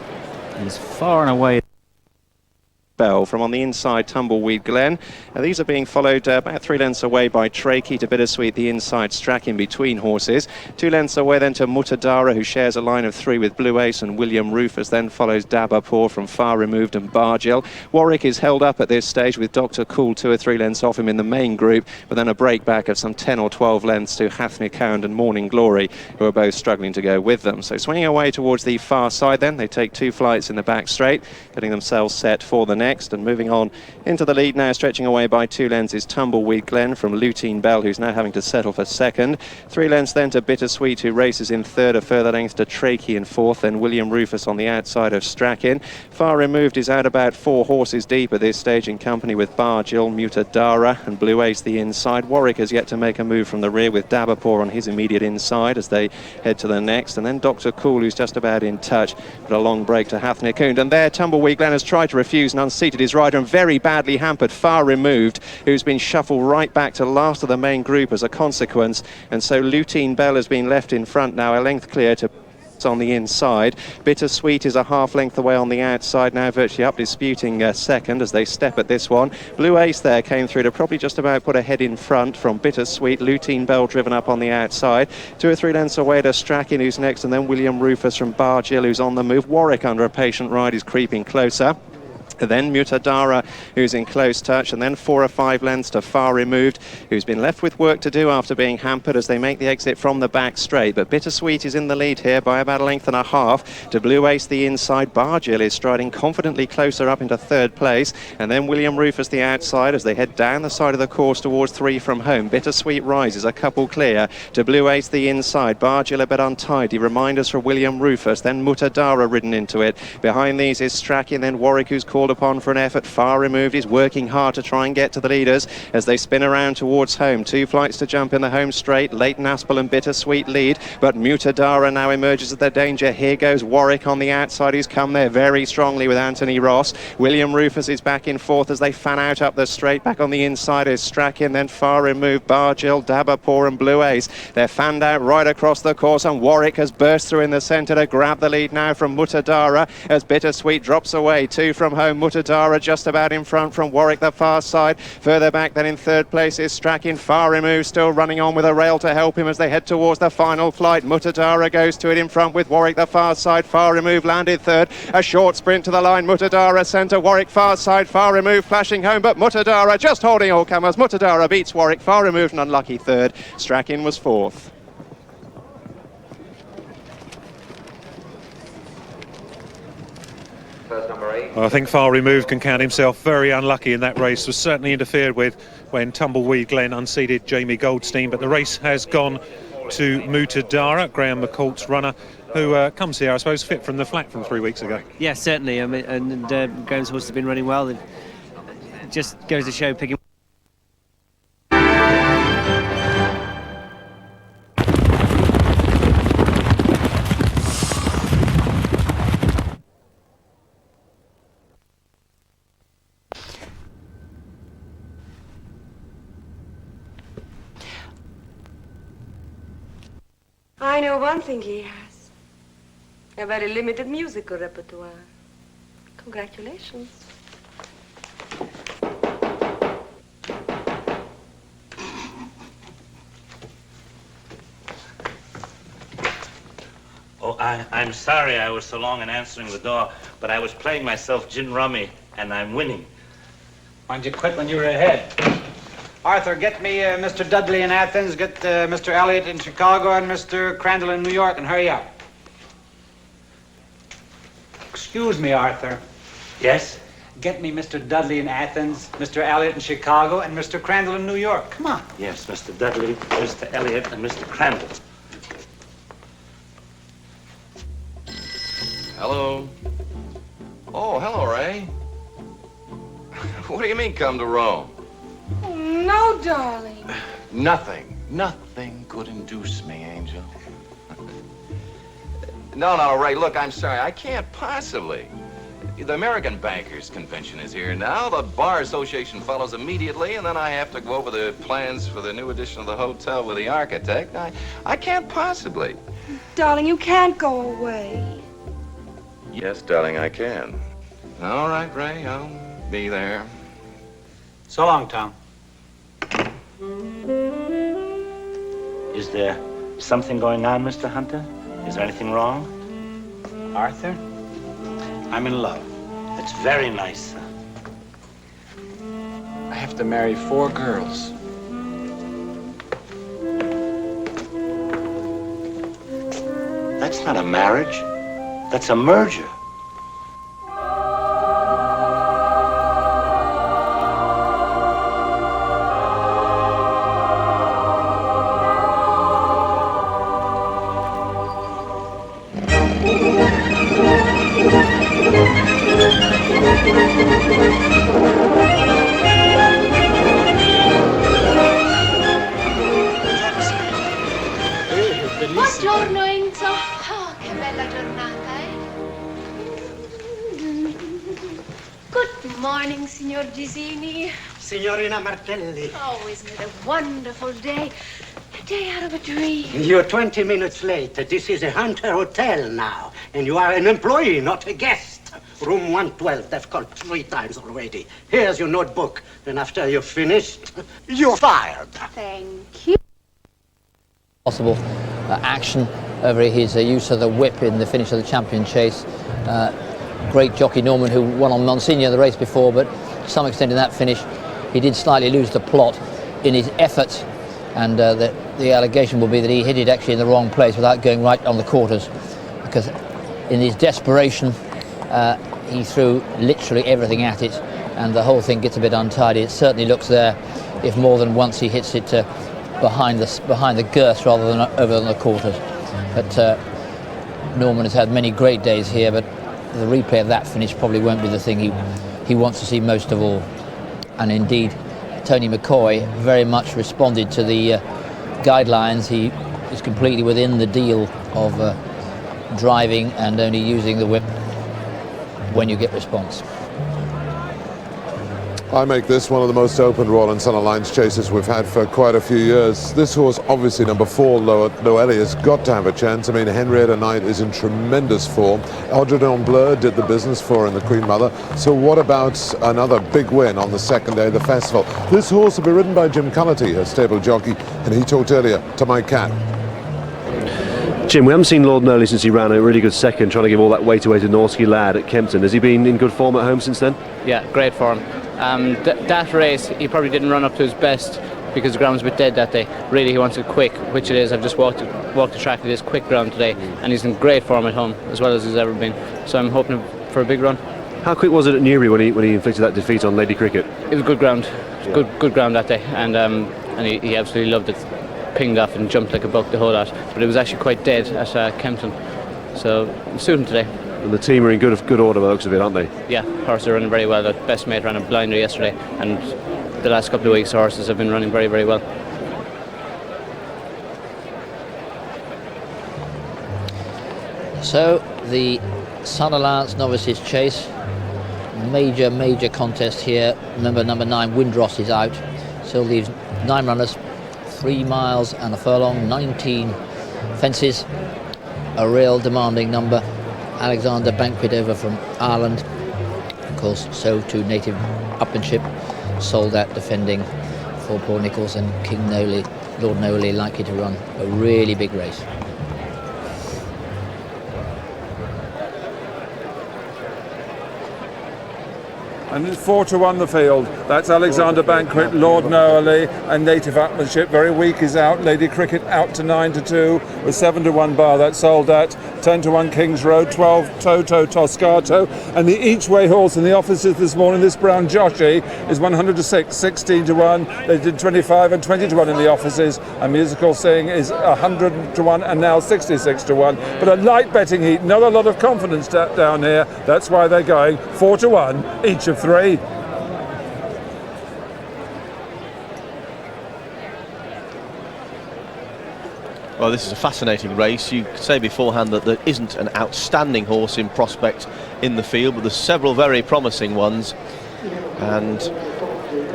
He's far and away Bell from on the inside, Tumbleweed Glen. These are being followed about 3 lengths away by Trakey to Bittersweet, the inside Strack in between horses. 2 lengths away then to Mutadara, who shares a line of 3 with Blue Ace, and William Rufus then follows Dabapour from Far Removed and Bargill. Warwick is held up at this stage with Dr. Cool 2 or 3 lengths off him in the main group, but then a break back of some 10 or 12 lengths to Hathnick Hound and Morning Glory, who are both struggling to go with them. So swinging away towards the far side then, they take 2 flights in the back straight, getting themselves set for the next. And moving on into the lead now, stretching away by 2 lengths is Tumbleweed Glen from Lutein Bell, who's now having to settle for second. 3 lengths then to Bittersweet, who races in third. A further length to Trakey in fourth, then William Rufus on the outside of Strachan. Far Removed is out about 4 horses deep at this stage in company with Bargill, Mutadara and Blue Ace the inside. Warwick has yet to make a move from the rear with Dabapour on his immediate inside as they head to the next, and then Dr. Cool, who's just about in touch, but a long break to Hathnick Hound. And there Tumbleweed Glen has tried to refuse and unseated his rider, and very badly hampered Far Removed, who's been shuffled right back to last of the main group as a consequence. And so Lutein Bell has been left in front now, a length clear to on the inside. Bittersweet is a half length away on the outside now, virtually up disputing second as they step at this one. Blue Ace there came through to probably just about put a head in front from Bittersweet. Lutein Bell driven up on the outside. 2 or 3 lengths away to Strachan, who's next, and then William Rufus from Bargill, who's on the move. Warwick under a patient ride is creeping closer. Then Mutadara, who's in close touch, and then 4 or 5 lengths to Far Removed, who's been left with work to do after being hampered as they make the exit from the back straight. But Bittersweet is in the lead here by about a length and a half to Blue Ace the inside. Bargill is striding confidently closer up into third place, and then William Rufus the outside as they head down the side of the course towards 3 from home. Bittersweet rises a couple clear to Blue Ace the inside. Bargill a bit untidy. Reminders for William Rufus, then Mutadara ridden into it. Behind these is Strachan, then Warwick, who's called upon for an effort. Far Removed is working hard to try and get to the leaders as they spin around towards home. 2 flights to jump in the home straight. Leighton Aspel and Bittersweet lead, but Mutadara now emerges as the danger. Here goes Warwick on the outside, who's come there very strongly with Anthony Ross. William Rufus is back in fourth as they fan out up the straight. Back on the inside is Strachan, then Far Removed, Bargill, Dabapour and Blue Ace. They're fanned out right across the course, and Warwick has burst through in the centre to grab the lead now from Mutadara as Bittersweet drops away. 2 from home. Mutadara just about in front from Warwick the far side. Further back then in third place is Strachan. Far Removed still running on with a rail to help him as they head towards the final flight. Mutadara goes to it in front with Warwick the far side. Far Removed landed third. A short sprint to the line. Mutadara centre. Warwick far side. Far Removed flashing home, but Mutadara just holding all comers. Mutadara beats Warwick. Far Removed an unlucky third. Strachan was fourth. Well, I think Far Removed can count himself very unlucky in that race. Was certainly interfered with when Tumbleweed Glen unseated Jamie Goldstein, but the race has gone to Mutadara, Graham McCourt's runner, who comes here, I suppose, fit from the flat from 3 weeks ago. Yeah, certainly. I mean, and Graham's horse has been running well. It just goes to show picking. I know one thing he has. A very limited musical repertoire. Congratulations. Oh, I'm sorry I was so long in answering the door, but I was playing myself gin rummy, and I'm winning. Why'd you quit when you were ahead? Arthur, get me Mr. Dudley in Athens, get Mr. Elliott in Chicago, and Mr. Crandall in New York, and hurry up. Excuse me, Arthur. Yes? Get me Mr. Dudley in Athens, Mr. Elliott in Chicago, and Mr. Crandall in New York. Come on. Yes, Mr. Dudley, Mr. Elliott, and Mr. Crandall. Hello. Oh, hello, Ray. What do you mean, come to Rome? No, darling. Nothing could induce me, Angel. No, Ray, look, I'm sorry. I can't possibly. The American Bankers Convention is here now. The Bar Association follows immediately, and then I have to go over the plans for the new edition of the hotel with the architect. I can't possibly. Darling, you can't go away. Yes, darling, I can. All right, Ray, I'll be there. So long, Tom. Is there something going on, Mr. Hunter? Is there anything wrong? Arthur, I'm in love. That's very nice, sir. I have to marry 4 girls. That's not a marriage. That's a merger. Buongiorno Enzo. Oh, che bella giornata, Good morning, signor Gisini. Signorina Martelli. Oh, isn't it a wonderful day? A day out of a dream. You're 20 minutes late. This is a Hunter Hotel now, and you are an employee, not a guest. Room 112, they've called 3 times already. Here's your notebook. Then after you're finished, you're fired. Thank you. Possible action over his use of the whip in the finish of the champion chase. Great jockey Norman, who won on Monsignor the race before, but to some extent in that finish he did slightly lose the plot in his efforts, and the allegation will be that he hit it actually in the wrong place without going right on the quarters, because in his desperation he threw literally everything at it, and the whole thing gets a bit untidy. It certainly looks there if more than once he hits it behind the girth rather than over on the quarters. But Norman has had many great days here, but the replay of that finish probably won't be the thing he wants to see most of all. And indeed, Tony McCoy very much responded to the guidelines. He is completely within the deal of driving and only using the whip when you get response. I make this one of the most open Royal and Sun Alliance chases we've had for quite a few years. This horse, obviously number 4, Noelle, has got to have a chance. I mean, Henrietta Knight is in tremendous form. Eldredon Bleu did the business for her in the Queen Mother. So what about another big win on the second day of the festival? This horse will be ridden by Jim Cullity, her stable jockey, and he talked earlier to Mike Cat. Jim, we haven't seen Lord Noley since he ran a really good second, trying to give all that weight away to Norsky Lad at Kempton. Has he been in good form at home since then? Yeah, great form. That race, he probably didn't run up to his best because the ground was a bit dead that day. Really, he wanted quick, which it is. I've just walked the track with this quick ground today, and he's in great form at home, as well as he's ever been. So I'm hoping for a big run. How quick was it at Newbury when he inflicted that defeat on Lady Cricket? It was good ground, good ground that day, and he absolutely loved it. Pinged off and jumped like a buck the whole lot, but it was actually quite dead at Kempton. So I'm suiting today. And the team are in good order by the looks of it, aren't they? Yeah, horses are running very well. The best mate ran a blinder yesterday, and the last couple of weeks horses have been running very, very well. So the Sun Alliance Novices Chase, major contest here. Number 9 Windross is out, so leaves 9 runners, 3 miles and a furlong, 19 fences, a real demanding number. Alexander Banquet over from Ireland, of course, so too native upmanship, sold out defending for Paul Nichols, and King Noley, Lord Noley, likely to run a really big race. And it's 4-1 the field. That's Alexander Banquet, Lord Noailly, and Native Upmanship. Very weak is out. Lady Cricket out to 9-2 with 7-1 bar. That's sold at 10-1 Kings Road, 12 Toto Toscato. And the each way horse in the offices this morning, this brown Jockey, is 100-6, 16-1. They did 25 and 20-1 in the offices. And Musical Sing is 100-1 and now 66-1. But a light betting heat, not a lot of confidence down here. That's why they're going 4-1 each of 3. Well, this is a fascinating race. You say beforehand that there isn't an outstanding horse in prospect in the field, but there's several very promising ones. And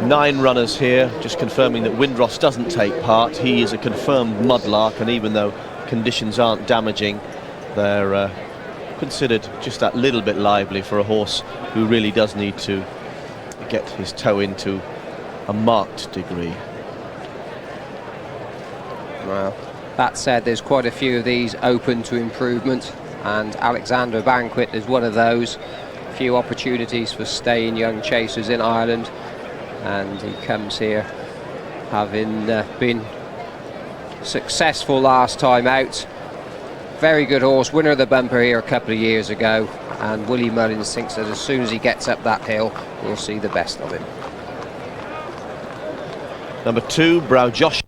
9 runners here, just confirming that Windross doesn't take part. He is a confirmed mudlark, and even though conditions aren't damaging, they're considered just that little bit lively for a horse who really does need to get his toe into a marked degree. Well, that said, there's quite a few of these open to improvement, and Alexander Banquet is one of those. Few opportunities for staying young chasers in Ireland, and he comes here having been successful last time out. Very good horse, winner of the bumper here a couple of years ago, and Willie Mullins thinks that as soon as he gets up that hill, we'll see the best of him. Number 2, Brow Josh.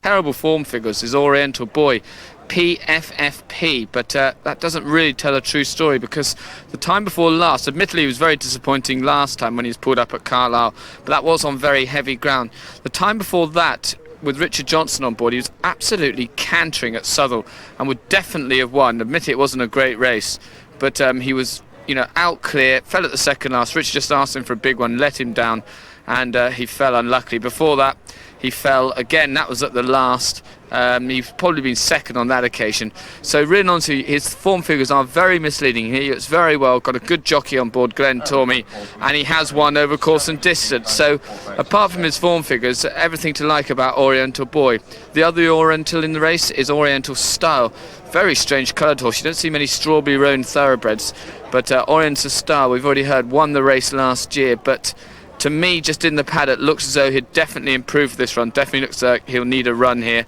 Terrible form figures is Oriental Boy, PFFP, but that doesn't really tell a true story, because the time before last, admittedly he was very disappointing last time when he was pulled up at Carlisle, but that was on very heavy ground. The time before that, with Richard Johnson on board, he was absolutely cantering at Southwell and would definitely have won. Admittedly, it wasn't a great race, but he was, you know, out clear, fell at the second last. Richard just asked him for a big one, let him down, and he fell unluckily. Before that, he fell again. That was at the last. He's probably been second on that occasion. So really honestly, his form figures are very misleading. He looks very well, got a good jockey on board, Glenn Tormey, and he has won over course and distance. So apart from his form figures, everything to like about Oriental Boy. The other Oriental in the race is Oriental Style. Very strange coloured horse. You don't see many strawberry roan thoroughbreds, but Oriental Style, we've already heard, won the race last year, but to me, just in the paddock, looks as though he'd definitely improve this run. Definitely looks like he'll need a run here.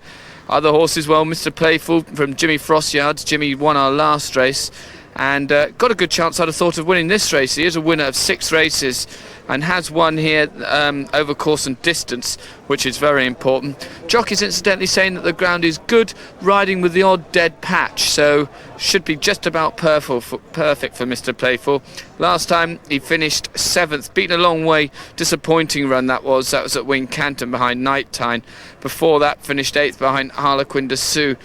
Other horses, well, Mr. Playful from Jimmy Frostyard's. Jimmy won our last race and got a good chance, I'd have thought, of winning this race. He is a winner of 6 races and has won here over course and distance, which is very important. Jockey's incidentally saying that the ground is good, riding with the odd dead patch, so should be just about perfect for Mr. Playful. Last time he finished 7th, beaten a long way, disappointing run that was at Wincanton behind Night Time. Before that, finished 8th behind Harlequin de Sceaux.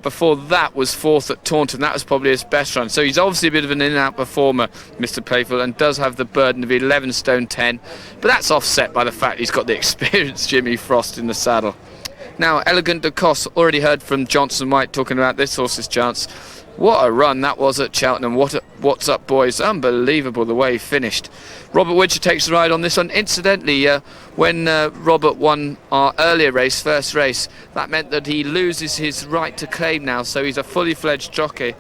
Before that was 4th at Taunton. That was probably his best run. So he's obviously a bit of an in-and-out performer, Mr. Playful, and does have the burden of 11 stone 10. But that's offset by the fact he's got the experienced Jimmy Frost in the saddle. Now, Elegant de Cos, already heard from Johnson White talking about this horse's chance. What a run that was at Cheltenham. What's up, boys? Unbelievable the way he finished. Robert Widger takes the ride on this one. Incidentally, when Robert won our earlier race, first race, that meant that he loses his right to claim now, so he's a fully fledged jockey,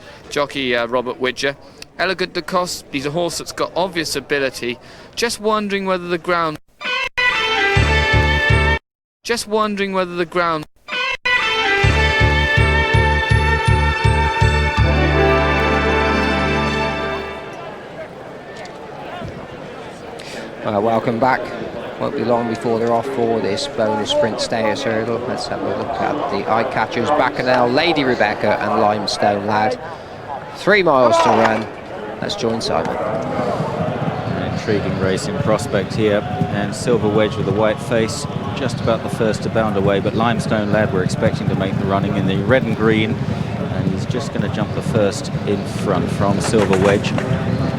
Robert Widger. Elegant de Cos, he's a horse that's got obvious ability. Just wondering whether the ground... Welcome back. Won't be long before they're off for this bonus sprint stayers hurdle. Let's have a look at the eye catchers. Bacchanal, Lady Rebecca and Limestone Lad. 3 miles to run. Let's join Simon. An intriguing race in prospect here, and Silver Wedge with a white face, just about the first to bound away, but Limestone Lad we're expecting to make the running in the red and green, and he's just going to jump the first in front from Silver Wedge.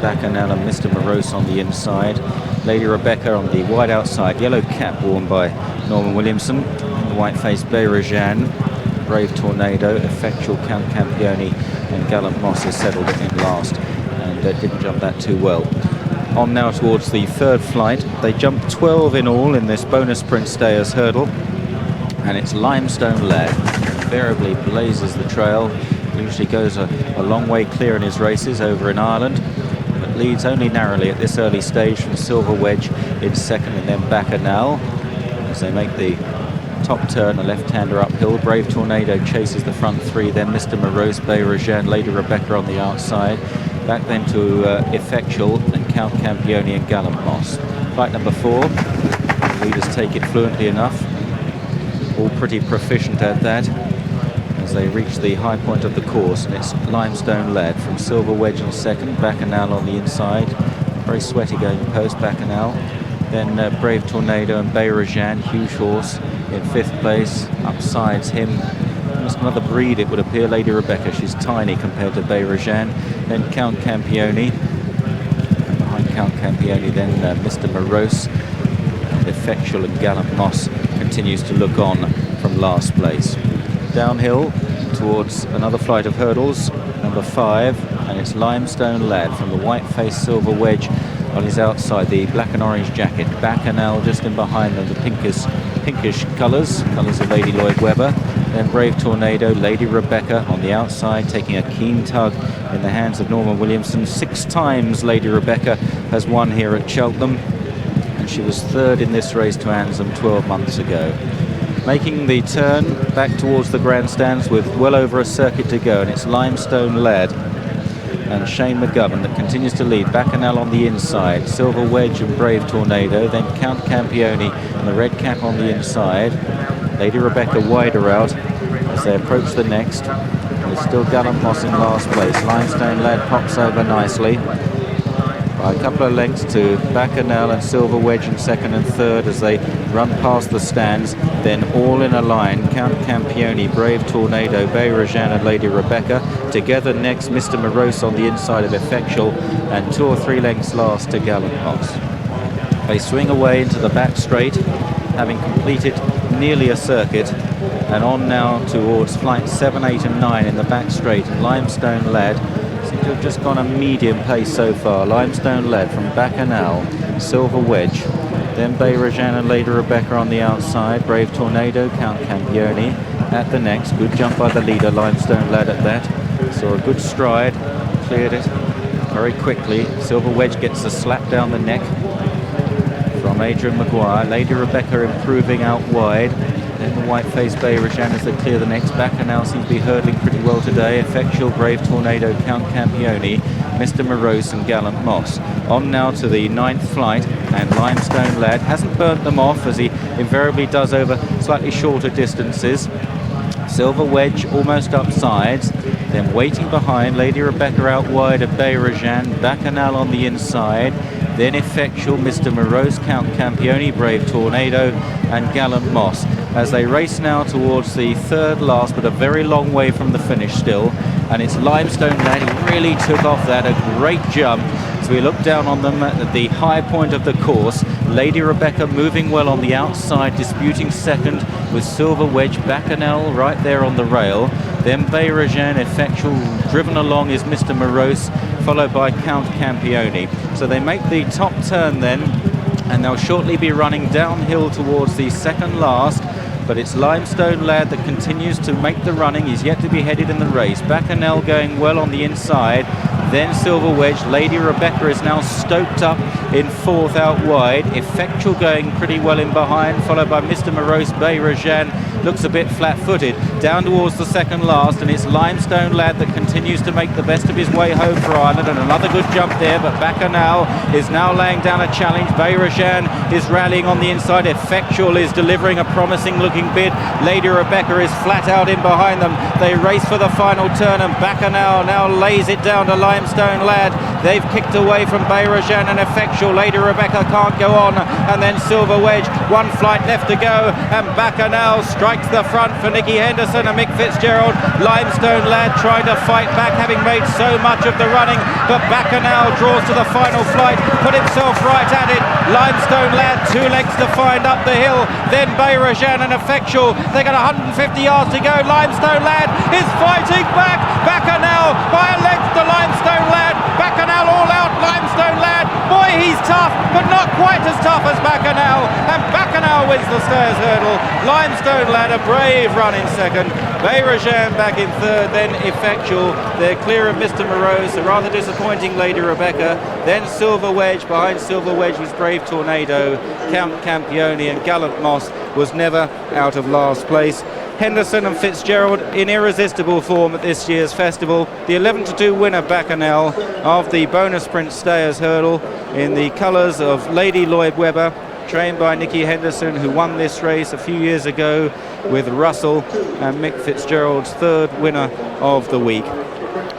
Bacchanal and Mr. Morose on the inside. Lady Rebecca on the wide outside. Yellow cap worn by Norman Williamson. White-faced Bayrajan, Brave Tornado, Effectual Count Campione, and Gallant Moss is settled in last and didn't jump that too well. On now towards the third flight. They jumped 12 in all in this bonus sprint stayers hurdle, and it's Limestone Lad. Invariably blazes the trail. Usually goes a long way clear in his races over in Ireland, but leads only narrowly at this early stage from Silver Wedge in second, and then Bacchanal as they make the top turn, a left-hander uphill. Brave Tornado chases the front 3, then Mr. Morose, Bayrajan, Lady Rebecca on the outside. Back then to Effectual and Count Campione and Gallant Moss. Flight number 4, the leaders take it fluently enough, all pretty proficient at that as they reach the high point of the course, and it's Limestone Lad from Silver Wedge in second, Bacchanal on the inside, very sweaty going post, Bacchanal, then Brave Tornado and Bayrajan, huge horse, in 5th place. Upsides him almost another breed, it would appear. Lady Rebecca, she's tiny compared to Bayrajan. Then Count Campione. And behind Count Campione, then Mr. Morose. And Effectual and Gallant Moss continues to look on from last place. Downhill towards another flight of hurdles, number 5, and it's Limestone Lad from the white-faced silver wedge on his outside, the black and orange jacket. Bacchanal just in behind them, the pinkish colours of Lady Lloyd Webber. Then Brave Tornado, Lady Rebecca on the outside, taking a keen tug in the hands of Norman Williamson. 6 times Lady Rebecca has won here at Cheltenham, and she was 3rd in this race to Ansem 12 months ago. Making the turn back towards the grandstands with well over a circuit to go, and it's Limestone Lad and Shane McGovern that continues to lead. Bacchanal on the inside, Silver Wedge and Brave Tornado, then Count Campione and the red cap on the inside. Lady Rebecca wider out as they approach the next. There's still Gallant Moss in last place. Limestone Lad pops over nicely by a couple of lengths to Bacchanal and Silver Wedge in 2nd and 3rd as they run past the stands. Then all in a line, Count Campione, Brave Tornado, Bayrajan and Lady Rebecca. Together next, Mr. Morose on the inside of Effectual, and 2 or 3 lengths last to Gallant Moss. They swing away into the back straight, having completed nearly a circuit, and on now towards flight 7, 8 and 9 in the back straight. And Limestone Lad seems to have just gone a medium pace so far. Limestone Lad from Bacchanal, Silver Wedge, then Bayrajan and Lady Rebecca on the outside. Brave Tornado, Count Campione at the next. Good jump by the leader, Limestone Lad at that. Saw a good stride, cleared it very quickly. Silver Wedge gets a slap down the neck from Adrian Maguire. Lady Rebecca improving out wide. Then the white-faced Bayrajan as they clear the next. Bacchanal seems to be hurdling pretty well today. Effectual, Brave Tornado, Count Campione, Mr. Morose and Gallant Moss. On now to the 9th flight, and Limestone Lad hasn't burnt them off as he invariably does over slightly shorter distances. Silver Wedge almost up sides, then waiting behind, Lady Rebecca out wide of Bayrajan, Bacchanal on the inside, then Effectual, Mr. Morose, Count Campione, Brave Tornado and Gallant Moss as they race now towards the 3rd last, but a very long way from the finish still. And it's Limestone Lad who really took off that, a great jump. So we look down on them at the high point of the course. Lady Rebecca moving well on the outside, disputing 2nd with Silver Wedge, Bacchanal right there on the rail. Then Bayrajan, Effectual, driven along is Mr. Morose, followed by Count Campione. So they make the top turn then, and they'll shortly be running downhill towards the 2nd last. But it's Limestone Lad that continues to make the running. He's yet to be headed in the race. Bacchanal going well on the inside. Then Silver Wedge. Lady Rebecca is now stoked up in 4th out wide. Effectual going pretty well in behind, followed by Mr. Morose. Bayrajan looks a bit flat-footed. Down towards the 2nd last, and it's Limestone Lad that continues to make the best of his way home for Ireland. And another good jump there, but Bacchanal is now laying down a challenge. Bayrajan is rallying on the inside. Effectual is delivering a promising-looking bid. Lady Rebecca is flat out in behind them. They race for the final turn, and Bacchanal now lays it down to Limestone Lad. They've kicked away from Bayrajan and Effectual. Lady Rebecca can't go on, and then Silver Wedge. 1 flight left to go, and Bacchanal strikes the front for Nicky Henderson and Mick Fitzgerald. Limestone Lad trying to fight back, having made so much of the running, but Bacchanal draws to the final flight, put himself right at it. Limestone Lad 2 lengths to find up the hill, then Bayrajan and Effectual. They got 150 yards to go. Limestone Lad is fighting back. Bacchanal by a length to Limestone Lad. Bacchanal all out. Limestone Lad, boy, he's tough, but not quite as tough as Bacchanal. And Bacchanal wins the stairs hurdle. Limestone Lad a brave run in 2nd. Bayrajan back in 3rd, then Effectual. They're clear of Mr. Morose, a rather disappointing Lady Rebecca. Then Silver Wedge. Behind Silver Wedge was Brave Tornado. Count Campione and Gallant Moss was never out of last place. Henderson and Fitzgerald in irresistible form at this year's festival. The 11-2 winner Bacchanal of the bonus sprint stayers hurdle in the colours of Lady Lloyd Webber, trained by Nicky Henderson, who won this race a few years ago with Russell, and Mick Fitzgerald's 3rd winner of the week.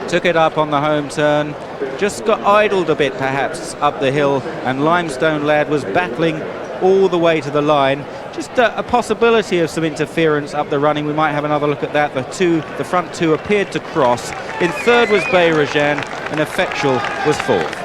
Took it up on the home turn, just got idled a bit perhaps up the hill, and Limestone Lad was battling all the way to the line. just a possibility of some interference up the running. We might have another look at that. The front two appeared to cross. In third was Bayrajan, and Effectual was fourth.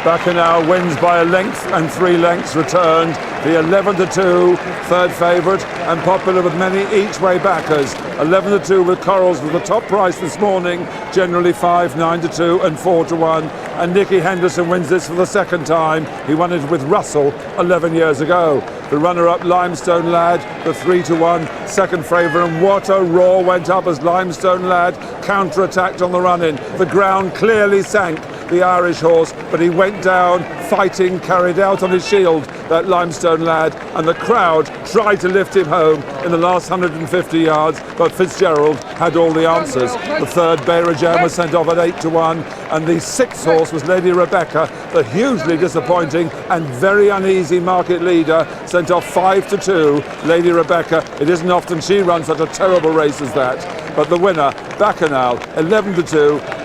Bacchanal wins by a length and 3 lengths returned. The 11-2 third favourite and popular with many each-way backers. 11-2 with Corals with the top price this morning, generally 5, 9-2 and 4-1. And Nicky Henderson wins this for the second time. He won it with Russell 11 years ago. The runner-up Limestone Lad, the 3-1 second favourite, and what a roar went up as Limestone Lad counter-attacked on the run-in. The ground clearly sank the Irish horse, but he went down fighting, carried out on his shield, that Limestone Lad, and the crowd tried to lift him home in the last 150 yards, but Fitzgerald had all the answers. The third, Bayrajan, was sent off at 8-1, and the sixth horse was Lady Rebecca, the hugely disappointing and very uneasy market leader, sent off 5-2. Lady Rebecca, it isn't often she runs such a terrible race as that, but the winner, Bacchanal, 11-2.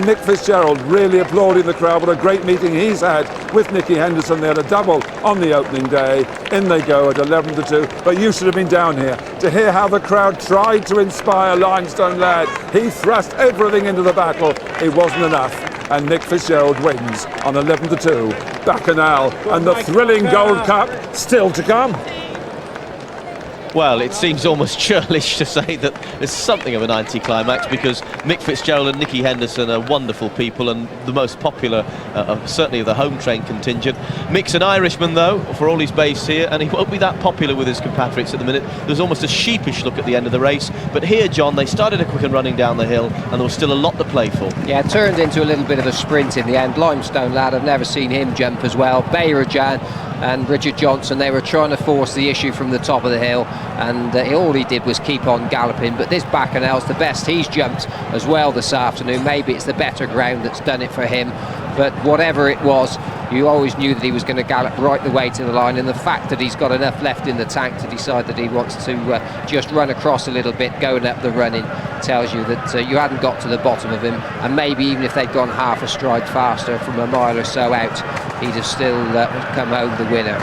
Nick Fitzgerald really applauding the crowd. What a great meeting he's had with Nicky Henderson. They had a double on the opening day. In they go at 11-2. But you should have been down here to hear how the crowd tried to inspire Limestone Lad. He thrust everything into the battle. It wasn't enough. And Nick Fitzgerald wins on 11-2. Bacchanal and the thrilling Gold Cup still to come. Well, it seems almost churlish to say that there's something of an anticlimax, because Mick Fitzgerald and Nicky Henderson are wonderful people and the most popular, certainly of the home train contingent. Mick's an Irishman, though, for all he's based here, and he won't be that popular with his compatriots at the minute. There's almost a sheepish look at the end of the race. But here, John, they started a quick and running down the hill, and there was still a lot to play for. Yeah, it turned into a little bit of a sprint in the end. Limestone Lad, I've never seen him jump as well. Bayrajan and Richard Johnson, they were trying to force the issue from the top of the hill, and all he did was keep on galloping. But this Bacchanal's the best he's jumped as well this afternoon. Maybe it's the better ground that's done it for him, but whatever it was, you always knew that he was going to gallop right the way to the line, and the fact that he's got enough left in the tank to decide that he wants to just run across a little bit going up the running tells you that you hadn't got to the bottom of him, and maybe even if they'd gone half a stride faster from a mile or so out, he'd have still come home the winner.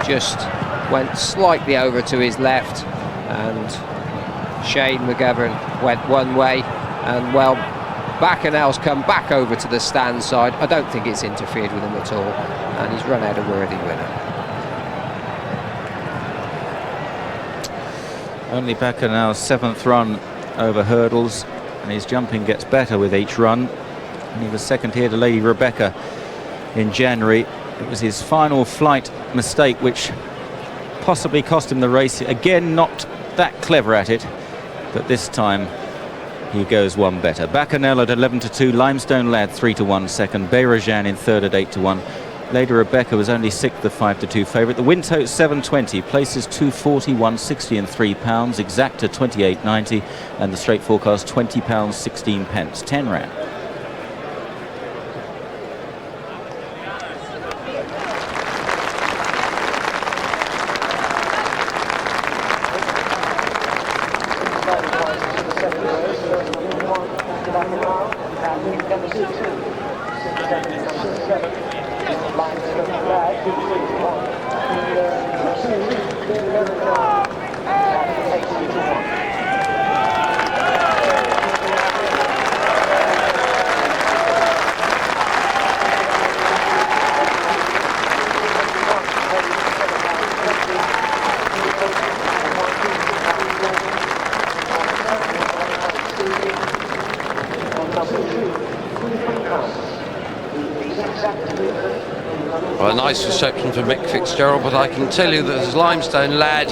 Just went slightly over to his left, and Shane McGovern went one way, and well, Bacchanal's come back over to the stand side. I don't think it's interfered with him at all, and he's run out a worthy winner. Only Bacchanal's 7th run over hurdles, and his jumping gets better with each run. And he was second here to Lady Rebecca in January. It was his final flight mistake which possibly cost him the race. Again, not that clever at it, but this time he goes one better. Bacchanal at 11-2, Limestone Lad 3-1 second, Bayrajan in third at 8-1. Lady Rebecca was only 6th, the 5-2 favourite. The Windtote 720, places 240, 160 and £3, Exacta 28.90, and the straight forecast £20 16 pence, 10 rand. Well, a nice reception for Mick Fitzgerald, but I can tell you that as Limestone Lad,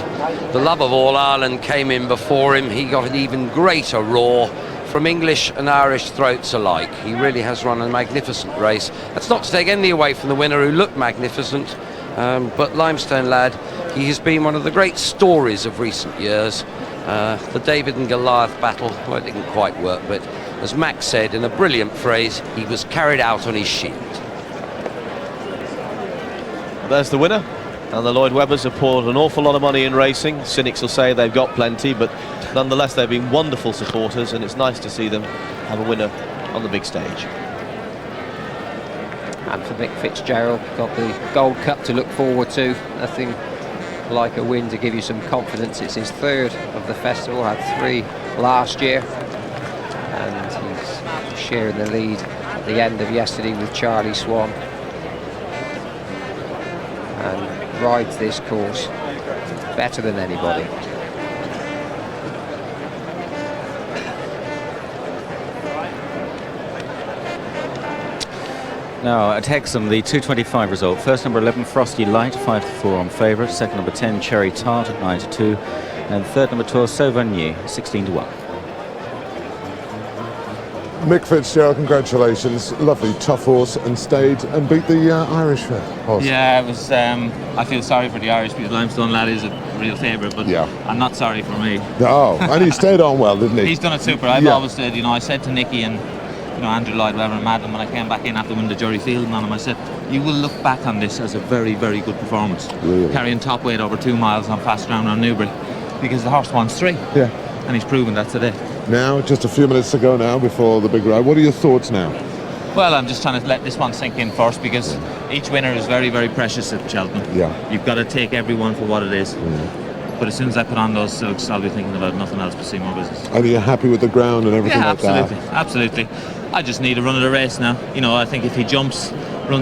the love of all Ireland, came in before him, he got an even greater roar from English and Irish throats alike. He really has run a magnificent race. That's not to take anything away from the winner, who looked magnificent, but Limestone Lad, he has been one of the great stories of recent years. The David and Goliath battle, well, it didn't quite work, but as Max said in a brilliant phrase, he was carried out on his shield. There's the winner, and the Lloyd Webbers have poured an awful lot of money in racing. Cynics will say they've got plenty, but nonetheless they've been wonderful supporters, and it's nice to see them have a winner on the big stage. And for Mick Fitzgerald, got the Gold Cup to look forward to. Nothing like a win to give you some confidence. It's his third of the festival, had 3 last year, and he's sharing the lead at the end of yesterday with Charlie Swan, and rides this course better than anybody. Now at Hexham, the 225 result. First number 11, Frosty Light, 5-4 on favourite. Second number 10, Cherry Tart at 9-2. And third number 12, Sauvigny, 16-1. Mick Fitzgerald, congratulations. Lovely, tough horse, and stayed and beat the Irish horse. Yeah, it was. I feel sorry for the Irish because Limestone Lad is a real favourite, but I'm not sorry for me. Oh, and he stayed on well, didn't he? He's done it super. I've always said, I said to Nicky and Andrew Lloyd, whatever, and Madden, when I came back in after winning the jury field on him, I said, you will look back on this as a very, very good performance. Really? Carrying top weight over 2 miles on fast ground on Newbury, because the horse wants 3. Yeah. And he's proven that today. Now, just a few minutes to go now before the big ride. What are your thoughts now? Well, I'm just trying to let this one sink in first, because each winner is very, very precious at Cheltenham. Yeah. You've got to take every one for what it is. But as soon as I put on those silks, I'll be thinking about nothing else but Seymour Business. And are you happy with the ground and everything like that? Absolutely. I just need a run of the race now. I think if he runs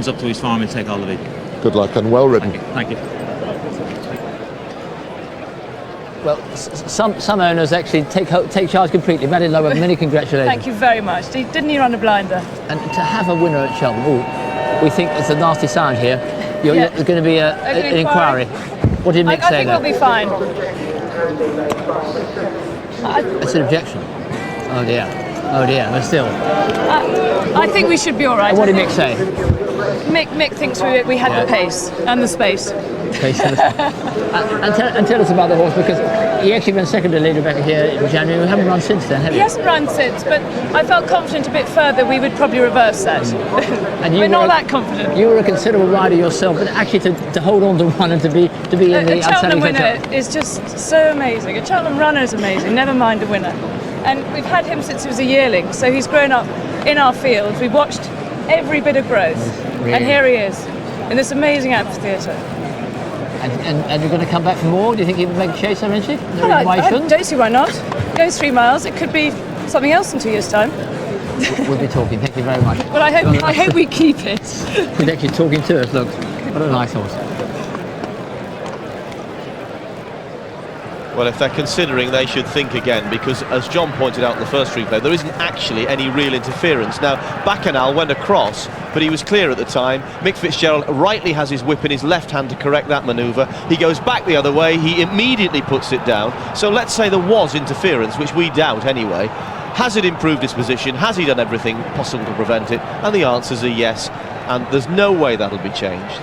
up to his form, he'll take all the lead. Good luck and well ridden. Thank you. Well, some owners actually take charge completely. Madeline, many congratulations. Thank you very much. Didn't he run a blinder? And to have a winner at Cheltenham, we think it's a nasty sound here. There's going to be an inquiry. What did Mick say? I think we'll be fine. It's an objection. Oh dear, but still. I think we should be all right. And what did Mick say? Mick thinks we had the pace and the space. And tell us about the horse, because he actually went second to Estebrak here in January. We haven't run since then, have you? He hasn't run since, but I felt confident a bit further we would probably reverse that. And we're not that confident. You were a considerable rider yourself, but actually to hold on to one and to be in the Cheltenham winner is just so amazing. A Cheltenham runner is amazing, never mind a winner. And we've had him since he was a yearling, so he's grown up in our field. We've watched every bit of growth, and here he is in this amazing amphitheatre. And you're going to come back for more? Do you think he would make a chase eventually? I don't see why not. Goes 3 miles. It could be something else in 2 years' time. We'll be talking. Thank you very much. Well, I hope we keep it. He's actually talking to us. Look, what a nice horse. Well, if they're considering, they should think again, because as John pointed out in the first replay, there isn't actually any real interference. Now, Bacchanal went across, but he was clear at the time. Mick Fitzgerald rightly has his whip in his left hand to correct that manoeuvre. He goes back the other way, he immediately puts it down. So let's say there was interference, which we doubt anyway. Has it improved his position? Has he done everything possible to prevent it? And the answers are yes, and there's no way that'll be changed.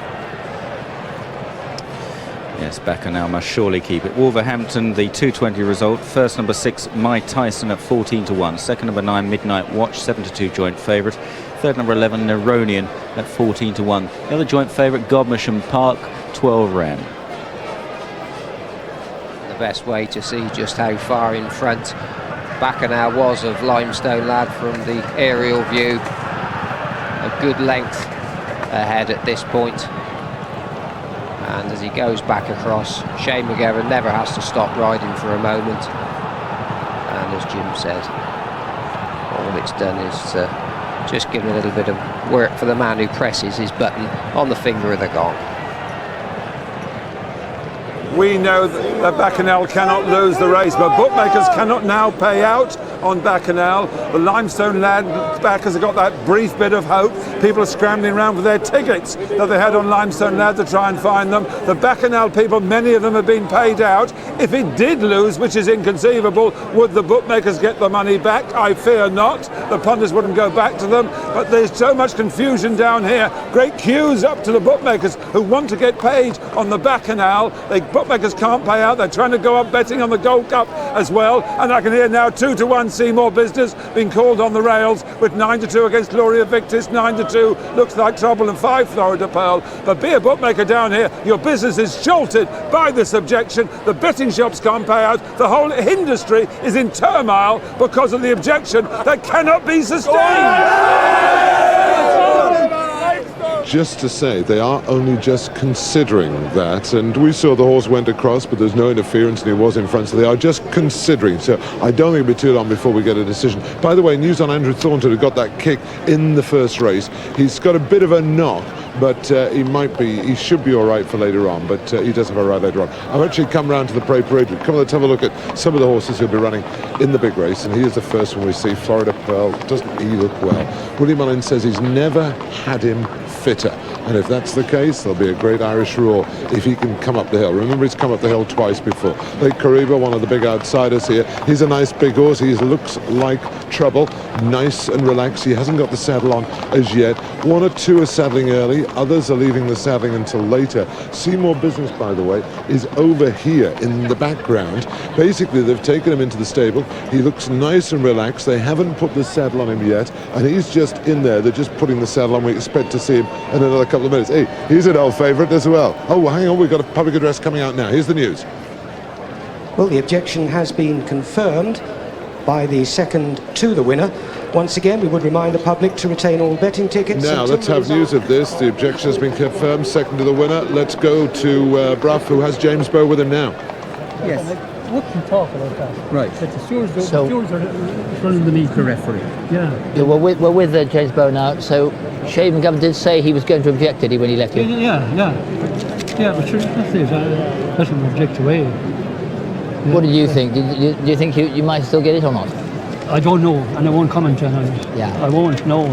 Yes, Bacchanal must surely keep it. Wolverhampton, the 220 result. First number 6, My Tyson at 14-1. Second number 9, Midnight Watch, 7-2 joint favourite. Third number 11, Neronian at 14-1. The other joint favourite, Godmersham Park, 12 rand. The best way to see just how far in front Bacchanal was of Limestone Lad from the aerial view. A good length ahead at this point. And as he goes back across, Shane McGovern never has to stop riding for a moment. And as Jim said, all it's done is just give a little bit of work for the man who presses his button on the finger of the gong. We know that Bacchanal cannot lose the race, but bookmakers cannot now pay out on Bacchanal. The Limestone Lad backers have got that brief bit of hope. People are scrambling around for their tickets that they had on Limestone Lad to try and find them. The Bacchanal people, many of them have been paid out. If it did lose, which is inconceivable, would the bookmakers get the money back? I fear not. The punters wouldn't go back to them. But there's so much confusion down here. Great queues up to the bookmakers who want to get paid on the Bacchanal. Bookmakers can't pay out. They're trying to go up betting on the Gold Cup as well. And I can hear now 2-1 Seymour Business being called on the rails with 9-2 against Gloria Victis. 9-2 looks like trouble, and 5 Florida Pearl. But be a bookmaker down here, your business is jolted by this objection. The betting shops can't pay out. The whole industry is in turmoil because of the objection that cannot be sustained. Just to say, they are only just considering that, and we saw the horse went across, but there's no interference and he was in front, so they are just considering. So I don't think it'll be too long before we get a decision. By the way, news on Andrew Thornton, who got that kick in the first race. He's got a bit of a knock, but he should be all right for later on, but he does have a ride later on. I've actually come round to the parade. Come on, let's have a look at some of the horses who'll be running in the big race, and here's the first one we see. Florida Pearl. Doesn't he look well? Willie Mullins says he's never had him fitter, and if that's the case, there'll be a great Irish roar if he can come up the hill. Remember, he's come up the hill twice before. Lake Kariba, one of the big outsiders here. He's a nice big horse. He looks like trouble, nice and relaxed. He hasn't got the saddle on as yet. 1 or 2 are saddling early, others are leaving the saddling until later. Seymour Business, by the way, is over here in the background. Basically, they've taken him into the stable. He looks nice and relaxed. They haven't put the saddle on him yet, and he's just in there. They're just putting the saddle on. We expect to see him in another couple of minutes. Hey, he's an old favourite as well. Oh, hang on, we've got a public address coming out now. Here's the news. Well, the objection has been confirmed by the second to the winner. Once again, we would remind the public to retain all betting tickets. Now, let's have news of this. The objection has been confirmed, second to the winner. Let's go to Bruff, who has James Bow with him now. Yes. What can talk about that? Right. But the stewards are running the meet. The referee. Yeah. We're with James Bow now. So Shane McGovern did say he was going to object, did he, when he left you? Yeah, but sure, that's it. Let him object away. Yeah. What do you think? Do you think you might still get it or not? I don't know, and I won't comment on it. Yeah. I won't. No.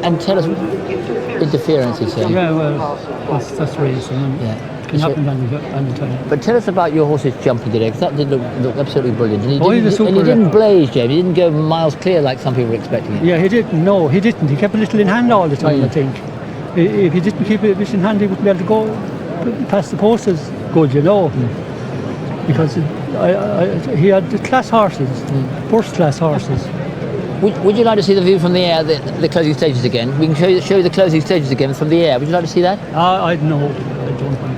And tell us, interference, he said. Yeah, well, that's racing. Yeah. Can happen any time. But tell us about your horse's jumping today, because that did look absolutely brilliant. And he he didn't blaze, James. He didn't go miles clear like some people were expecting. Yeah, he didn't. No, he didn't. He kept a little in hand all the time, I think. If he didn't keep it in hand, he wouldn't be able to go past the post as good, you know. Because he had the class horses, first class horses. Would you like to see the view from the air, the closing stages again? We can show you the closing stages again from the air. Would you like to see that? I don't.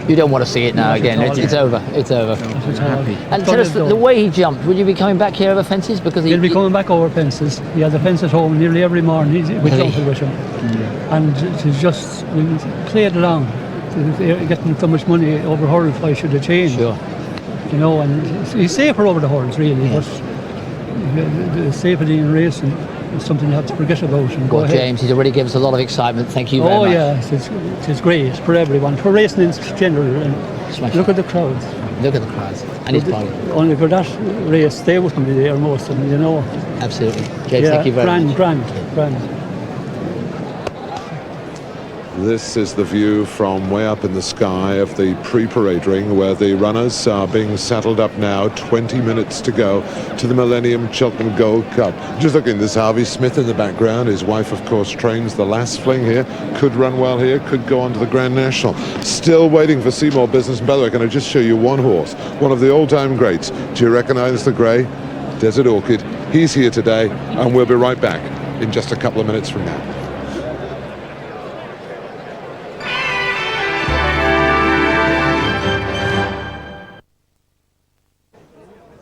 You don't want to see it now again. It's over. It's over. Happy. And tell us the way he jumped. Would you be coming back here over fences? Because he'll be coming back over fences. He has a fence at home nearly every morning. We jump with him, and it's just we played along. Getting so much money over hurls, why should it change? Sure. You know, and he's safer over the hurls, really. But the safety in racing is something you have to forget about and go ahead. James, he's already given us a lot of excitement. Thank you very much. Oh yes, it's great for everyone, for racing in general. And look at the crowds. Look at the crowds. And he's probably only for that race they wouldn't be there, most of them, you know. Absolutely. James, thank you very much. Grand. This is the view from way up in the sky of the pre-parade ring, where the runners are being saddled up now. 20 minutes to go to the Millennium Cheltenham Gold Cup. Just looking, there's Harvey Smith in the background. His wife, of course, trains the last fling here. Could run well here, could go on to the Grand National. Still waiting for Seymour Business. And by the way, can I just show you one horse, one of the all-time greats? Do you recognize the grey? Desert Orchid. He's here today, and we'll be right back in just a couple of minutes from now.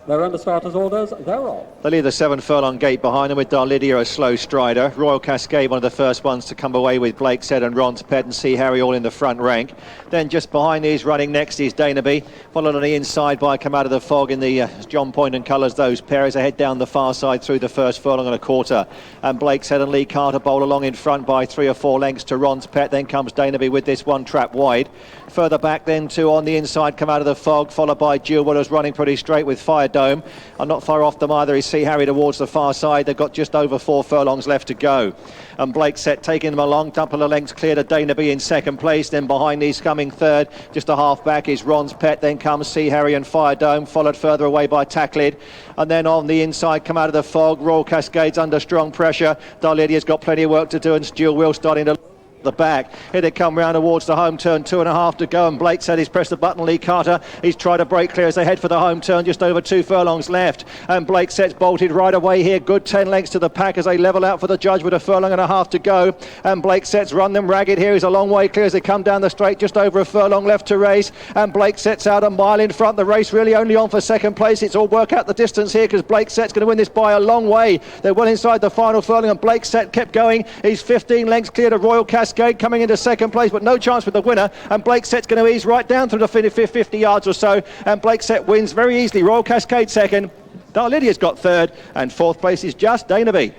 They're under starters' orders, they're off. They leave the 7 furlong gate behind them with Darlydia, a slow strider. Royal Cascade, one of the first ones to come away with Blake Said and Ron's Pet and Sea Harry all in the front rank. Then just behind these, running next is Danaby, followed on the inside by Come Out of the Fog in the John Point and colours, those pairs. They head down the far side through the first furlong and a quarter. And Blake Said and Lee Carter bowl along in front by 3 or 4 lengths to Ron's Pet. Then comes Danaby with this one trap wide. Further back then to on the inside, Come Out of the Fog, followed by Jill Willows running pretty straight with Fire Dome. And not far off them either is Sea Harry towards the far side. They've got just over 4 furlongs left to go. And Blake Set taking them along, couple of lengths clear to Danaby in second place. Then behind these coming third, just a half back is Ron's Pet. Then comes Sea Harry and Fire Dome, followed further away by Tacklid. And then on the inside, Come Out of the Fog. Royal Cascades under strong pressure. Darlydia's got plenty of work to do, and Jill Will starting to the back. Here they come round towards the home turn, 2.5 to go, and Blake said he's pressed the button. Lee Carter, he's tried to break clear as they head for the home turn, just over 2 furlongs left, and Blake Set's bolted right away here, good 10 lengths to the pack as they level out for the judge with 1.5 furlongs to go, and Blake Set's run them ragged here. He's a long way clear as they come down the straight, just over 1 furlong left to race, and Blake Set's out a mile in front. The race really only on for second place. It's all work out the distance here because Blake Set's going to win this by a long way. They're well inside the final furlong, and Blake Set kept going. He's 15 lengths clear to Royal Cascade coming into second place, but no chance with the winner, and Blake Set's going to ease right down through the 50 yards or so, and Blake Set wins very easily. Royal Cascade second, Darlydia's got third, and fourth place is just Danaby.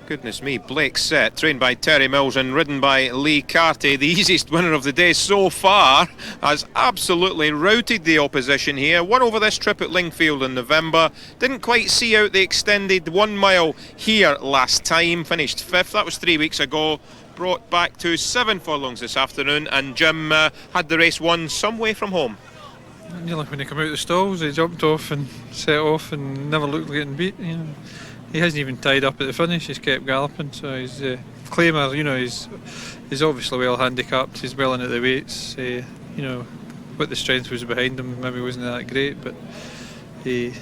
Goodness me, Blake Set, trained by Terry Mills and ridden by Lee Carty, the easiest winner of the day so far, has absolutely routed the opposition here. Won over this trip at Lingfield in November, didn't quite see out the extended 1 mile here last time, finished 5th, that was 3 weeks ago. Brought back to 7 furlongs this afternoon, and Jim had the race won some way from home. Nearly when he came out of the stalls, he jumped off and set off and never looked like getting beat. You know, he hasn't even tied up at the finish. He's kept galloping. So he's claimer. You know, he's obviously well handicapped. He's well into the weights. You know, what the strength was behind him maybe wasn't that great, but he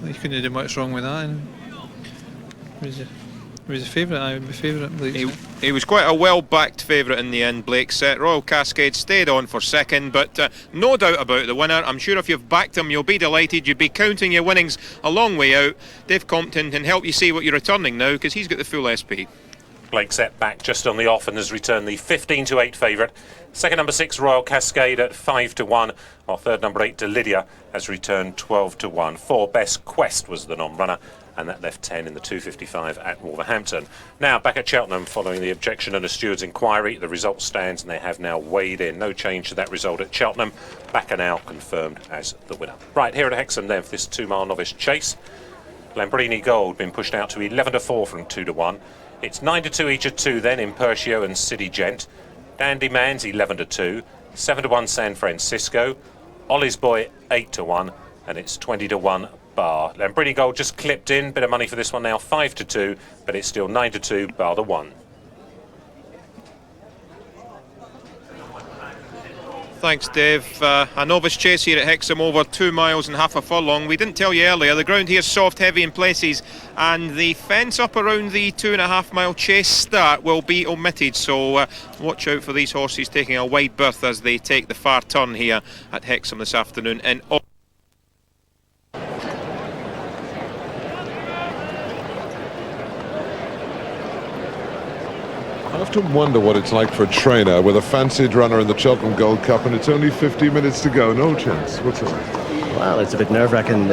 couldn't do much wrong with that. And he was a favourite. I would be favourite. He was quite a well-backed favourite in the end, Blake Set. Royal Cascade stayed on for second, but no doubt about the winner. I'm sure if you've backed him, you'll be delighted. You'll be counting your winnings a long way out. Dave Compton can help you see what you're returning now, because he's got the full SP. Blake Set back just on the off and has returned the 15-8 favourite. Second number 6, Royal Cascade at 5-1, while third number 8, Lydia, has returned 12-1. 4, Best Quest was the non-runner, and that left 10 in the 2:55 at Wolverhampton. Now back at Cheltenham following the objection and a steward's inquiry. The result stands and they have now weighed in. No change to that result at Cheltenham. Backer now confirmed as the winner. Right, here at Hexham then for this 2 mile novice chase. Lambrini Gold been pushed out to 11-4 from 2-1. It's 9-2 each at 2 then, Impertio and City Gent. Dandy Man's 11-2. 7-1 San Francisco. Ollie's Boy 8-1. And it's 20-1 Bar. Lambrini Gold just clipped in, bit of money for this one now, 5-2, but it's still 9-2 Bar the 1. Thanks, Dave. A novice chase here at Hexham over 2 miles and half a furlong. We didn't tell you earlier, the ground here is soft, heavy in places, and the fence up around the 2.5 mile chase start will be omitted, so watch out for these horses taking a wide berth as they take the far turn here at Hexham this afternoon. And I often wonder what it's like for a trainer with a fancied runner in the Cheltenham Gold Cup, and it's only 50 minutes to go. No chance. What's it like? Well, it's a bit nerve-wracking,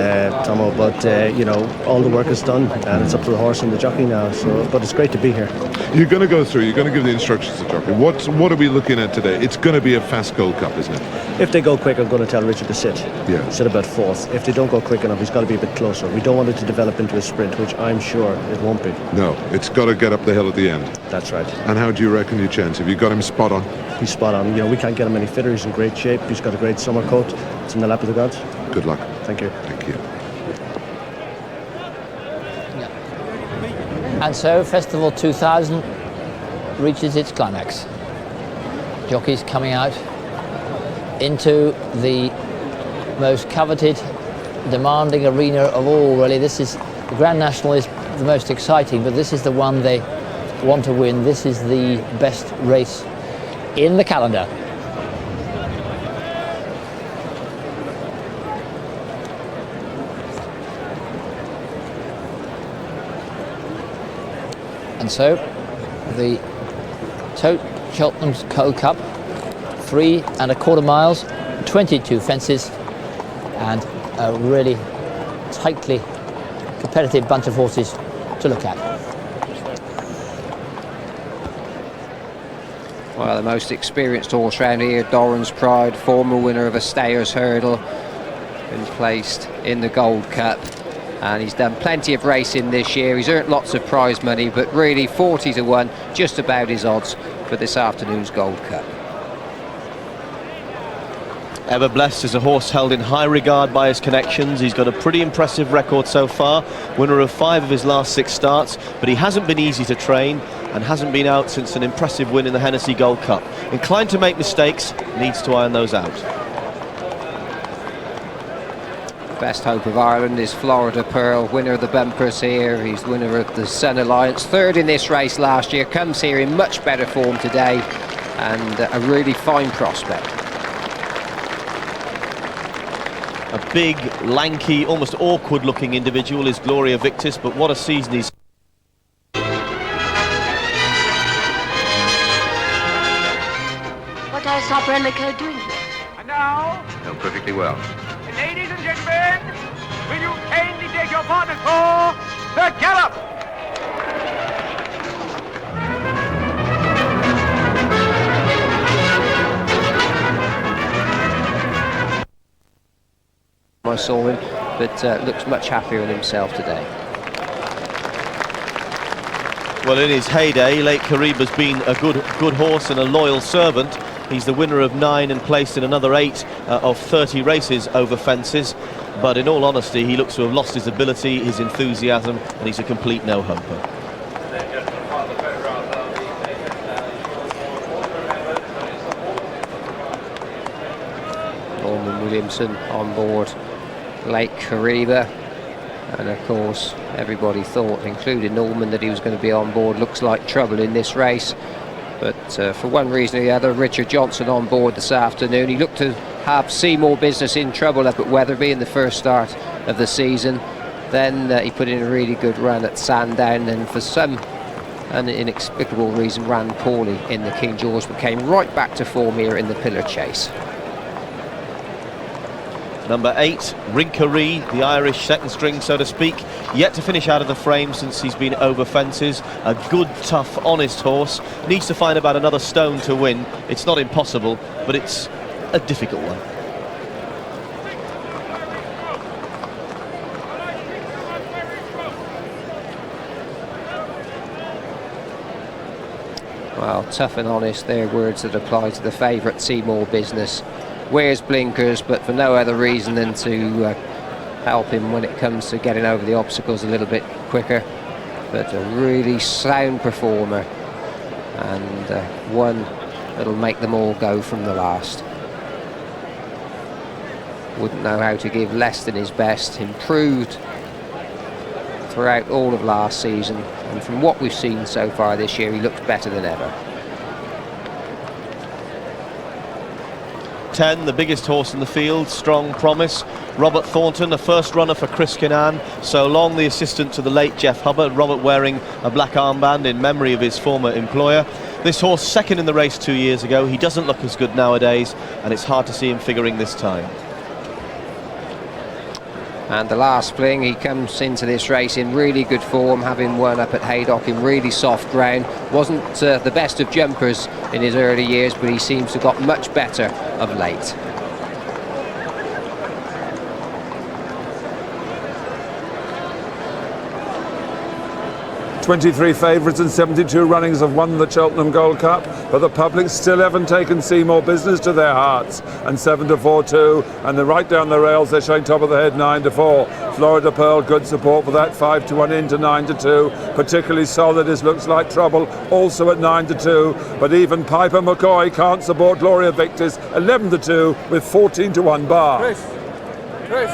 Tomo, but you know, all the work is done and it's up to the horse and the jockey now, so, but it's great to be here. You're going to go through, you're going to give the instructions to the jockey. What are we looking at today? It's going to be a fast Gold Cup, isn't it? If they go quick, I'm going to tell Richard to sit. Yeah. Sit about 4th. If they don't go quick enough, he's got to be a bit closer. We don't want it to develop into a sprint, which I'm sure it won't be. No, it's got to get up the hill at the end. That's right. And how do you reckon your chance? Have you got him spot on? He's spot on. You know, we can't get him any fitter. He's in great shape. He's got a great summer coat. It's in the lap of the gods. Good luck. Thank you. Thank you. And so Festival 2000 reaches its climax. Jockeys coming out into the most coveted, demanding arena of all, really. This is, the Grand National is the most exciting, but this is the one they want to win. This is the best race in the calendar. And so the Cheltenham's Gold Cup, 3¼ miles, 22 fences, and a really tightly competitive bunch of horses to look at. Well, the most experienced horse round here, Doran's Pride, former winner of a Stayers Hurdle, been placed in the Gold Cup. And he's done plenty of racing this year. He's earned lots of prize money, but really 40-1, just about his odds for this afternoon's Gold Cup. Ever Blessed is a horse held in high regard by his connections. He's got a pretty impressive record so far, winner of 5 of his last 6 starts, but he hasn't been easy to train and hasn't been out since an impressive win in the Hennessy Gold Cup. Inclined to make mistakes, needs to iron those out. Best Hope of Ireland is Florida Pearl, winner of the bumpers here. He's winner of the Sun Alliance, 3rd in this race last year, comes here in much better form today, and a really fine prospect. A big, lanky, almost awkward looking individual is Gloria Victis, but what a season he's... What are Sopper and McClure doing here? And now, No, perfectly well. ladies and gentlemen, will you kindly take your partners for the gallop? I saw him, but looks much happier in himself today. Well, in his heyday, Lake Kariba's been a good horse and a loyal servant. He's the winner of 9 and placed in another 8 of 30 races over fences. But in all honesty, he looks to have lost his ability, his enthusiasm, and he's a complete no-humper. Norman Williamson on board Lake Kariba, and of course everybody thought, including Norman, that he was going to be on board. Looks like trouble in this race, but for one reason or the other, Richard Johnson on board this afternoon. He looked to have Seymour Business in trouble up at Wetherby in the first start of the season. Then he put in a really good run at Sandown, and for some inexplicable reason ran poorly in the King George, but came right back to form here in the Pillar Chase. Number 8, Rinkaree, the Irish second string, so to speak, yet to finish out of the frame since he's been over fences. A good, tough, honest horse. Needs to find about another stone to win. It's not impossible, but it's a difficult one. Well, tough and honest, they're words that apply to the favourite Seymour Business. Wears blinkers, but for no other reason than to help him when it comes to getting over the obstacles a little bit quicker. But a really sound performer, and one that'll make them all go from the last. Wouldn't know how to give less than his best. Improved throughout all of last season, and from what we've seen so far this year, he looks better than ever. 10, the biggest horse in the field, Strong Promise. Robert Thornton, a first runner for Chris Kinnan. So long, the assistant to the late Jeff Hubbard. Robert wearing a black armband in memory of his former employer. This horse second in the race 2 years ago. He doesn't look as good nowadays, and it's hard to see him figuring this time. And the last fling, he comes into this race in really good form, having won up at Haydock in really soft ground. Wasn't the best of jumpers in his early years, but he seems to have got much better of late. "23 favourites and 72 runnings have won the Cheltenham Gold Cup, but the public still haven't taken Seymour Business to their hearts. And 7-4-2, and they're right down the rails. They're showing top of the head 9-4. Florida Pearl, good support for that. 5-1 into 9-2. Particularly solid is Looks Like Trouble, also at 9-2. But even Piper McCoy can't support Gloria Victis, 11-2 with 14-1 bar. Chris.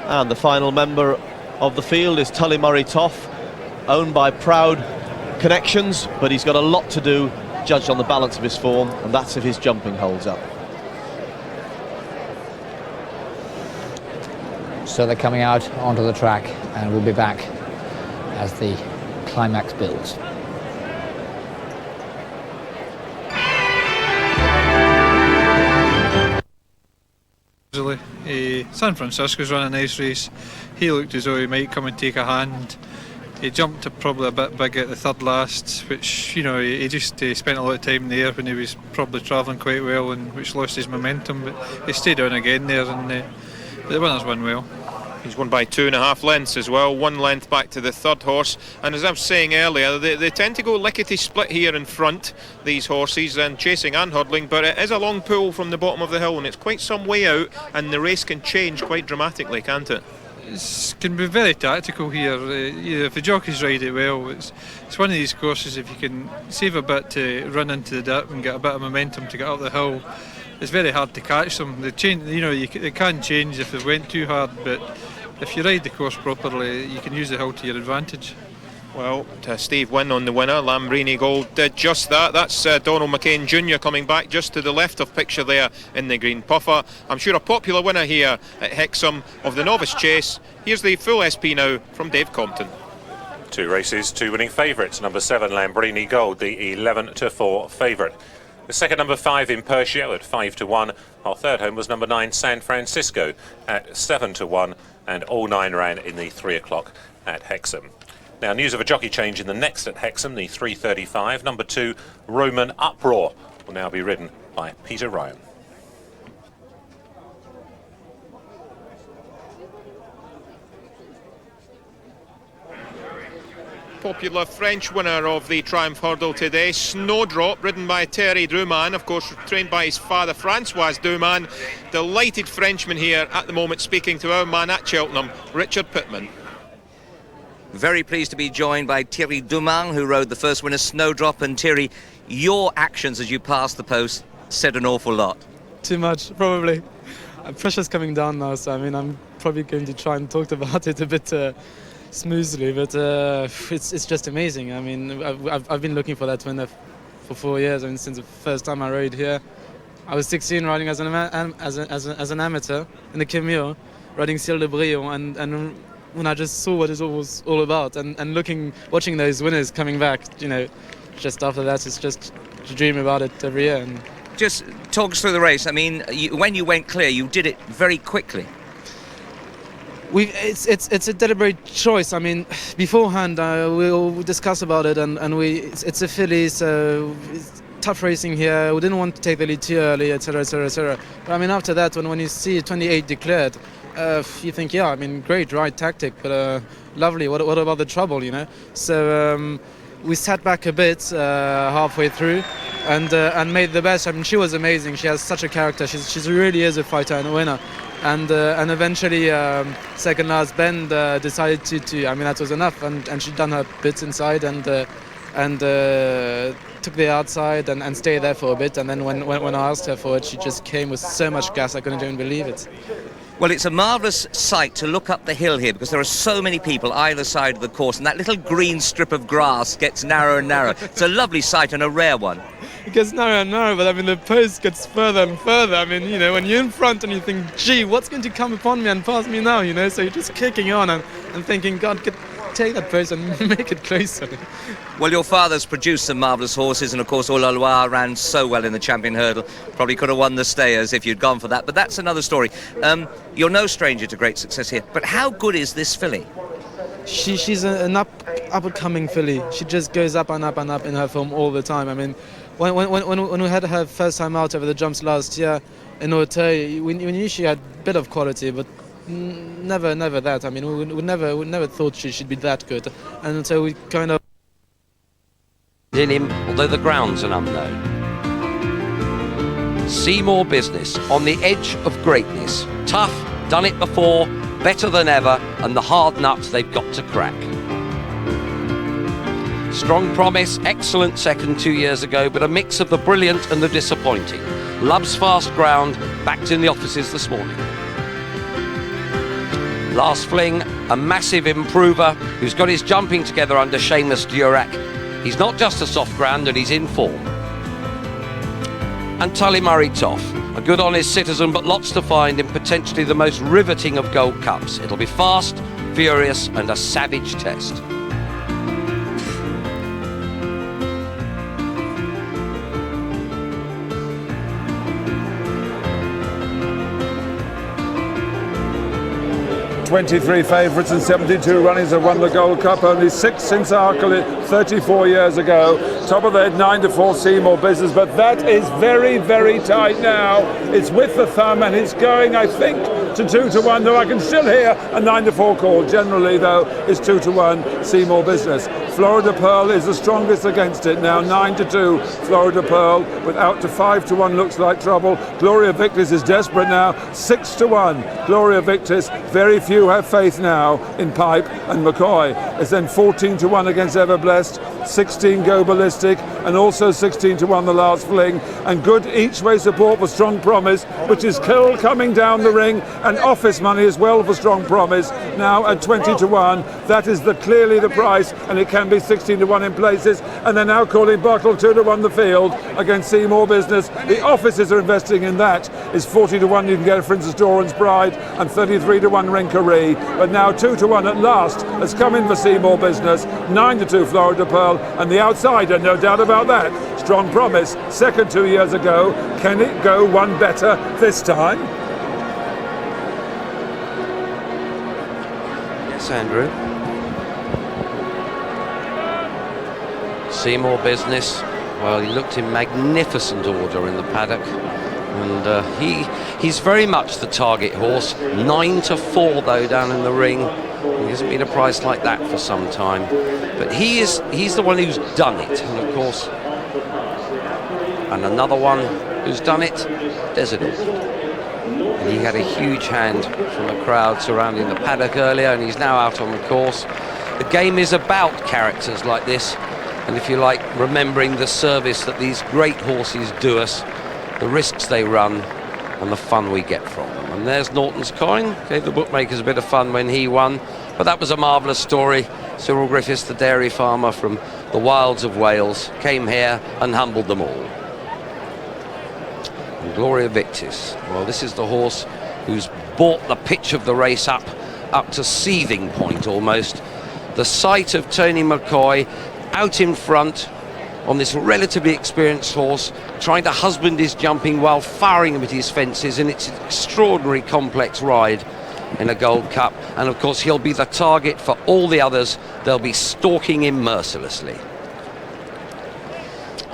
And the final member of the field is Tully Murray Toff, owned by Proud Connections, but he's got a lot to do, judged on the balance of his form, and that's if his jumping holds up. So they're coming out onto the track, and we'll be back as the climax builds. San Francisco's run a nice race. He looked as though he might come and take a hand. He jumped probably a bit big at the third last, which, you know, he just spent a lot of time there when he was probably travelling quite well, and which lost his momentum, but he stayed on again there, and the winners won well. He's won by 2.5 lengths as well, 1 length back to the third horse. And as I was saying earlier, they tend to go lickety-split here in front, these horses, and chasing and hurdling, but it is a long pull from the bottom of the hill, and it's quite some way out, and the race can change quite dramatically, can't it? It can be very tactical here. If the jockeys ride it well, it's one of these courses, if you can save a bit to run into the dirt and get a bit of momentum to get up the hill, it's very hard to catch them. They change, they can change if they went too hard, but if you ride the course properly, you can use the hill to your advantage. Well, Steve Wynn on the winner. Lambrini Gold did just that. That's Donald McCain Jr. coming back just to the left of picture there in the green puffer. I'm sure a popular winner here at Hexham of the novice chase. Here's the full SP now from Dave Compton. 2 races, 2 winning favourites. Number 7 Lambrini Gold, the 11-4 favourite. The second, number 5 Impertio at 5-1. Our third home was number 9 San Francisco at 7-1, and all 9 ran in the 3 o'clock at Hexham. Now, news of a jockey change in the next at Hexham, the 3:35. Number 2 Roman Uproar will now be ridden by Peter Ryan. Popular French winner of the Triumph Hurdle today, Snowdrop, ridden by Terry Duman, of course trained by his father Francois Duman. Delighted Frenchman here at the moment, speaking to our man at Cheltenham, Richard Pittman. Very pleased to be joined by Thierry Duman, who rode the first winner, Snowdrop. And Thierry, your actions as you passed the post said an awful lot. Too much, probably. Pressure's coming down now, so I mean, I'm probably going to try and talk about it a bit smoothly, but it's just amazing. I mean, I've been looking for that winner for 4 years. I mean, since the first time I rode here. I was 16 riding as an amateur in the Cameo, riding Ciel de Brio, and when I just saw what it was all about, and watching those winners coming back, just after that, it's just to dream about it every year. And just talk us through the race. I mean, when you went clear, you did it very quickly. It's a deliberate choice. I mean, beforehand we'll discuss about it, and it's a filly, so it's tough racing here. We didn't want to take the lead too early, etc., etc., etc. But I mean, after that, when you see 28 declared, you think, yeah, I mean, great, right tactic, but lovely. What about the trouble, So we sat back a bit halfway through, and made the best. I mean, she was amazing. She has such a character. She really is a fighter and a winner. And eventually, second last bend, decided to. I mean, that was enough, and she done her bits inside and took the outside and stayed there for a bit. And then when I asked her for it, she just came with so much gas I couldn't even believe it. Well, it's a marvellous sight to look up the hill here because there are so many people either side of the course, and that little green strip of grass gets narrower and narrower. It's a lovely sight and a rare one. It gets narrower and narrower, but I mean, the post gets further and further. I mean, when you're in front and you think, gee, what's going to come upon me and pass me now, So you're just kicking on and thinking, God, take that post and make it closer. Well, your father's produced some marvellous horses, and of course, Au La Loire ran so well in the Champion Hurdle. Probably could have won the Stayers if you'd gone for that, but that's another story. You're no stranger to great success here, but how good is this filly? She's an up-and-coming filly. She just goes up and up and up in her form all the time. I mean, when we had her first time out over the jumps last year in Auteuil, we knew she had a bit of quality, but never that. I mean, we never thought she should be that good, and so we kind of in him, although the ground's an unknown. Seymour Business on the edge of greatness. Tough, done it before, better than ever, and the hard nuts they've got to crack. Strong promise, excellent second 2 years ago, but a mix of the brilliant and the disappointing. Loves fast ground, backed in the offices this morning. Last Fling, a massive improver who's got his jumping together under Seamus Durack. He's not just a soft grounder, he's in form. And Tully Murray Toff, a good honest citizen, but lots to find in potentially the most riveting of Gold Cups. It'll be fast, furious, and a savage test. ...23 favourites and 72 runners have won the Gold Cup. Only 6 since Arkle 34 years ago. Top of the head, 9-4 Seymour Business, but that is very, very tight now. It's with the thumb and it's going, I think, to 2-1, though I can still hear a 9-4 call. Generally, though, it's 2-1 Seymour Business. Florida Pearl is the strongest against it now, 9-2 Florida Pearl, with out to 5-1 looks like trouble. Gloria Victis is desperate now, 6-1 Gloria Victis. Very few have faith now in Pipe, and McCoy is then 14-1 against Everblessed, 16 Go Ballistic, and also 16-1 the last fling, and good each way support for Strong Promise, which is Kill coming down the ring, and office money as well for Strong Promise now at 20-1. That is clearly the price, and it can be 16-1 in places, and they're now calling Bottle 2-1 the field against Seymour Business. The offices are investing in that. Is 40-1 you can get, for instance, Doran's Bride, and 33-1 Rinkery, but now 2-1 at last has come in for Seymour Business, 9-2 Florida Pearl, and the outsider, no doubt about that, Strong Promise, second 2 years ago. Can it go one better this time? Yes, Andrew. Seymour Business, well, he looked in magnificent order in the paddock, and he's very much the target horse. 9-4 though down in the ring. He hasn't been a price like that for some time, but he's the one who's done it, and of course, and another one who's done it, Desert Orchid. And he had a huge hand from the crowd surrounding the paddock earlier, and he's now out on the course. The game is about characters like this, and if you like, remembering the service that these great horses do us, the risks they run, and the fun we get from them. And there's Norton's Coin, gave the bookmakers a bit of fun when he won, but that was a marvellous story. Cyril Griffiths, the dairy farmer from the wilds of Wales, came here and humbled them all. And Gloria Victis, well, this is the horse who's brought the pitch of the race up to seething point almost. The sight of Tony McCoy out in front on this relatively experienced horse, trying to husband his jumping while firing him at his fences, and it's an extraordinary complex ride in a Gold Cup, and of course he'll be the target for all the others. They'll be stalking him mercilessly.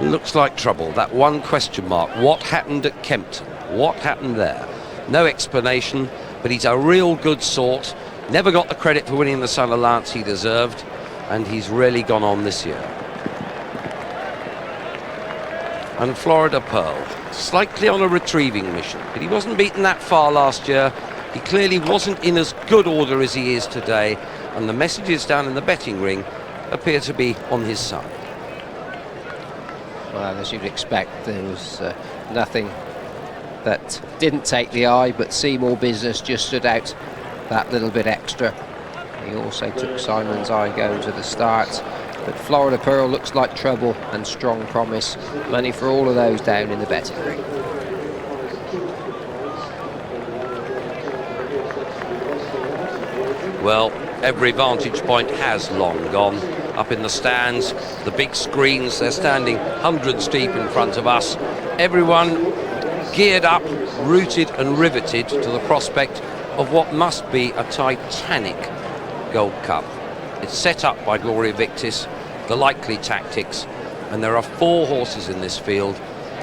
It looks like trouble. That one question mark, what happened at Kempton? What happened there? No explanation, but he's a real good sort. Never got the credit for winning the Son of Lance he deserved, and he's really gone on this year. And Florida Pearl, slightly on a retrieving mission, but he wasn't beaten that far last year. He clearly wasn't in as good order as he is today, and the messages down in the betting ring appear to be on his side. Well, as you'd expect, there was nothing that didn't take the eye, but Seymour Business just stood out that little bit extra. He also took Simon's eye going to the start. But Florida Pearl looks like trouble, and Strong Promise. Money for all of those down in the betting ring. Well, every vantage point has long gone. Up in the stands, the big screens, they're standing hundreds deep in front of us. Everyone geared up, rooted and riveted to the prospect of what must be a titanic Gold Cup. It's set up by Gloria Victis, the likely tactics, and there are 4 horses in this field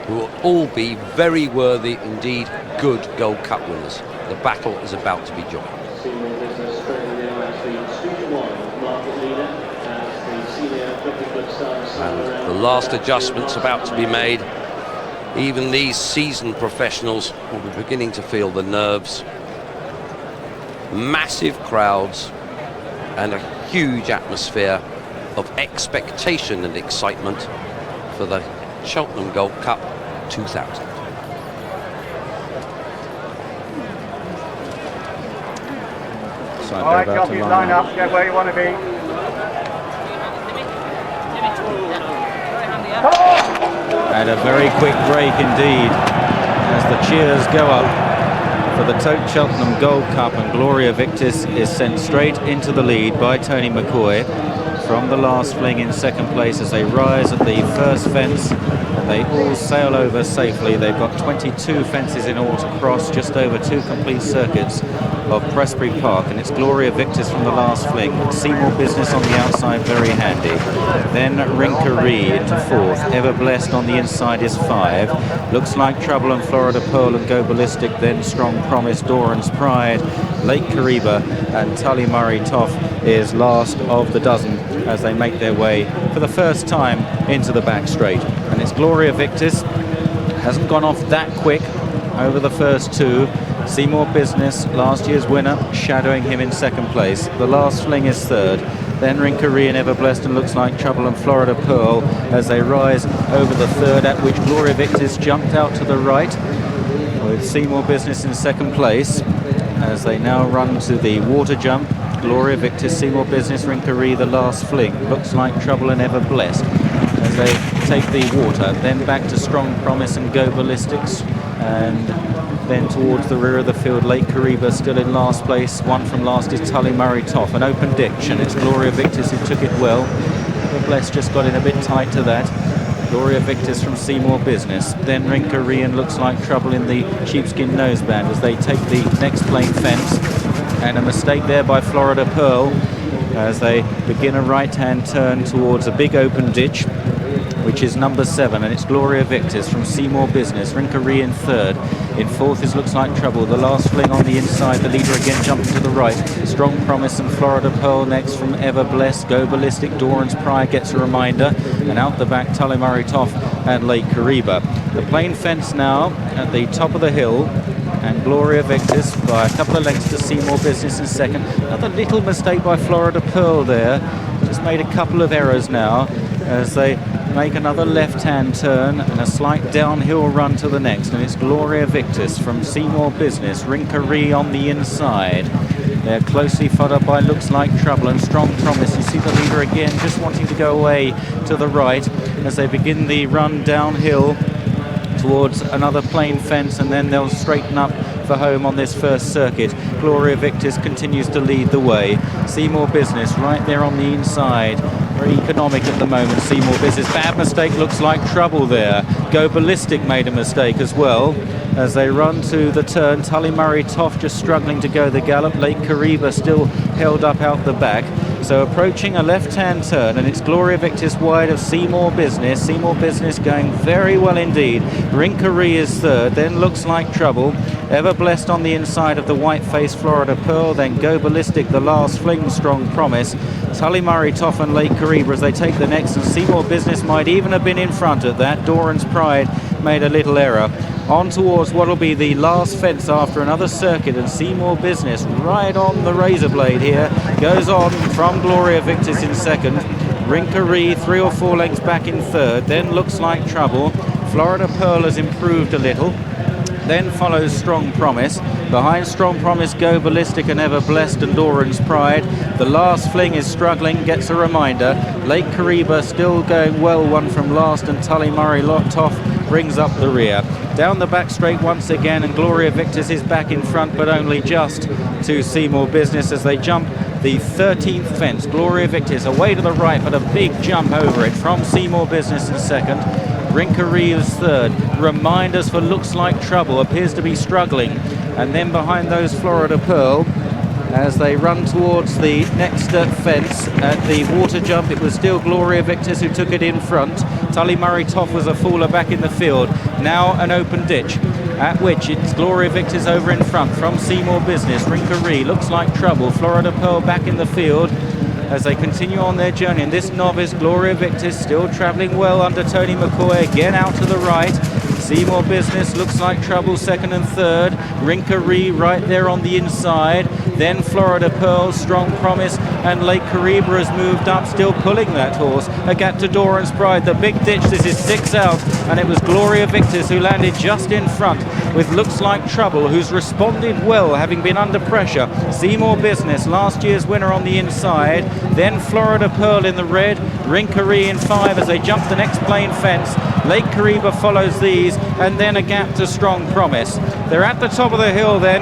who will all be very worthy, indeed good Gold Cup winners. The battle is about to be joined. And the last adjustments about to be made. Even these seasoned professionals will be beginning to feel the nerves. Massive crowds and a huge atmosphere of expectation and excitement for the Cheltenham Gold Cup 2000. All right, jockeys, line up, get where you want to be. And a very quick break indeed as the cheers go up for the Cheltenham Gold Cup, and Gloria Victis is sent straight into the lead by Tony McCoy from the last fling in second place as they rise at the first fence. They all sail over safely. They've got 22 fences in all to cross, just over 2 complete circuits of Prestbury Park, and it's Gloria Victis from the last fling. Seymour Business on the outside, very handy. Then Rinkaree into fourth. Ever Blessed on the inside is 5. Looks Like Trouble and Florida Pearl and Go Ballistic. Then Strong Promise, Doran's Pride, Lake Kariba, and Tully Murray Toff is last of the dozen as they make their way for the first time into the back straight. And it's Gloria Victis. Hasn't gone off that quick over the first two. Seymour Business, last year's winner, shadowing him in second place. The last fling is third. Then Rinkaree and Ever Blessed and Looks Like Trouble and Florida Pearl as they rise over the third, at which Gloria Victis jumped out to the right with Seymour Business in second place as they now run to the water jump. Gloria Victis, Seymour Business, Rinkaree the last fling. Looks Like Trouble and Ever Blessed as they take the water. Then back to Strong Promise and Go Ballistics, and then towards the rear of the field, Lake Kariba still in last place. One from last is Tully Murray Toff, an open ditch, and it's Gloria Victis who took it well. Ever Blessed just got in a bit tight to that. Gloria Victis from Seymour Business. Then Rinkaree and Looks Like Trouble in the sheepskin noseband as they take the next plain fence. And a mistake there by Florida Pearl as they begin a right-hand turn towards a big open ditch, which is number 7, and it's Gloria Victis from Seymour Business. Rinkaree in third. In fourth is Looks Like Trouble. The last fling on the inside. The leader again jumping to the right. Strong Promise and Florida Pearl next from Ever Blessed. Go Ballistic, Doran's Pride gets a reminder. And out the back, Tully Murray Toff and Lake Kariba. The plain fence now at the top of the hill. And Gloria Victis by a couple of lengths to Seymour Business in second. Another little mistake by Florida Pearl there. Just made a couple of errors now as they make another left-hand turn and a slight downhill run to the next. And it's Gloria Victis from Seymour Business. Rinkaree on the inside. They're closely followed by Looks Like Trouble and Strong Promise. You see the leader again just wanting to go away to the right as they begin the run downhill towards another plain fence, and then they'll straighten up for home on this first circuit. Gloria Victis continues to lead the way. Seymour Business right there on the inside. Very economic at the moment, Seymour Business. Bad mistake, Looks Like Trouble there. Go Ballistic made a mistake as well as they run to the turn. Tully Murray Toff just struggling to go the gallop. Lake Kariba still held up out the back. So approaching a left-hand turn, and it's Gloria Victis wide of Seymour Business. Seymour Business going very well indeed. Rinkaree is third, then Looks Like Trouble. Ever Blessed on the inside of the white-faced Florida Pearl, then Go Ballistic, the last fling, Strong Promise. Tully Murray Toff and Lake Kariba as they take the next, and Seymour Business might even have been in front at that. Doran's Pride made a little error. On towards what will be the last fence after another circuit, and Seymour Business right on the razor blade here. Goes on from Gloria Victis in second. Rinkaree 3 or 4 lengths back in third. Then Looks Like Trouble. Florida Pearl has improved a little. Then follows Strong Promise. Behind Strong Promise, Go Ballistic and Ever Blessed and Doran's Pride. The last fling is struggling, gets a reminder. Lake Kariba still going well, one from last, and Tully Murray Toff brings up the rear. Down the back straight once again, and Gloria Victis is back in front, but only just to Seymour Business as they jump the 13th fence. Gloria Victis away to the right, but a big jump over it from Seymour Business in second. Rinkaree is third. Reminders for Looks Like Trouble, appears to be struggling. And then behind those, Florida Pearl as they run towards the next fence at the water jump. It was still Gloria Victis who took it in front. Tully Murray Toff was a faller back in the field. Now an open ditch, at which it's Gloria Victis over in front from Seymour Business. Rinkaree, Looks Like Trouble. Florida Pearl back in the field as they continue on their journey. And this novice, Gloria Victis, still travelling well under Tony McCoy, again out to the right. Seymour Business, Looks Like Trouble, second and third. Rinkaree right there on the inside. Then Florida Pearl, Strong Promise, and Lake Kariba has moved up, still pulling that horse. A gap to Doran's Pride. The big ditch, this is 6 out, and it was Gloria Victis who landed just in front with Looks Like Trouble, who's responded well, having been under pressure. Seymour Business, last year's winner on the inside. Then Florida Pearl in the red. Rinkaree in 5 as they jump the next plain fence. Lake Kariba follows these, and then a gap to Strong Promise. They're at the top of the hill then.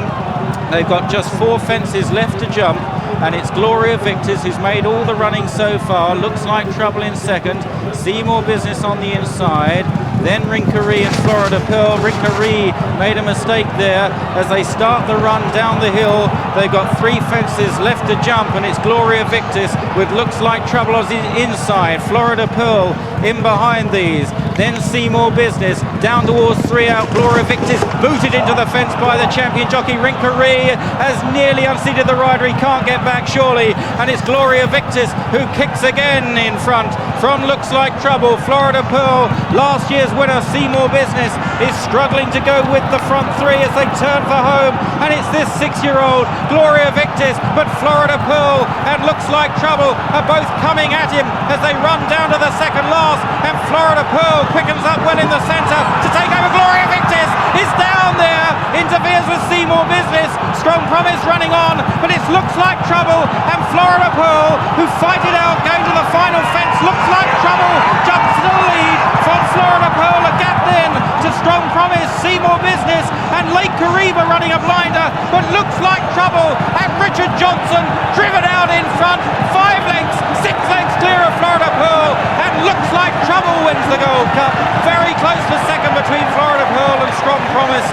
They've got just 4 fences left to jump, and it's Gloria Victis who's made all the running so far. Looks Like Trouble in second. Seymour Business on the inside. then Rinkaree and Florida Pearl. Rinkaree made a mistake there as they start the run down the hill. They've got 3 fences left to jump, and it's Gloria Victis with Looks Like Trouble on the inside. Florida Pearl in behind these. Then Seymour Business down towards 3 out. Gloria Victis booted into the fence by the champion jockey. Rinkaree has nearly unseated the rider. He can't get back surely, and it's Gloria Victis who kicks again in front from Looks Like Trouble. Florida Pearl, last year's winner. Seymour Business is struggling to go with the front 3 as they turn for home, and it's this 6-year-old Gloria Victis, but Florida Pearl and Looks Like Trouble are both coming at him as they run down to the second last, and Florida Pearl quickens up well in the centre to take over. Gloria Victis is down there, interferes with Seymour Business. Strong Promise running on, but it Looks Like Trouble and Florida Pearl who fight it out going to the final fence. Looks Like Trouble jumps to the lead from Florida Pearl, a gap then to Strong Promise, Seymour Business and Lake Kariba running a blinder, but Looks Like Trouble and Richard Johnson driven out in front, 5 lengths, 6 lengths clear of Florida Pearl, and Looks Like Trouble wins the Gold Cup. Very close for second between Florida Pearl and Strong Promise.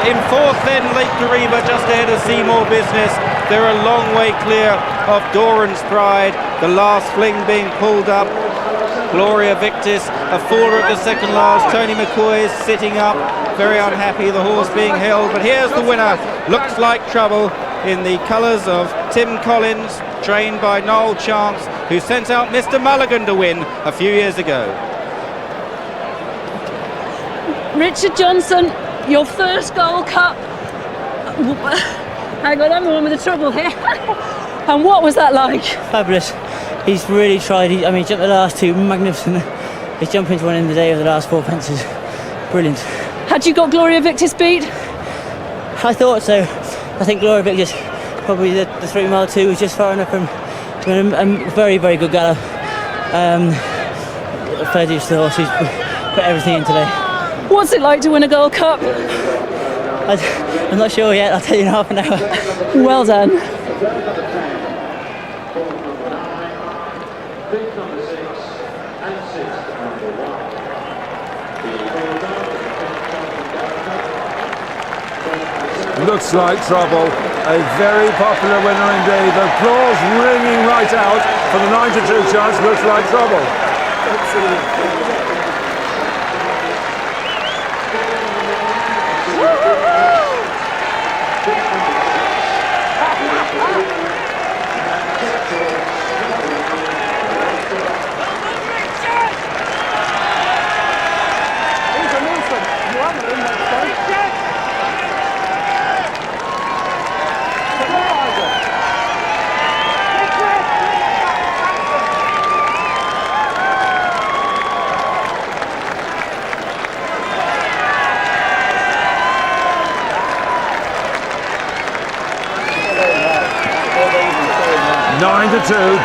In fourth then Lake Kariba just ahead of Seymour Business. They're a long way clear of Doran's Pride, the last fling being pulled up. Gloria Victis, a faller at the second last. Tony McCoy is sitting up, very unhappy, the horse being held. But here's the winner, Looks Like Trouble, in the colours of Tim Collins, trained by Noel Chance, who sent out Mr. Mulligan to win a few years ago. Richard Johnson, your first Gold Cup. Hang on, I'm the one with the trouble here. And what was that like? Fabulous. He's really tried. He jumped the last 2, magnificent. His jumping's one in the day of the last 4 fences. Brilliant. Had you got Gloria Victis beat? I thought so. I think Gloria Victis, probably the 3 mile 2 was just far enough from to win a very, very good gallop. Fair dues to the horse. He's put everything in today. What's it like to win a Gold Cup? I'm not sure yet. I'll tell you in half an hour. Well done. Looks Like Trouble, a very popular winner indeed. The applause ringing right out for the 9-2 chance. Looks Like Trouble.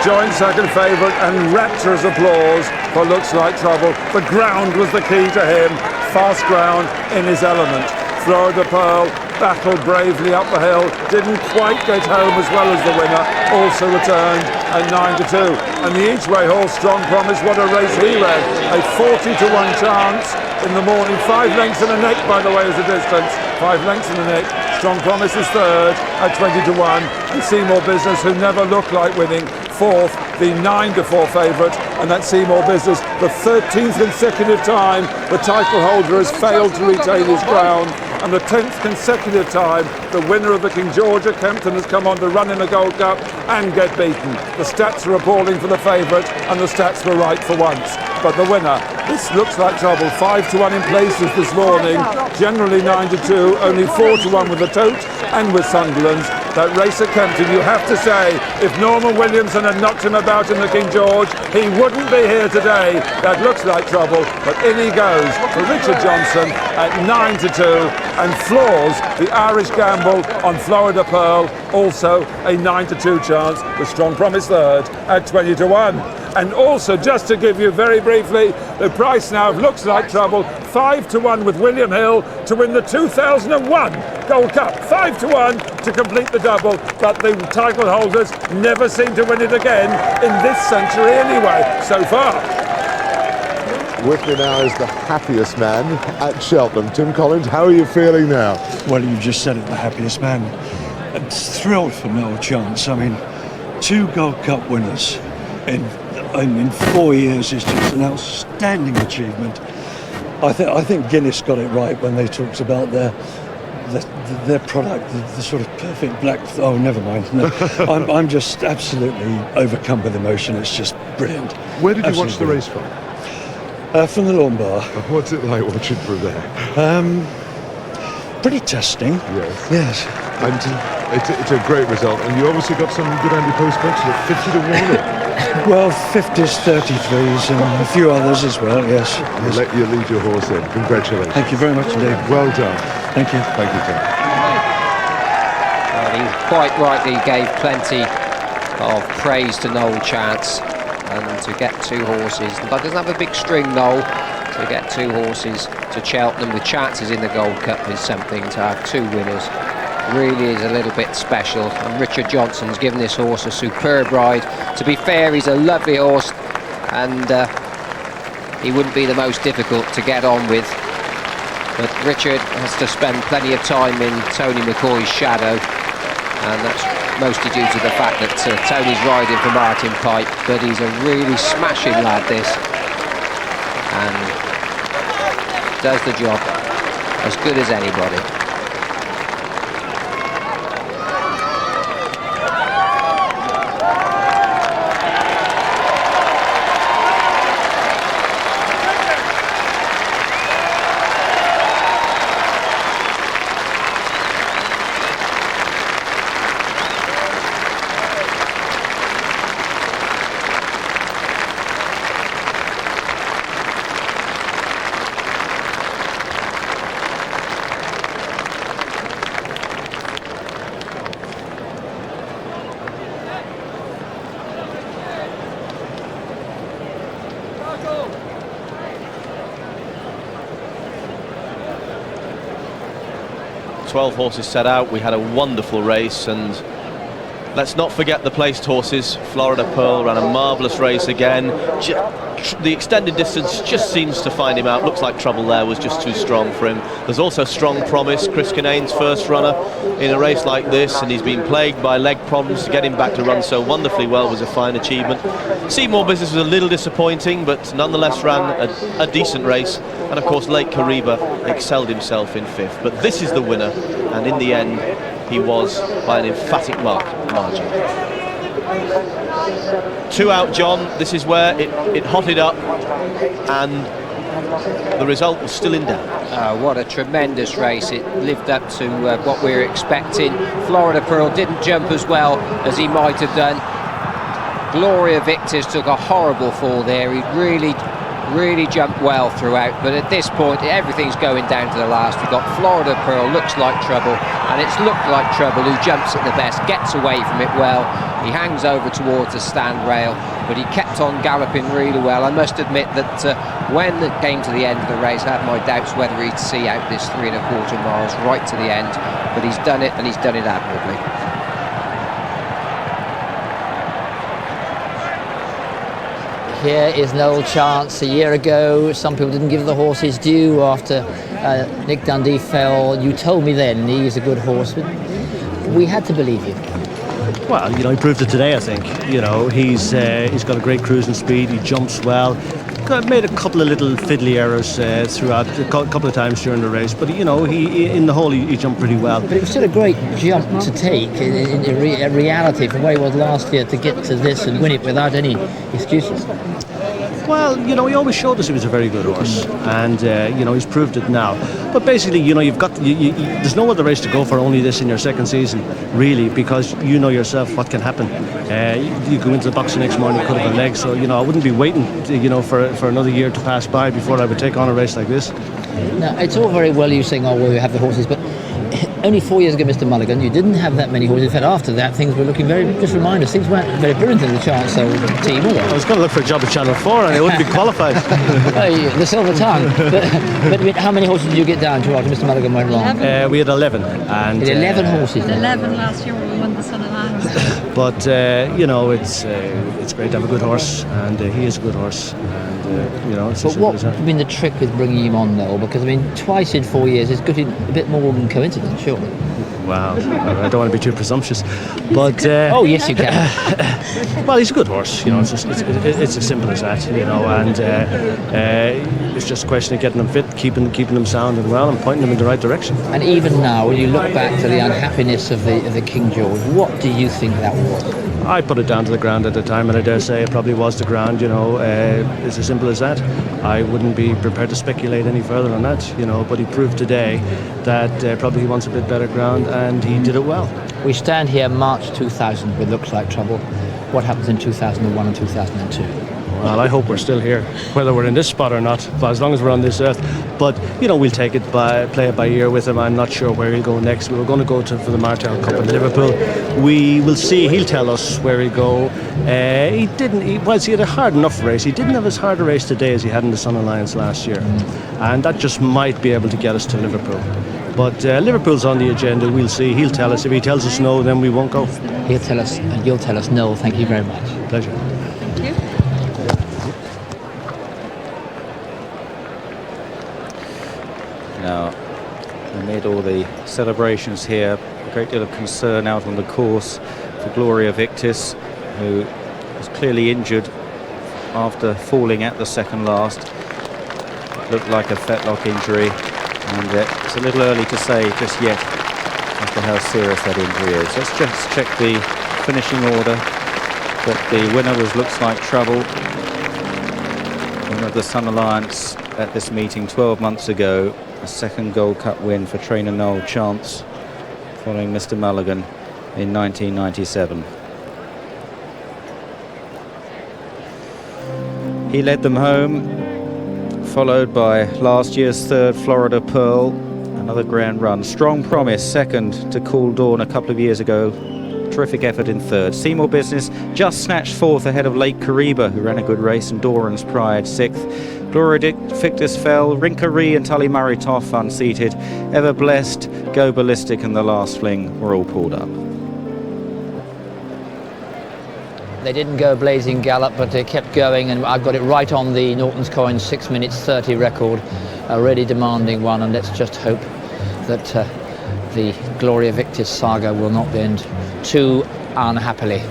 Joint second favourite, and rapturous applause for Looks Like Trouble. The ground was the key to him, fast ground in his element. Florida Pearl battled bravely up the hill, didn't quite get home as well as the winner, also returned at 9-2. And the each-way horse, Strong Promise, what a race he ran. A 40-1 chance in the morning, 5 lengths and a neck, by the way, is the distance. 5 lengths and a neck. Strong Promise is third at 20-1, and Seymour Business, who never looked like winning, fourth, the 9-4 favourite, and that Seymour Business, the 13th consecutive time the title holder has failed to retain his ground, and the 10th consecutive time the winner of the King George at Kempton has come on to run in the Gold Cup and get beaten. The stats are appalling for the favourite, and the stats were right for once. But the winner, this Looks Like Trouble, 5-1 in places this morning, generally 9-2, only 4-1 with the Tote and with Sunderland's. That race at Kempton, you have to say, if Norman Williamson had knocked him about in the King George, he wouldn't be here today. That Looks Like Trouble, but in he goes for Richard Johnson at 9-2 and floors the Irish gamble on Florida Pearl, also a 9-2 chance, with Strong Promise third at 20-1. And also, just to give you very briefly, the price now of Looks Like Trouble, 5-1 with William Hill to win the 2001 Gold Cup. 5-1 to complete the double, but the title holders never seem to win it again in this century anyway, so far. With me now is the happiest man at Cheltenham. Tim Collins, how are you feeling now? Well, you just said it, the happiest man. I'm thrilled for Noel Chance. I mean, 2 Gold Cup winners in 4 years is just an outstanding achievement. I think Guinness got it right when they talked about their product, the sort of perfect black. Oh, never mind. No, I'm just absolutely overcome with emotion. It's just brilliant. Where did you watch the race from? From the lawn bar. What's it like watching from there? Pretty testing. Yes. And it's a great result. And you obviously got some good anti-post bets at 50 to 1. Well, 50s, 33s, and a few others as well. Yes. You lead your horse in. Congratulations. Thank you very much indeed. Well done. Thank you. Thank you, Tim. Well, he quite rightly gave plenty of praise to Noel Chance, and to get 2 horses, but doesn't have a big string, Noel, to get 2 horses to Cheltenham with chances in the Gold Cup is something. To have 2 winners really is a little bit special, and Richard Johnson's given this horse a superb ride. To be fair, he's a lovely horse, and he wouldn't be the most difficult to get on with, but Richard has to spend plenty of time in Tony McCoy's shadow, and that's mostly due to the fact that Tony's riding for Martin Pipe, but he's a really smashing lad, this, and does the job as good as anybody. Horses set out. We had a wonderful race, and let's not forget the placed horses. Florida Pearl ran a marvellous race again. The extended distance just seems to find him out. Looks like trouble there was just too strong for him. There's also Strong Promise, Chris Kinnane's first runner in a race like this, and he's been plagued by leg problems. To get him back to run so wonderfully well was a fine achievement. Seymour Business was a little disappointing, but nonetheless ran a decent race. And of course Lake Kariba excelled himself in 5th. But this is the winner, and in the end he was by an emphatic margin. 2 out, John. This is where it hotted up, and the result was still in doubt. What a tremendous race. It lived up to what we were expecting. Florida Pearl didn't jump as well as he might have done. Gloria Victors took a horrible fall there. He really jumped well throughout, but at this point everything's going down to the last. We've got Florida Pearl, looks like trouble, and it's looked like trouble, who jumps at the best, gets away from it well. He hangs over towards the stand rail, but he kept on galloping really well. I must admit that when it came to the end of the race, I had my doubts whether he'd see out this 3 1/4 miles right to the end, but he's done it, and he's done it admirably. Here is Noel Chance. A year ago, some people didn't give the horse his due after Nick Dundee fell. You told me then he's a good horse, but we had to believe you. Well, you know, he proved it today, I think. You know, he's got a great cruising speed, he jumps well. Made a couple of little fiddly errors throughout, a couple of times during the race, but you know, in the whole he jumped pretty well. But it was still a great jump to take in reality from where he was last year to get to this and win it without any excuses. Well, you know, he always showed us he was a very good horse, and you know, he's proved it now. But basically, you know, you've got there's no other race to go for, only this in your second season, really, because you know yourself what can happen. You go into the box the next morning, you could have a leg, so you know, I wouldn't be waiting, you know, for another year to pass by before I would take on a race like this. Now, it's all very well you saying, oh, well, we have the horses, but only 4 years ago, Mr. Mulligan, you didn't have that many horses. In fact, after that, things were looking very, just remind us, things weren't very brilliant in the Chance team, were they? I was going to look for a job at Channel 4 and I wouldn't be qualified. The silver tongue. But I mean, how many horses did you get down to after Mr. Mulligan went along? We had 11. And 11 horses then? 11 last year. won the Sun Alliance. But you know, it's great to have a good horse, and he is a good horse, and you know. It's But what I mean, the trick with bringing him on, Noel? Because I mean, twice in 4 years is good, a bit more than coincidence, surely. Wow, I don't want to be too presumptuous, but oh yes, you can. Well, he's a good horse, you know. It's as simple as that, you know. And it's just a question of getting him fit, keeping them sound and well, and pointing them in the right direction. And even now, when you look back to the unhappiness of the King George, what do you think that was? I put it down to the ground at the time, and I dare say it probably was the ground, you know. It's as simple as that. I wouldn't be prepared to speculate any further on that, you know, but he proved today that probably he wants a bit better ground, and he did it well. We stand here March 2000 with Looks Like Trouble. What happens in 2001 and 2002? Well, I hope we're still here, whether we're in this spot or not, but as long as we're on this earth. But, you know, we'll play it by ear with him. I'm not sure where he'll go next. We were going to go for the Martel Cup in Liverpool. We will see. He'll tell us where he'll go. He had a hard enough race. He didn't have as hard a race today as he had in the Sun Alliance last year. And that just might be able to get us to Liverpool. But Liverpool's on the agenda. We'll see. He'll tell us. If he tells us no, then we won't go. He'll tell us, and you'll tell us no. Thank you very much. Pleasure. Thank you. Now, amid all the celebrations here, a great deal of concern out on the course for Gloria Victis, who was clearly injured after falling at the second last. It looked like a fetlock injury, and it's a little early to say just yet as to how serious that injury is. Let's just check the finishing order. But the winner was Looks Like Trouble, winner of the Sun Alliance at this meeting 12 months ago. A second Gold Cup win for trainer Noel Chance, following Mr. Mulligan in 1997. He led them home, followed by last year's third Florida Pearl, another grand run. Strong Promise second to Cool Dawn a couple of years ago. Terrific effort in third. Seymour Business just snatched fourth ahead of Lake Kariba, who ran a good race, and Doran's Pride sixth. Gloria Victis fell, Rinkaree and Tully Murray Toff unseated. Ever Blessed, Go Ballistic and The Last Fling were all pulled up. They didn't go blazing gallop, but they kept going, and I've got it right on the Norton's Coin 6 minutes 30 record, a really demanding one, and let's just hope that the Gloria Victis saga will not end too unhappily.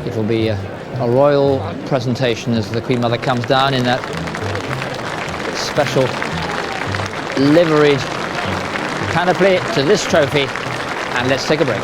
It will be a royal presentation as the Queen Mother comes down in that special liveried panoply to this trophy, and let's take a break.